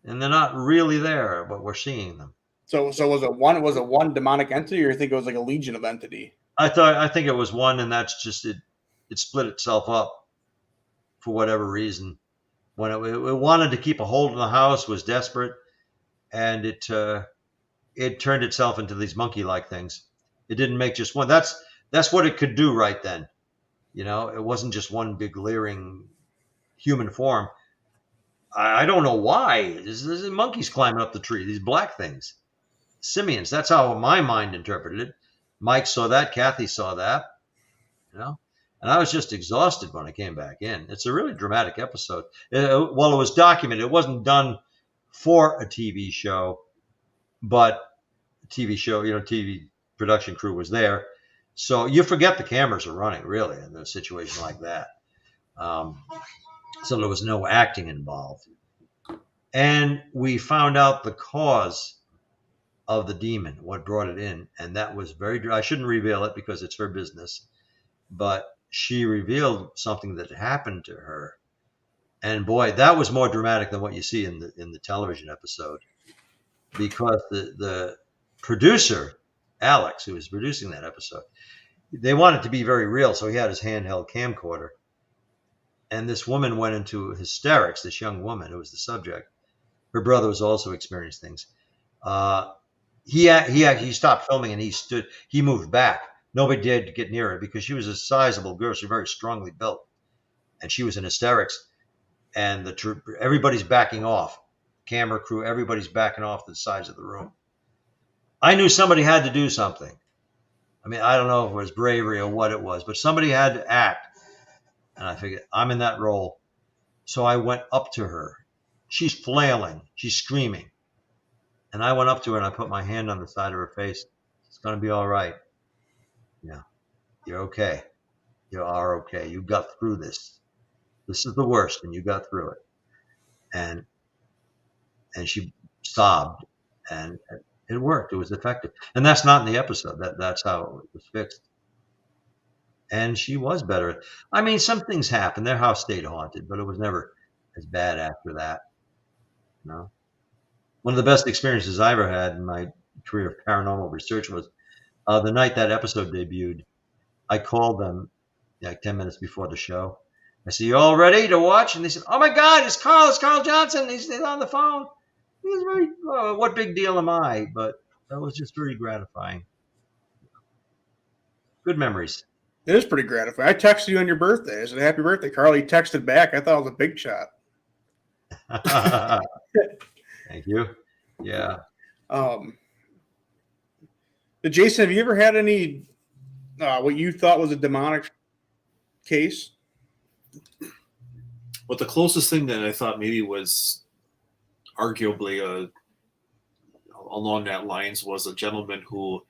and they're not really there, but we're seeing them. So was it one demonic entity, or you think it was like a legion of entity? I think it was one, and that's just it. It split itself up for whatever reason. When it wanted to keep a hold of the house, was desperate, and it turned itself into these monkey-like things. It didn't make just one. That's what it could do right then. It wasn't just one big leering human form. I don't know why. There's monkeys climbing up the tree, these black things. Simians. That's how my mind interpreted it. Mike saw that. Kathy saw that. And I was just exhausted when I came back in. It's a really dramatic episode. While it was documented, it wasn't done for a TV show, but TV production crew was there. So you forget the cameras are running, really, in a situation like that. So there was no acting involved. And we found out the cause of the demon, what brought it in. And that was I shouldn't reveal it because it's her business. But she revealed something that happened to her. And boy, that was more dramatic than what you see in the television episode. Because the producer, Alex, who was producing that episode, they wanted it to be very real. So he had his handheld camcorder. And this woman went into hysterics, this young woman who was the subject. Her brother was also experiencing things. He stopped filming and he moved back. Nobody dared to get near her because she was a sizable girl. She was very strongly built. And she was in hysterics. And everybody's backing off. Camera crew, everybody's backing off to the sides of the room. I knew somebody had to do something. I mean, I don't know if it was bravery or what it was, but somebody had to act. And I figured, I'm in that role. So I went up to her. She's flailing. She's screaming. And I went up to her and I put my hand on the side of her face. It's going to be all right. Yeah, you're okay. You are okay. You got through this. This is the worst, and you got through it. And she sobbed, and it worked. It was effective. And that's not in the episode. That's how it was fixed. And she was better. I mean, some things happened. Their house stayed haunted, but it was never as bad after that. One of the best experiences I ever had in my career of paranormal research was the night that episode debuted. I called them like 10 minutes before the show. I said, "You all ready to watch?" And they said, "Oh my God, it's Carl Johnson. He's on the phone." He was very, what big deal am I? But that was just very gratifying. Good memories. It is pretty gratifying. I texted you on your birthday. I said, "Happy birthday, Carl." He texted back. I thought it was a big shot. Thank you. Yeah. Jason, have you ever had any what you thought was a demonic case? Well, the closest thing that I thought maybe was arguably along that lines was a gentleman who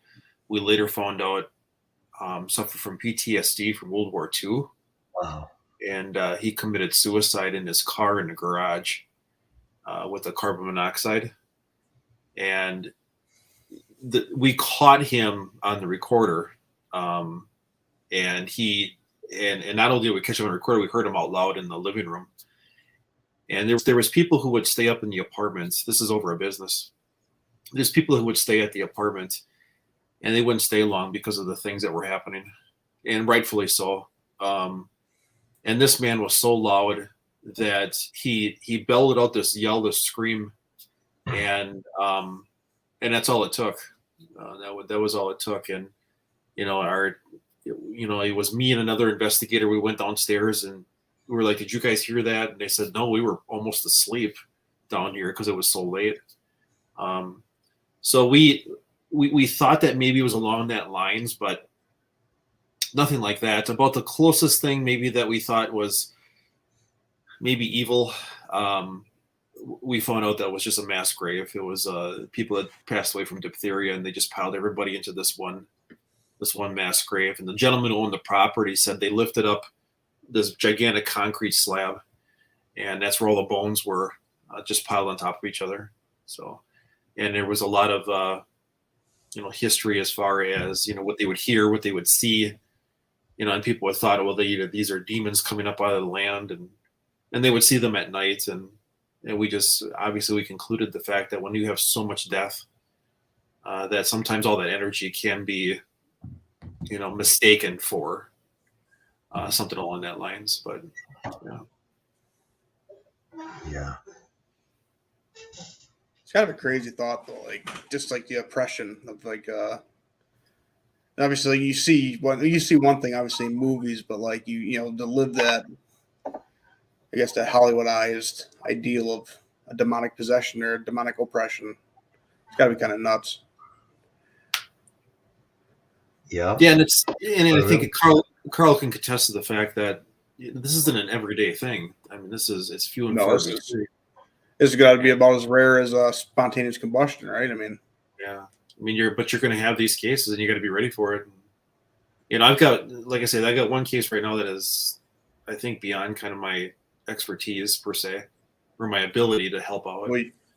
we later found out suffered from PTSD from World War II. Wow. And he committed suicide in his car in the garage with the carbon monoxide. And we caught him on the recorder. And not only did we catch him on the recorder, we heard him out loud in the living room. And there was people who would stay up in the apartments. This is over a business. There's people who would stay at the apartment, and they wouldn't stay long because of the things that were happening, and rightfully so. And this man was so loud that he bellowed out this yell, this scream, and that's all it took. That was all it took. And it was me and another investigator. We went downstairs and we were like, "Did you guys hear that?" And they said, "No, we were almost asleep down here because it was so late." So we thought that maybe it was along that lines, but nothing like that. It's about the closest thing maybe that we thought was maybe evil. We found out that was just a mass grave. It was people that passed away from diphtheria, and they just piled everybody into this one mass grave. And the gentleman who owned the property said they lifted up this gigantic concrete slab, and that's where all the bones were, just piled on top of each other. So, and there was a lot of history as far as what they would hear, what they would see, and people would thought, well, these are demons coming up out of the land, and they would see them at night, and we just obviously we concluded the fact that when you have so much death, that sometimes all that energy can be mistaken for something along that lines. But Yeah. It's kind of a crazy thought, though. Like, just like the oppression of obviously you see one thing obviously in movies, but like to live that, I guess, that Hollywoodized ideal of a demonic possession or a demonic oppression, it's got to be kind of nuts. Yeah. Yeah, and I think Carl can contest to the fact that this isn't an everyday thing. I mean, it's few and far between. This has got to be about as rare as spontaneous combustion, right? I mean, yeah. I mean, you're going to have these cases, and you got to be ready for it. I've got, like I said, I got one case right now that is, I think, beyond kind of my expertise per se, or my ability to help out.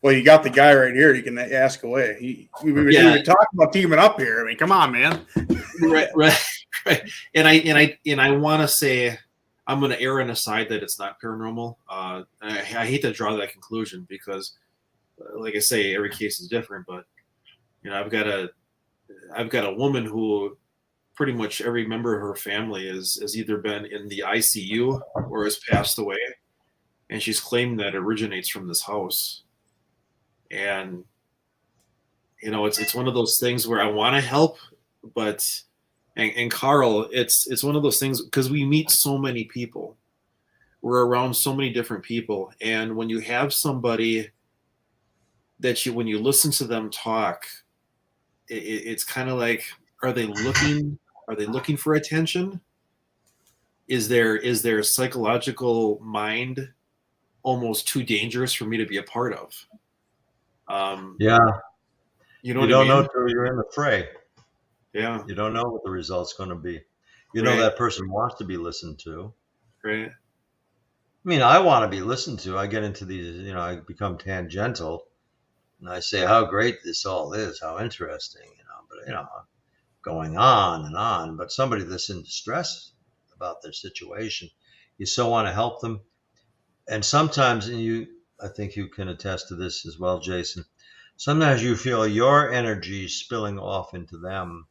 Well, you got the guy right here. You can ask away. We were talking about teaming up here. I mean, come on, man. Right. And I want to say I'm going to err on the side that it's not paranormal. I hate to draw that conclusion because, like I say, every case is different. But I've got a woman who pretty much every member of her family has either been in the ICU or has passed away, and she's claimed that it originates from this house. And it's one of those things where I want to help, but and Carl, it's one of those things because we meet so many people, we're around so many different people, and when you have somebody that when you listen to them talk, it's kind of like, are they looking for attention? Is their psychological mind almost too dangerous for me to be a part of? Yeah. You don't know until you're in the fray. Yeah. You don't know what the result's going to be. You know that person wants to be listened to. Right. I mean, I want to be listened to. I get into these, I become tangential, and I say how great this all is, how interesting, but going on and on. But somebody that's in distress about their situation, you so want to help them. And sometimes, I think you can attest to this as well, Jason, sometimes you feel your energy spilling off into them.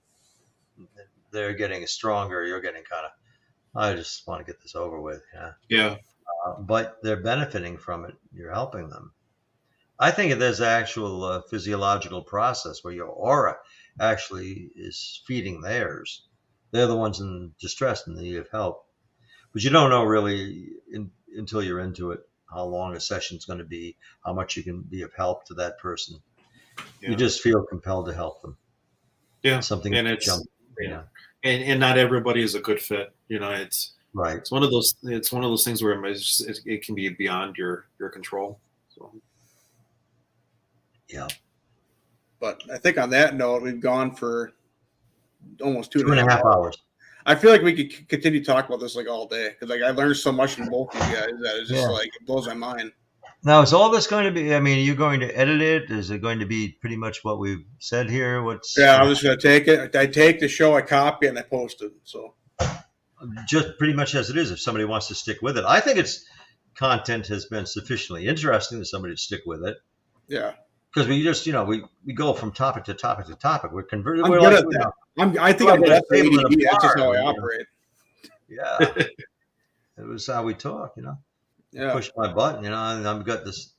They're getting stronger. You're getting kind of, I just want to get this over with. Yeah. But they're benefiting from it. You're helping them. I think there's an actual physiological process where your aura actually is feeding theirs. They're the ones in distress and need of help. But you don't know really until you're into it how long a session's going to be, how much you can be of help to that person. Yeah. You just feel compelled to help them. Yeah, something and it's and not everybody is a good fit. It's right. It's one of those things where it can be beyond your control. So. Yeah. But I think on that note, we've gone for almost two and a half hours. I feel like we could continue to talk about this all day because I learned so much from both of you guys that it's just it blows my mind. Now, is all this going to be? I mean, are you going to edit it? Is it going to be pretty much what we've said here? I'm just going to take it. I take the show, I copy it, and I post it. So just pretty much as it is. If somebody wants to stick with it, I think its content has been sufficiently interesting for somebody to stick with it. Yeah. Because we just, we go from topic to topic to topic. We're converted. I'm good at that. I think I'm good at ADD. That's just how I operate. Yeah. It was how we talk, Yeah. Push my button, and I've got this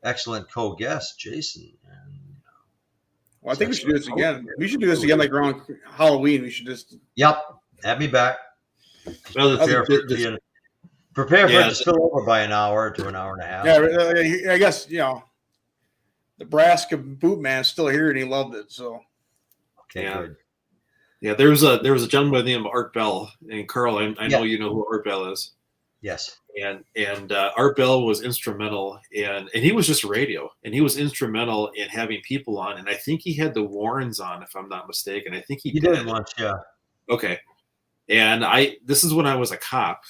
excellent co-guest, Jason. And, well, I think we should do this again. We should do this again around Halloween. We should just. Yep. Have me back. Well, prepare for it to spill over by an hour to an hour and a half. Yeah, I guess, Nebraska boot man's still here and he loved it. So Okay, Yeah. good. Yeah, there was a gentleman by the name of Art Bell, and Carl, I know you know who Art Bell is. Yes. And Art Bell was instrumental, and he was just radio, and he was instrumental in having people on, and I think he had the Warrens on, if I'm not mistaken. I think he You did once, yeah. Okay, and this is when I was a cop.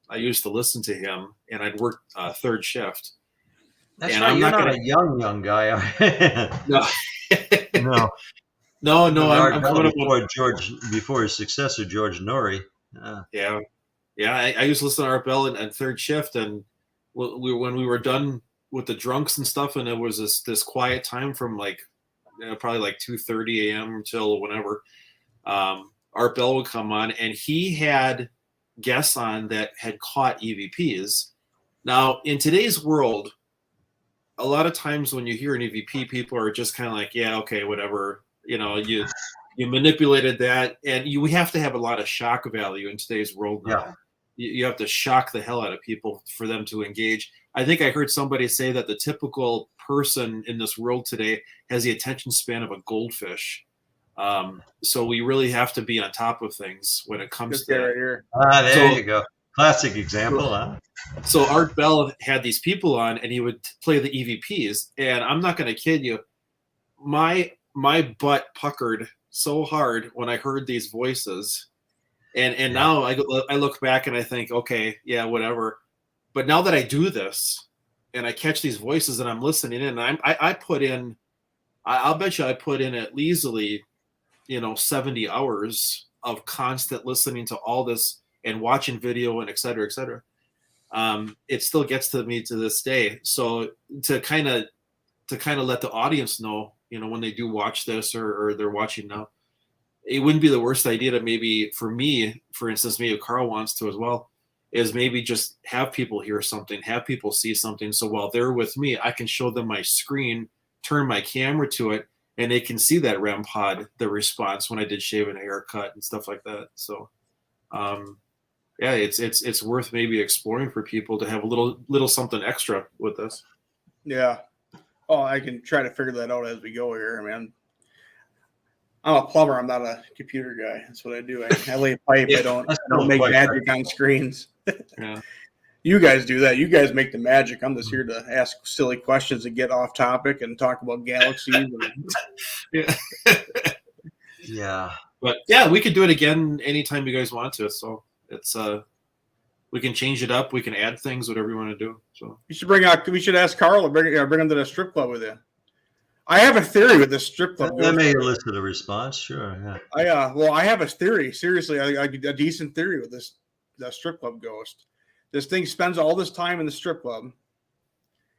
I used to listen to him, and I'd work third shift. That's And right. I'm You're not not gonna a young guy. no No. I'm coming up with before his successor, George Norrie. yeah. I used to listen to Art Bell and third shift, and when we were done with the drunks and stuff, and it was this quiet time from like probably like 2:30 a.m. until whenever. Art Bell would come on, and he had guests on that had caught EVPs. Now, in today's world, a lot of times when you hear an EVP, people are just kind of like, yeah, okay, whatever. You manipulated that, and we have to have a lot of shock value in today's world now. Yeah. You have to shock the hell out of people for them to engage. I think I heard somebody say that the typical person in this world today has the attention span of a goldfish. So we really have to be on top of things when it comes to that. right here. There you go. Classic example, huh? So Art Bell had these people on, and he would play the EVPs. And I'm not going to kid you, my butt puckered so hard when I heard these voices. And now I look back and I think, okay, yeah, whatever. But now that I do this, and I catch these voices and I'm listening in, and I put in, I'll bet you I put in at easily, 70 hours of constant listening to all this and watching video and et cetera, et cetera. It still gets to me to this day. So to kind of let the audience know, when they do watch this or they're watching now, it wouldn't be the worst idea to maybe, for me, for instance, maybe Carl wants to as well, is maybe just have people hear something, have people see something. So while they're with me, I can show them my screen, turn my camera to it, and they can see that REM pod, the response when I did shave and haircut and stuff like that. So, yeah, it's worth maybe exploring for people to have a little something extra with this. Yeah. Oh, I can try to figure that out as we go here. I mean, I'm a plumber. I'm not a computer guy. That's what I do. I lay pipe. Yeah, I don't make magic on screens. Yeah. You guys do that. You guys make the magic. I'm just here to ask silly questions and get off topic and talk about galaxies. Yeah. Yeah. But yeah, we could do it again anytime you guys want to. So it's we can change it up. We can add things, whatever you want to do. So we should ask Carl to bring him to the strip club with you. I have a theory with this strip club. That may elicit a response. Sure. Yeah. I have a theory. Seriously, a decent theory with the strip club ghost. This thing spends all this time in the strip club.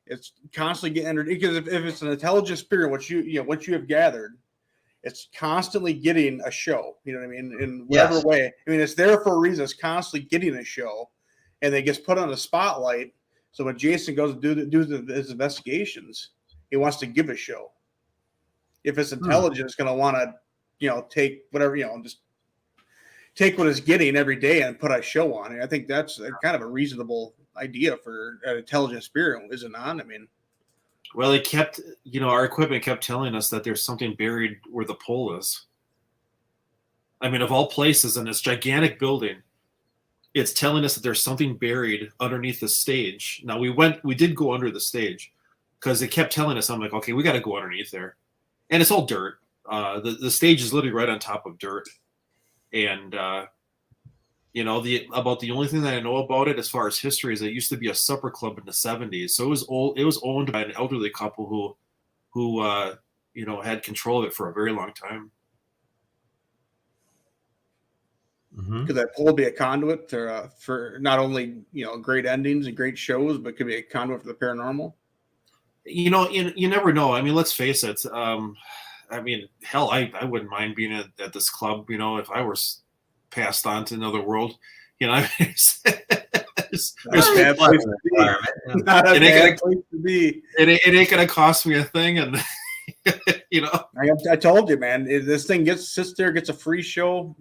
It's constantly getting entered because if it's an intelligent spirit, what you have gathered, it's constantly getting a show. You know what I mean? In whatever way. I mean, it's there for a reason. It's constantly getting a show, and it gets put on the spotlight. So when Jason goes to do his investigations, he wants to give a show. If it's intelligent, it's going to want to, take whatever, just take what it's getting every day and put a show on it. I think that's kind of a reasonable idea for an intelligent spirit, is it not? I mean, well, it kept, our equipment kept telling us that there's something buried where the pole is. I mean, of all places in this gigantic building, it's telling us that there's something buried underneath the stage. Now we did go under the stage because it kept telling us, I'm like, okay, we got to go underneath there. And it's all dirt. The stage is literally right on top of dirt. And, about the only thing that I know about it as far as history is it used to be a supper club in the 70s. So it was owned by an elderly couple who had control of it for a very long time. Mm-hmm. Could that pole be a conduit for not only, great endings and great shows, but could be a conduit for the paranormal? You never know. I mean, let's face it. I mean, hell, I wouldn't mind being at this club, if I was passed on to another world. There's bad place to be. Not a bad place to be. It ain't gonna cost me a thing, and I told you, man. This thing sits there, gets a free show.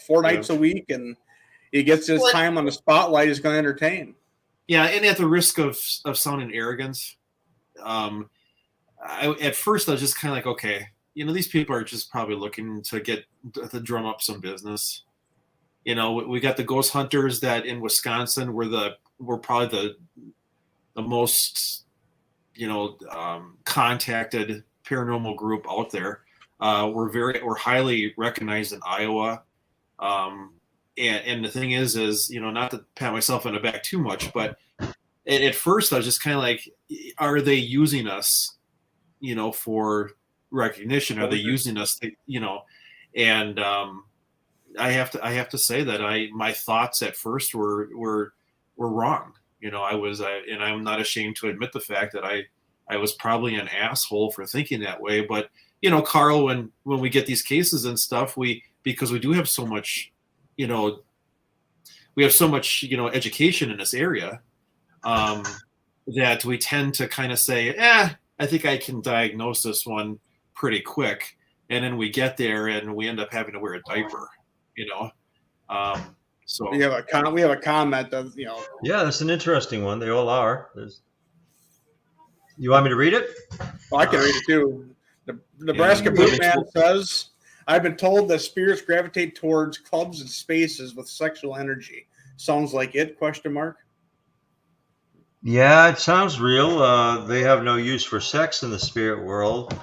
4 nights a week, and he gets his time on the spotlight. He's going to entertain. Yeah, and at the risk of sounding arrogant, at first I was just kind of like, okay, these people are just probably looking to drum up some business. We got the ghost hunters that in Wisconsin were probably the most, contacted paranormal group out there. We're highly recognized in Iowa. And the thing is, not to pat myself on the back too much, but at first I was just kind of like, are they using us, for recognition? Are they using us, and I have to say that my thoughts at first were wrong. And I'm not ashamed to admit the fact that I was probably an asshole for thinking that way. But, Carl, when we get these cases and stuff, because we do have so much, education in this area, that we tend to kind of say, I think I can diagnose this one pretty quick. And then we get there and we end up having to wear a diaper, so we have a comment that, Yeah, that's an interesting one. They all are. You want me to read it? Well, I can read it too. The Nebraska Bootman says, I've been told that spirits gravitate towards clubs and spaces with sexual energy. Sounds like it, ? Yeah, it sounds real. They have no use for sex in the spirit world,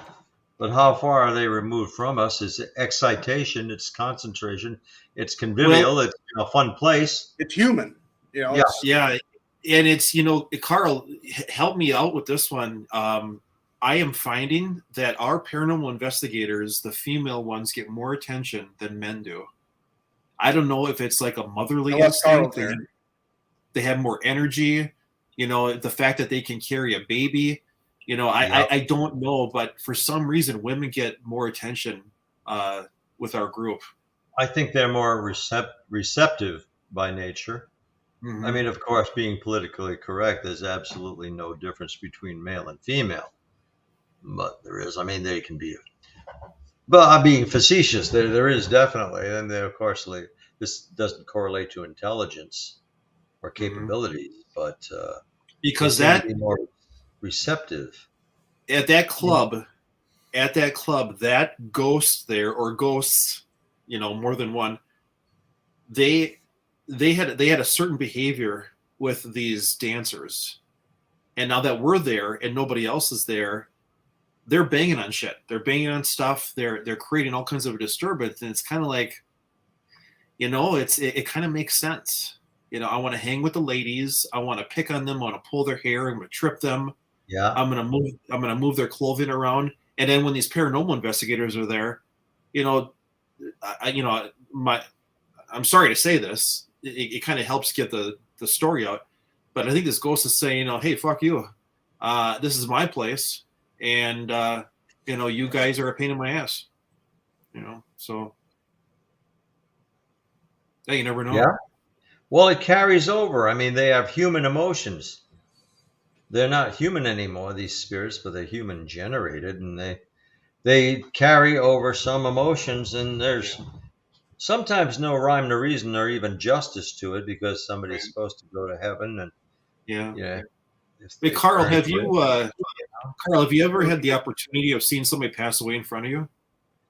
but how far are they removed from us? It's excitation, it's concentration, it's convivial, it's a fun place. It's human. Yeah. Yeah. And it's, Carl, help me out with this one. I am finding that our paranormal investigators, the female ones, get more attention than men do. I don't know if it's like a motherly instinct. They have more energy. The fact that they can carry a baby. I don't know, but for some reason, women get more attention with our group. I think they're more receptive by nature. Mm-hmm. I mean, of course, being politically correct, there's absolutely no difference between male and female. But there is. I mean, they can be. But I'm being facetious. There is definitely. And of course, this doesn't correlate to intelligence or capabilities, but because that be more receptive at that club, that ghost there or ghosts, more than one. They had a certain behavior with these dancers, and now that we're there and nobody else is there, they're banging on shit. They're banging on stuff. They're creating all kinds of a disturbance, and it's kind of like, it kind of makes sense. I want to hang with the ladies. I want to pick on them. I want to pull their hair. I'm going to trip them. Yeah. I'm going to move their clothing around. And then when these paranormal investigators are there, I'm sorry to say this. It kind of helps get the story out. But I think this ghost is saying, hey, fuck you. This is my place. And, you guys are a pain in my ass. So. Yeah, you never know. Yeah. Well, it carries over. I mean, they have human emotions. They're not human anymore, these spirits, but they're human generated, and they carry over some emotions, and there's sometimes no rhyme or reason or even justice to it because somebody's supposed to go to heaven, and Hey, Carl, have you ever had the opportunity of seeing somebody pass away in front of you?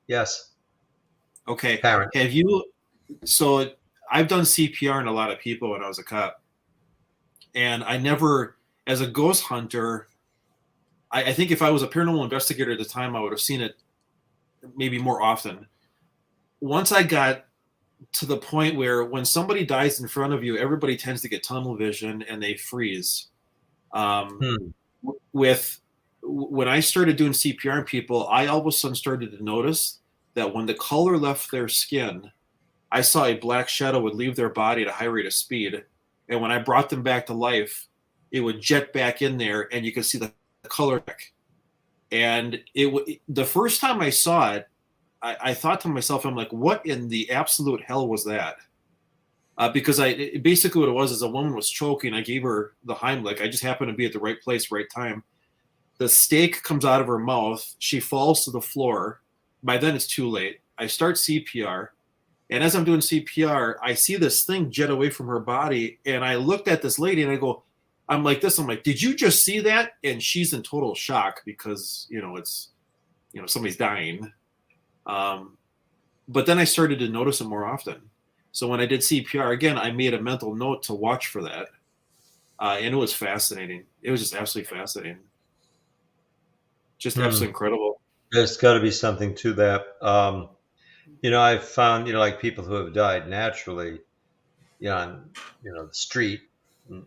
Yes. Okay. Parent. Have you? So I've done CPR on a lot of people when I was a cop, and I never, as a ghost hunter, I think if I was a paranormal investigator at the time, I would have seen it maybe more often. Once I got to the point where when somebody dies in front of you, everybody tends to get tunnel vision and they freeze. When I started doing CPR on people, I all of a sudden started to notice that when the color left their skin, I saw a black shadow would leave their body at a high rate of speed. And when I brought them back to life, it would jet back in there and you could see the color back. And the first time I saw it, I thought to myself, I'm like, what in the absolute hell was that? Because basically what it was is a woman was choking. I gave her the Heimlich. I just happened to be at the right place, right time. The steak comes out of her mouth. She falls to the floor. By then it's too late. I start CPR. And as I'm doing CPR, I see this thing jet away from her body. And I looked at this lady and I go, I'm like this. I'm like, did you just see that? And she's in total shock because, it's, somebody's dying. But then I started to notice it more often. So when I did CPR, again, I made a mental note to watch for that. And it was fascinating. It was just absolutely fascinating. Just absolutely incredible. There's got to be something to that. I've found, like people who have died naturally, on, the street,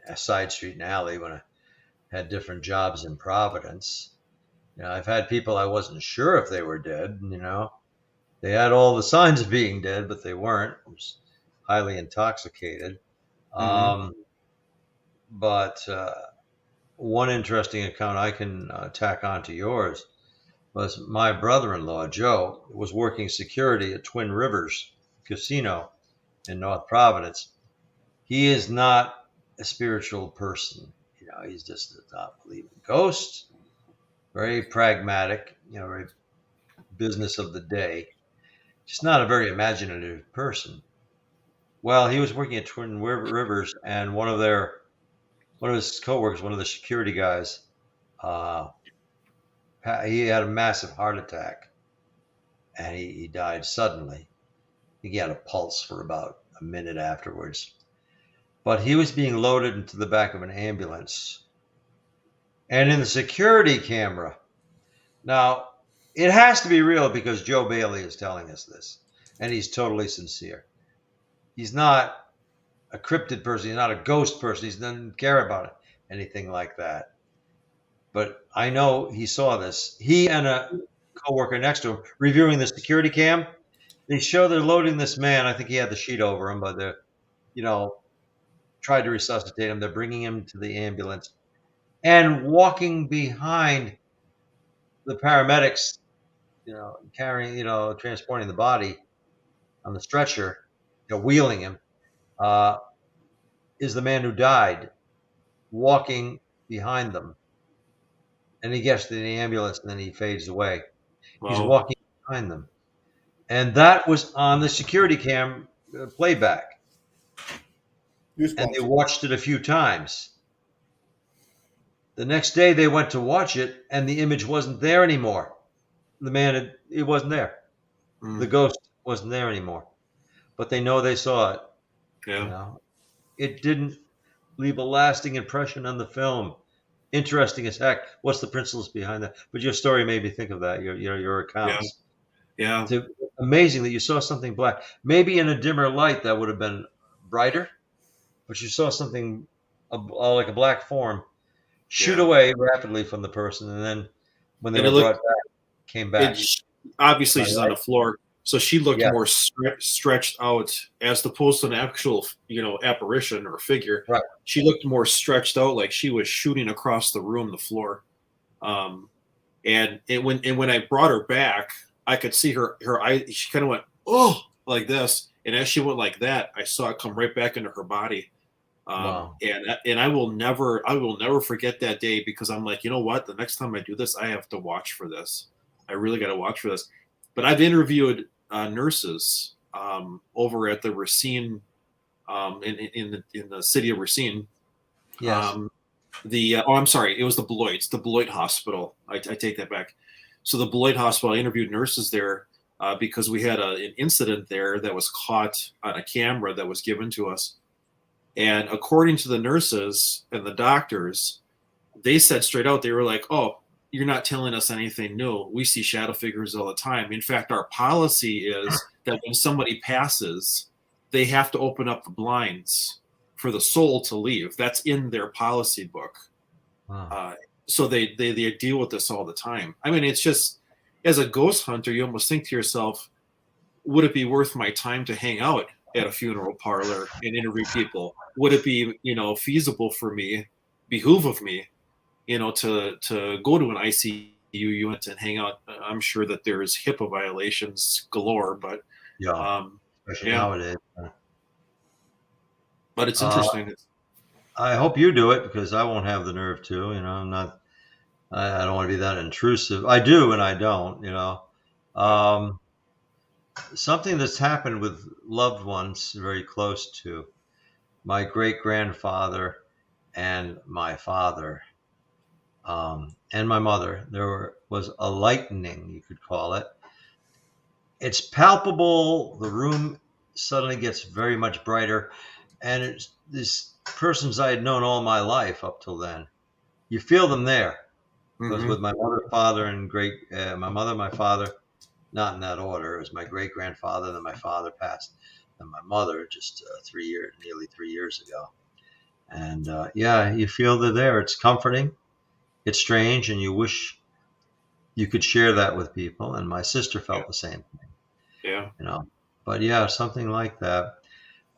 a side street and alley when I had different jobs in Providence. I've had people I wasn't sure if they were dead, they had all the signs of being dead, but they weren't. I was highly intoxicated. But one interesting account I can tack on to yours was my brother-in-law, Joe, was working security at Twin Rivers Casino in North Providence. He is not a spiritual person. He's just does not believe in ghosts. Very pragmatic, very business of the day. Just not a very imaginative person. Well, he was working at Twin Rivers, and one of his coworkers, one of the security guys, he had a massive heart attack, and he died suddenly. He had a pulse for about a minute afterwards. But he was being loaded into the back of an ambulance. And in the security camera, now, it has to be real because Joe Bailey is telling us this, and he's totally sincere. He's not a cryptid person. He's not a ghost person. He doesn't care about anything like that. But I know he saw this. He and a coworker next to him reviewing the security cam. They show they're loading this man. I think he had the sheet over him, but they're, tried to resuscitate him. They're bringing him to the ambulance and walking behind the paramedics, carrying, transporting the body on the stretcher, wheeling him, is the man who died, walking behind them. And he gets to the ambulance and then he fades away. Wow. He's walking behind them. And that was on the security cam playback. And they watched it a few times. The next day they went to watch it and the image wasn't there anymore. The man, it wasn't there. The ghost wasn't there anymore. But they know they saw it. Yeah. It didn't leave a lasting impression on the film. Interesting as heck. What's the principles behind that? But your story made me think of that. Your accounts. Yeah. It's amazing that you saw something black. Maybe in a dimmer light that would have been brighter, but you saw something like a black form shoot away rapidly from the person, and then when they were brought back, came back. Obviously, she's on the floor, so she looked more stretched out as opposed to an actual, apparition or figure. Right. She looked more stretched out, like she was shooting across the room, the floor. And when I brought her back, I could see her eye. She kind of went, oh, like this, and as she went like that, I saw it come right back into her body. Wow. And I will never forget that day, because I'm like, you know what? The next time I do this, I have to watch for this. I really got to watch for this. But I've interviewed nurses over at the Racine, in the city of Racine. Yes. I'm sorry, it was the Beloit Hospital. I take that back. So the Beloit Hospital, I interviewed nurses there because we had an incident there that was caught on a camera that was given to us. And according to the nurses and the doctors, they said straight out, they were like, oh, you're not telling us anything new. We see shadow figures all the time. In fact, our policy is that when somebody passes, they have to open up the blinds for the soul to leave. That's in their policy book. Wow. So they deal with this all the time. I mean, it's just, as a ghost hunter, you almost think to yourself, would it be worth my time to hang out at a funeral parlor and interview people? Would it be, feasible for me, behoove of me, to go to an ICU unit and hang out? I'm sure that there's HIPAA violations galore, but especially nowadays. But it's interesting. I hope you do it, because I won't have the nerve to. I'm not. I don't want to be that intrusive. I do, and I don't. Something that's happened with loved ones very close to my great grandfather and my father, and my mother. Was a lightning, you could call it. It's palpable. The room suddenly gets very much brighter, and it's these persons I had known all my life up till then. You feel them there. Because with my mother, father, and my mother, my father, not in that order. It was my great grandfather, then my father passed, and my mother just nearly 3 years ago. And yeah, you feel they're there. It's comforting. It's strange, and you wish you could share that with people. And my sister felt the same thing, Yeah. But yeah, something like that.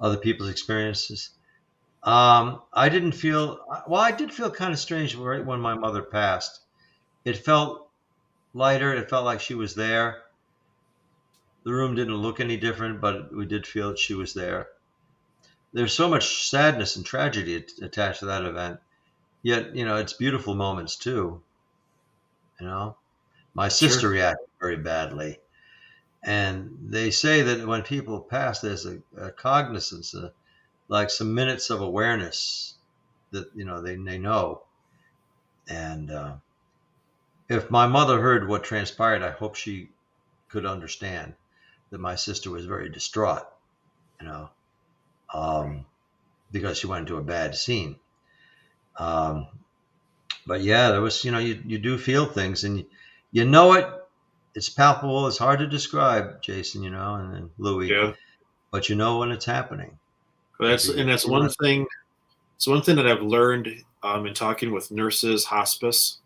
Other people's experiences. I didn't feel. Well, I did feel kind of strange right when my mother passed. It felt lighter. It felt like she was there. The room didn't look any different, but we did feel that she was there. There's so much sadness and tragedy attached to that event. Yet, it's beautiful moments too. My sister reacted very badly. And they say that when people pass, there's a cognizance, like some minutes of awareness that, they know. And if my mother heard what transpired, I hope she could understand that my sister was very distraught, because she went into a bad scene. But yeah, there was, you do feel things, and you know it. It's palpable. It's hard to describe, Jason, and then Louis. Yeah. But you know when it's happening. That's one thing. It's one thing that I've learned in talking with nurses, hospice.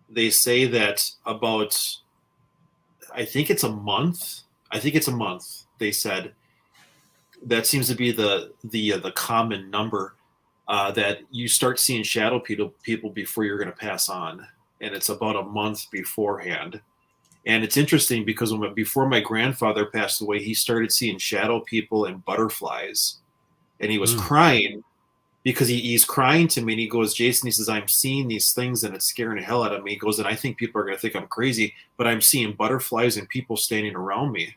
They say that about, I think it's a month. They said that seems to be the common number, that you start seeing shadow people before you're going to pass on, and it's about a month beforehand. And it's interesting because before my grandfather passed away, he started seeing shadow people and butterflies, and he was crying because he's crying to me, and he goes, Jason, he says, I'm seeing these things and it's scaring the hell out of me. He goes, and I think people are going to think I'm crazy, but I'm seeing butterflies and people standing around me.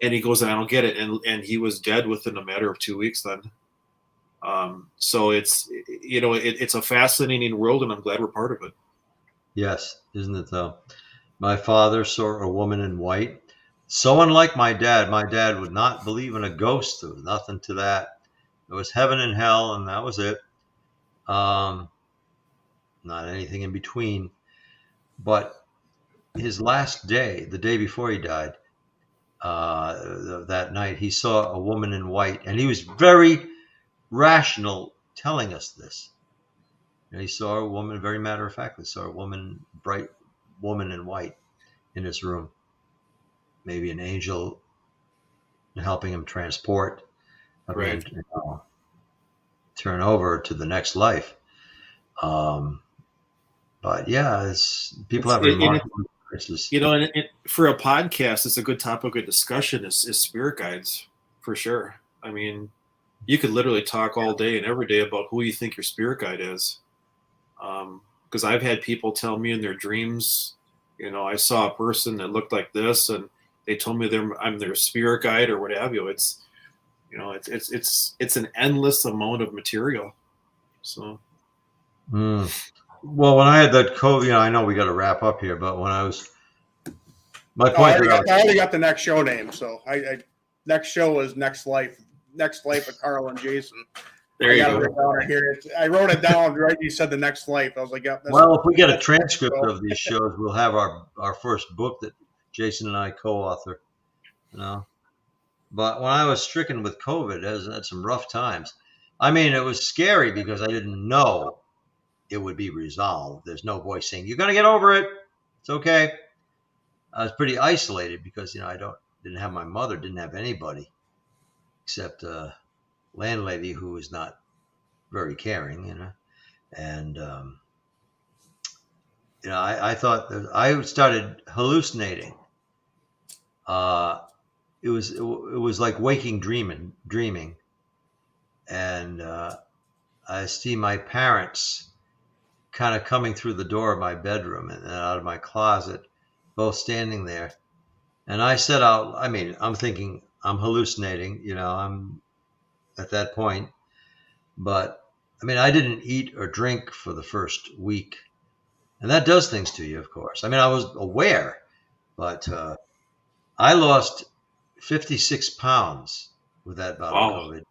And he goes, and I don't get it. And he was dead within a matter of 2 weeks then. So it's, it's a fascinating world, and I'm glad we're part of it. Yes, isn't it though? My father saw a woman in white. So unlike my dad would not believe in a ghost. There was nothing to that. There was heaven and hell, and that was it. Not anything in between. But his last day, the day before he died, that night, he saw a woman in white, and he was very rational telling us this. He saw a woman, very matter of factly, saw a woman, bright woman in white in his room. Maybe an angel helping him transport, Right. Turn over to the next life. But yeah, people have remarkable experiences. And for a podcast, it's a good topic of discussion is spirit guides, for sure. I mean, you could literally talk all day and every day about who you think your spirit guide is. Because I've had people tell me in their dreams, I saw a person that looked like this, and they told me I'm their spirit guide or what have you. It's, it's an endless amount of material. So. Well, when I had that COVID, I know we got to wrap up here, but when I was, my point. I already got the next show name, so I next show is Next Life of Carl and Jason. There you go. I wrote it down right. You said the Next Life. I was like, yeah. Well, if we get a transcript of these shows, we'll have our first book that Jason and I co-author. But when I was stricken with COVID, I had some rough times. I mean, it was scary because I didn't know it would be resolved. There's no voice saying, you're going to get over it. It's okay. I was pretty isolated because, didn't have my mother, didn't have anybody except a landlady who was not very caring, and, I thought that I started hallucinating. It was like waking dreaming. And I see my parents kind of coming through the door of my bedroom and out of my closet, both standing there. And I said I'm thinking I'm hallucinating, I'm at that point. But I mean, I didn't eat or drink for the first week. And that does things to you, of course. I mean, I was aware, but I lost 56 pounds with that bout of Wow. COVID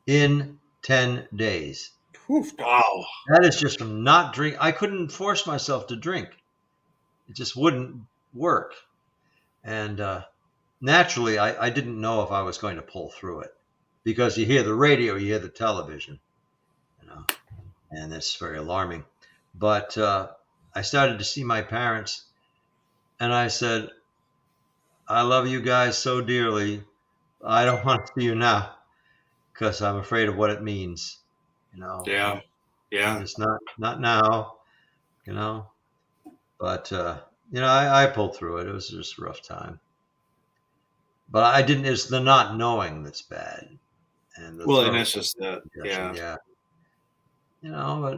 in 10 days. Oof. Wow. That is just from not drink. I couldn't force myself to drink. It just wouldn't work. And naturally, I didn't know if I was going to pull through it because you hear the radio, you hear the television, and it's very alarming. But I started to see my parents, and I said, I love you guys so dearly. I don't want to see you now because I'm afraid of what it means. Yeah. Yeah. It's not now, But I pulled through it. It was just a rough time. But I didn't. It's the not knowing that's bad, and the Well, and that's just that. Yeah. yeah.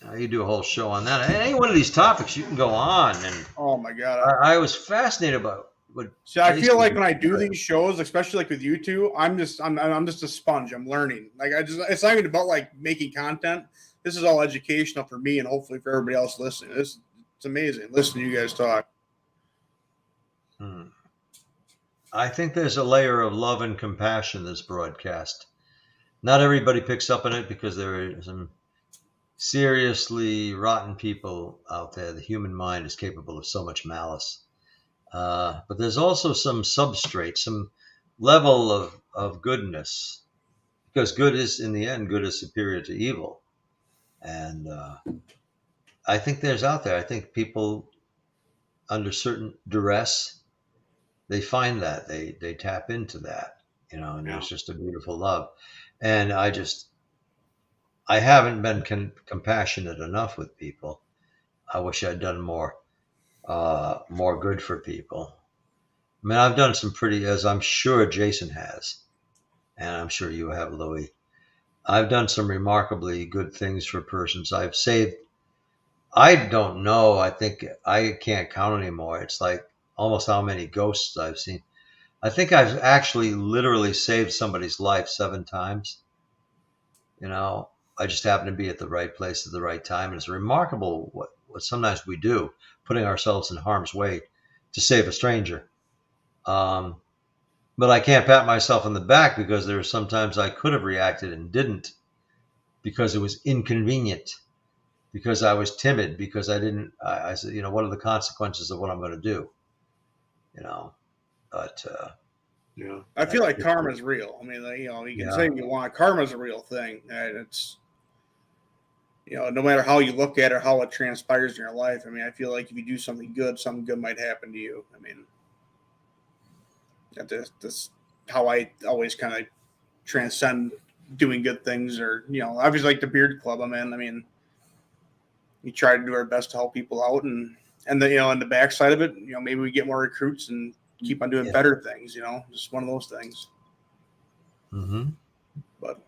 But you do a whole show on that. Any one of these topics, you can go on. And Oh my God. I was fascinated about what. See, I feel like when I do these shows, especially like with you two, I'm just a sponge. I'm learning. Like it's not even about like making content. This is all educational for me and hopefully for everybody else listening. It's amazing. Listen to you guys talk. I think there's a layer of love and compassion in this broadcast. Not everybody picks up on it because there are some seriously rotten people out there. The human mind is capable of so much malice. But there's also some substrate, some level of goodness, because good is, in the end, good is superior to evil. And I think there's out there. I think people under certain duress, they find that, they tap into that, and there's just a beautiful love. And I haven't been compassionate enough with people. I wish I'd done more good for people. I mean, I've done some pretty, as I'm sure Jason has, and I'm sure you have, Louis. I've done some remarkably good things for persons. I've saved, I don't know, I think I can't count anymore. It's like almost how many ghosts I've seen. I think I've actually literally saved somebody's life 7 times. I just happen to be at the right place at the right time. And it's remarkable what sometimes we do, putting ourselves in harm's way to save a stranger. But I can't pat myself on the back because there are sometimes I could have reacted and didn't because it was inconvenient, because I was timid, because I said, what are the consequences of what I'm going to do? But yeah, I feel like karma's real. I mean, you can say you want, karma's a real thing, and it's, no matter how you look at it or how it transpires in your life. I mean, I feel like if you do something good might happen to you. I mean, that's how I always kind of transcend doing good things, or obviously like the Beard Club I'm in. I mean, we try to do our best to help people out, and on the backside of it, maybe we get more recruits and keep on doing better things. Just one of those things. Mm-hmm. But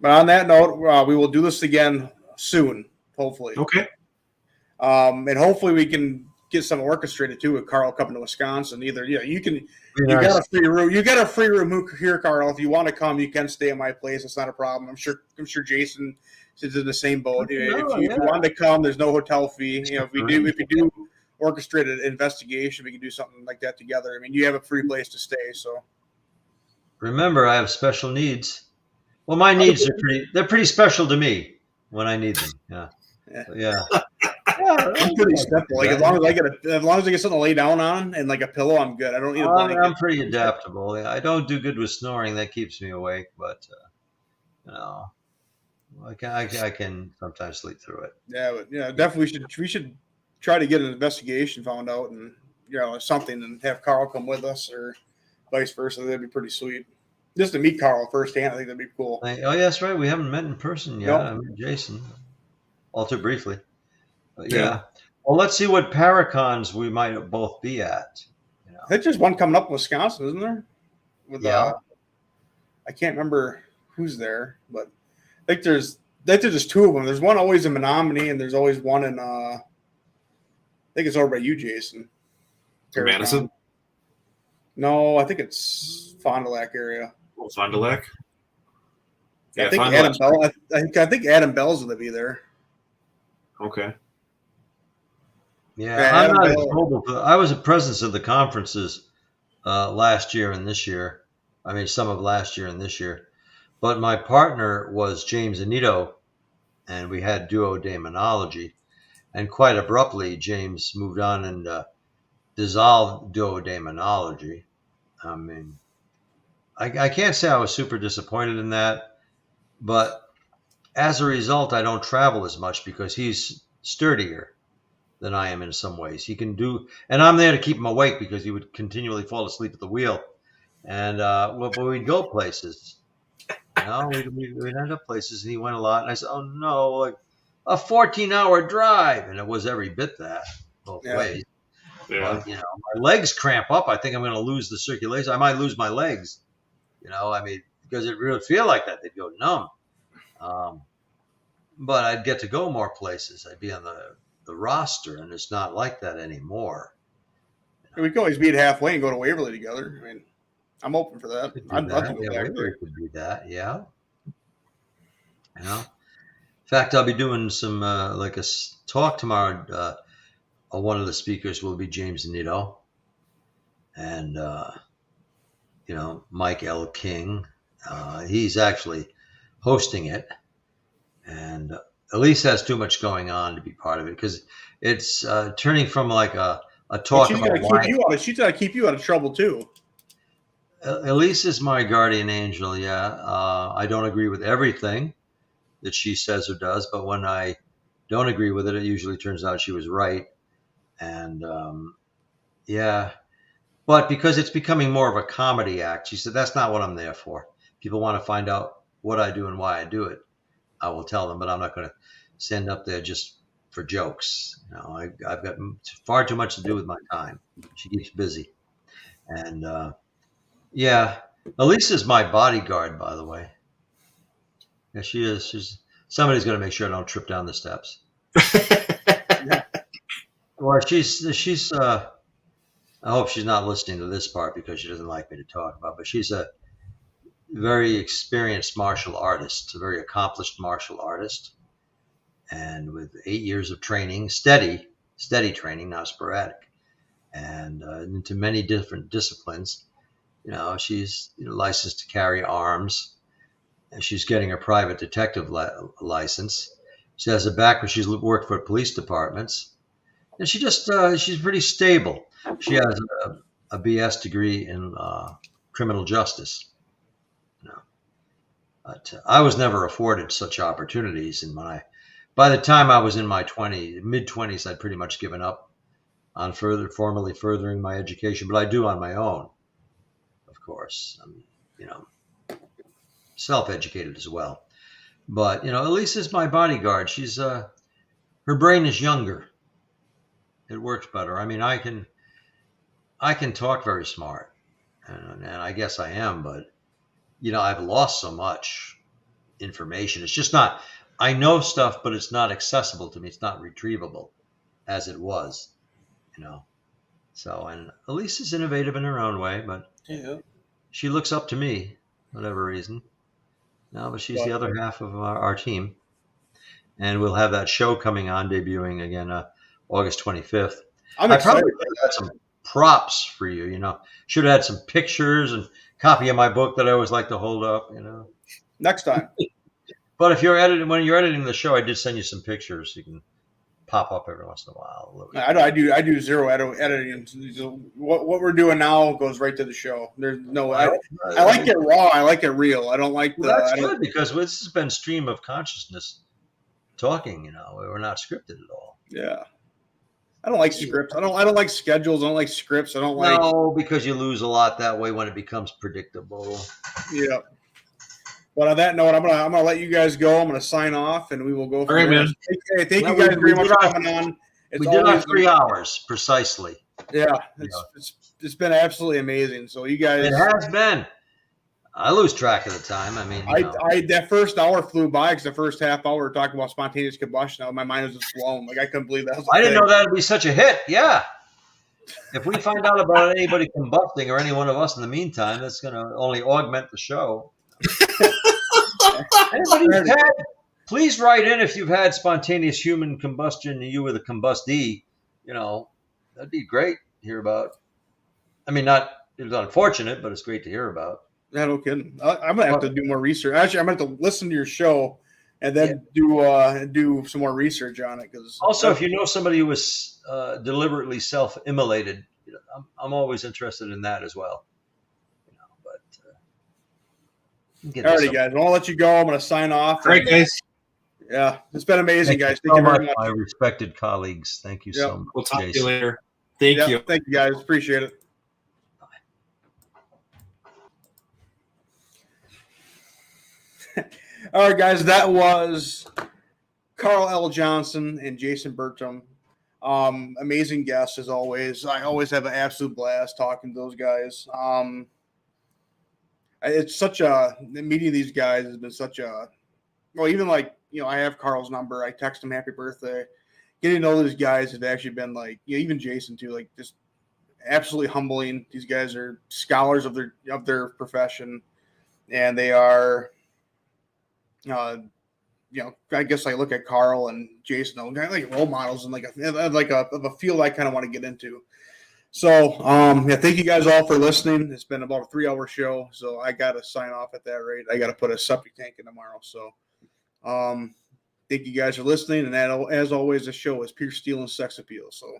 on that note, we will do this again soon, hopefully. Okay. And hopefully we can get some orchestrated too with Carl coming to Wisconsin. Either you got a free room. You got a free room here, Carl. If you want to come, you can stay at my place. It's not a problem. I'm sure Jason is in the same boat. If you want to come, there's no hotel fee. If we do orchestrated investigation, we can do something like that together. I mean, you have a free place to stay. So remember, I have special needs. Well, my needs they're pretty special to me when I need them. Yeah. I'm pretty simple. Like as long as I get something to lay down on and like a pillow, I'm good. I don't need a blanket. I'm pretty adaptable. I don't do good with snoring. That keeps me awake, but I can sometimes sleep through it. Yeah, but definitely we should try to get an investigation found out and something, and have Carl come with us or vice versa. That'd be pretty sweet. Just to meet Carl firsthand, I think that'd be cool. Oh, yeah, that's right. We haven't met in person yet. Nope. I met Jason, all too briefly. But yeah. Well, let's see what Paracons we might both be at. I think there's one coming up in Wisconsin, isn't there? I can't remember who's there, but I think there's just 2 of them. There's one always in Menominee, and there's always one in I think it's over by you, Jason. Madison? No, I think it's Fond du Lac area. Oh, Fond du Lac? Yeah, I think Adam Bell. I think Adam Bell's going to be there. Okay. Yeah, Yeah, I'm Adam not as Bell. mobile. I was a presence at the conferences last year and this year. I mean, some of last year and this year. But my partner was James Anito, and we had duodemonology. And quite abruptly, James moved on and dissolved duodemonology. I mean, I can't say I was super disappointed in that, but as a result, I don't travel as much because he's sturdier than I am in some ways. He can do, and I'm there to keep him awake because he would continually fall asleep at the wheel. And but we'd go places, we'd end up places, and he went a lot. And I said, "Oh no, like a 14-hour drive," and it was every bit that both ways. Yeah. But my legs cramp up. I think I'm going to lose the circulation. I might lose my legs. I mean, because it would feel like that. They'd go numb. But I'd get to go more places. I'd be on the roster, and it's not like that anymore. We could always meet halfway and go to Waverly together. I mean, I'm open for that. I'd love to go back there. Could do that, yeah. In fact, I'll be doing some like a talk tomorrow. One of the speakers will be James Anito, and Mike L. King. He's actually hosting it, and Elise has too much going on to be part of it because it's turning from like a talk about wine. She's got to keep you out of trouble too. Elise is my guardian angel. Yeah, I don't agree with everything that she says or does, but when I don't agree with it, it usually turns out she was right. And yeah, but because it's becoming more of a comedy act, she said that's not what I'm there for. People want to find out what I do and why I do it. I will tell them, but I'm not going to stand up there just for jokes. I've got far too much to do with my time. She keeps busy, and yeah, Elise is my bodyguard, by the way. Yeah, she is. Somebody's going to make sure I don't trip down the steps. Well, she's. I hope she's not listening to this part because she doesn't like me to talk about. But she's a very experienced martial artist, a very accomplished martial artist, and with 8 years of training, steady training, not sporadic, and into many different disciplines. She's licensed to carry arms, and she's getting a private detective license. She has a background. She's worked for police departments, and she's pretty stable. She has a BS degree in criminal justice. But I was never afforded such opportunities, and by the time I was in my mid-20s, I'd pretty much given up on formally furthering my education. But I do on my own, of course. I'm, self-educated as well. But Elise is my bodyguard. She's her brain is younger. It works better. I mean, I can talk very smart, and I guess I am, but I've lost so much information. It's just not. I know stuff, but it's not accessible to me. It's not retrievable as it was, So, and Elise is innovative in her own way, but she looks up to me, for whatever reason. No, but she's the other half of our team, and we'll have that show coming on, debuting again August 25th. I probably had some props for you. Should have had some pictures and copy of my book that I always like to hold up. Next time. But when you're editing the show, I did send you some pictures. You can pop up every once in a while. I do zero editing. What we're doing now goes right to the show. There's no. I like it raw. I like it real. I don't like the. That's good because this has been stream of consciousness talking. We're not scripted at all. Yeah. I don't like scripts. I don't like schedules. I don't like scripts. I don't like. No, because you lose a lot that way when it becomes predictable. Yeah. But on that note, I'm gonna let you guys go. I'm gonna sign off, and we will go. All right, man. Thank you guys very much for coming on. We did our 3 hours precisely. Yeah, it's been absolutely amazing. So you guys, it has been. I lose track of the time. I mean, that first hour flew by because the first half hour we were talking about spontaneous combustion. My mind was just blown. Like I couldn't believe that. I didn't know that would be such a hit. Yeah. If we find out about anybody combusting or any one of us in the meantime, that's going to only augment the show. Anybody who's had, please write in if you've had spontaneous human combustion, you were the combustee. That'd be great to hear about. I mean, it was unfortunate, but it's great to hear about. Yeah, no kidding. I'm gonna have to do more research. Actually, I'm gonna have to listen to your show and then do some more research on it. Because also, if you know somebody who was deliberately self-immolated, I'm always interested in that as well. Alrighty, guys. I'll let you go. I'm gonna sign off. All right, guys. Yeah, it's been amazing, guys. Thank you very much, my respected colleagues. Thank you so much. We'll talk Jason. to you later. Thank you. Thank you, guys. Appreciate it. All right, guys. That was Carl L. Johnson and Jason Bertram. Amazing guests as always. I always have an absolute blast talking to those guys. It's such meeting these guys has been such a, well, even like, I have Carl's number. I text him happy birthday. Getting to know these guys have actually been like, even Jason too, like just absolutely humbling. These guys are scholars of their profession, and they are, I guess I look at Carl and Jason, like role models and like a field I kind of want to get into. So, thank you guys all for listening. It's been about a 3-hour show, so I got to sign off at that rate. I got to put a septic tank in tomorrow. So, thank you guys for listening. And as always, the show is Pure Steel and Sex Appeal. So,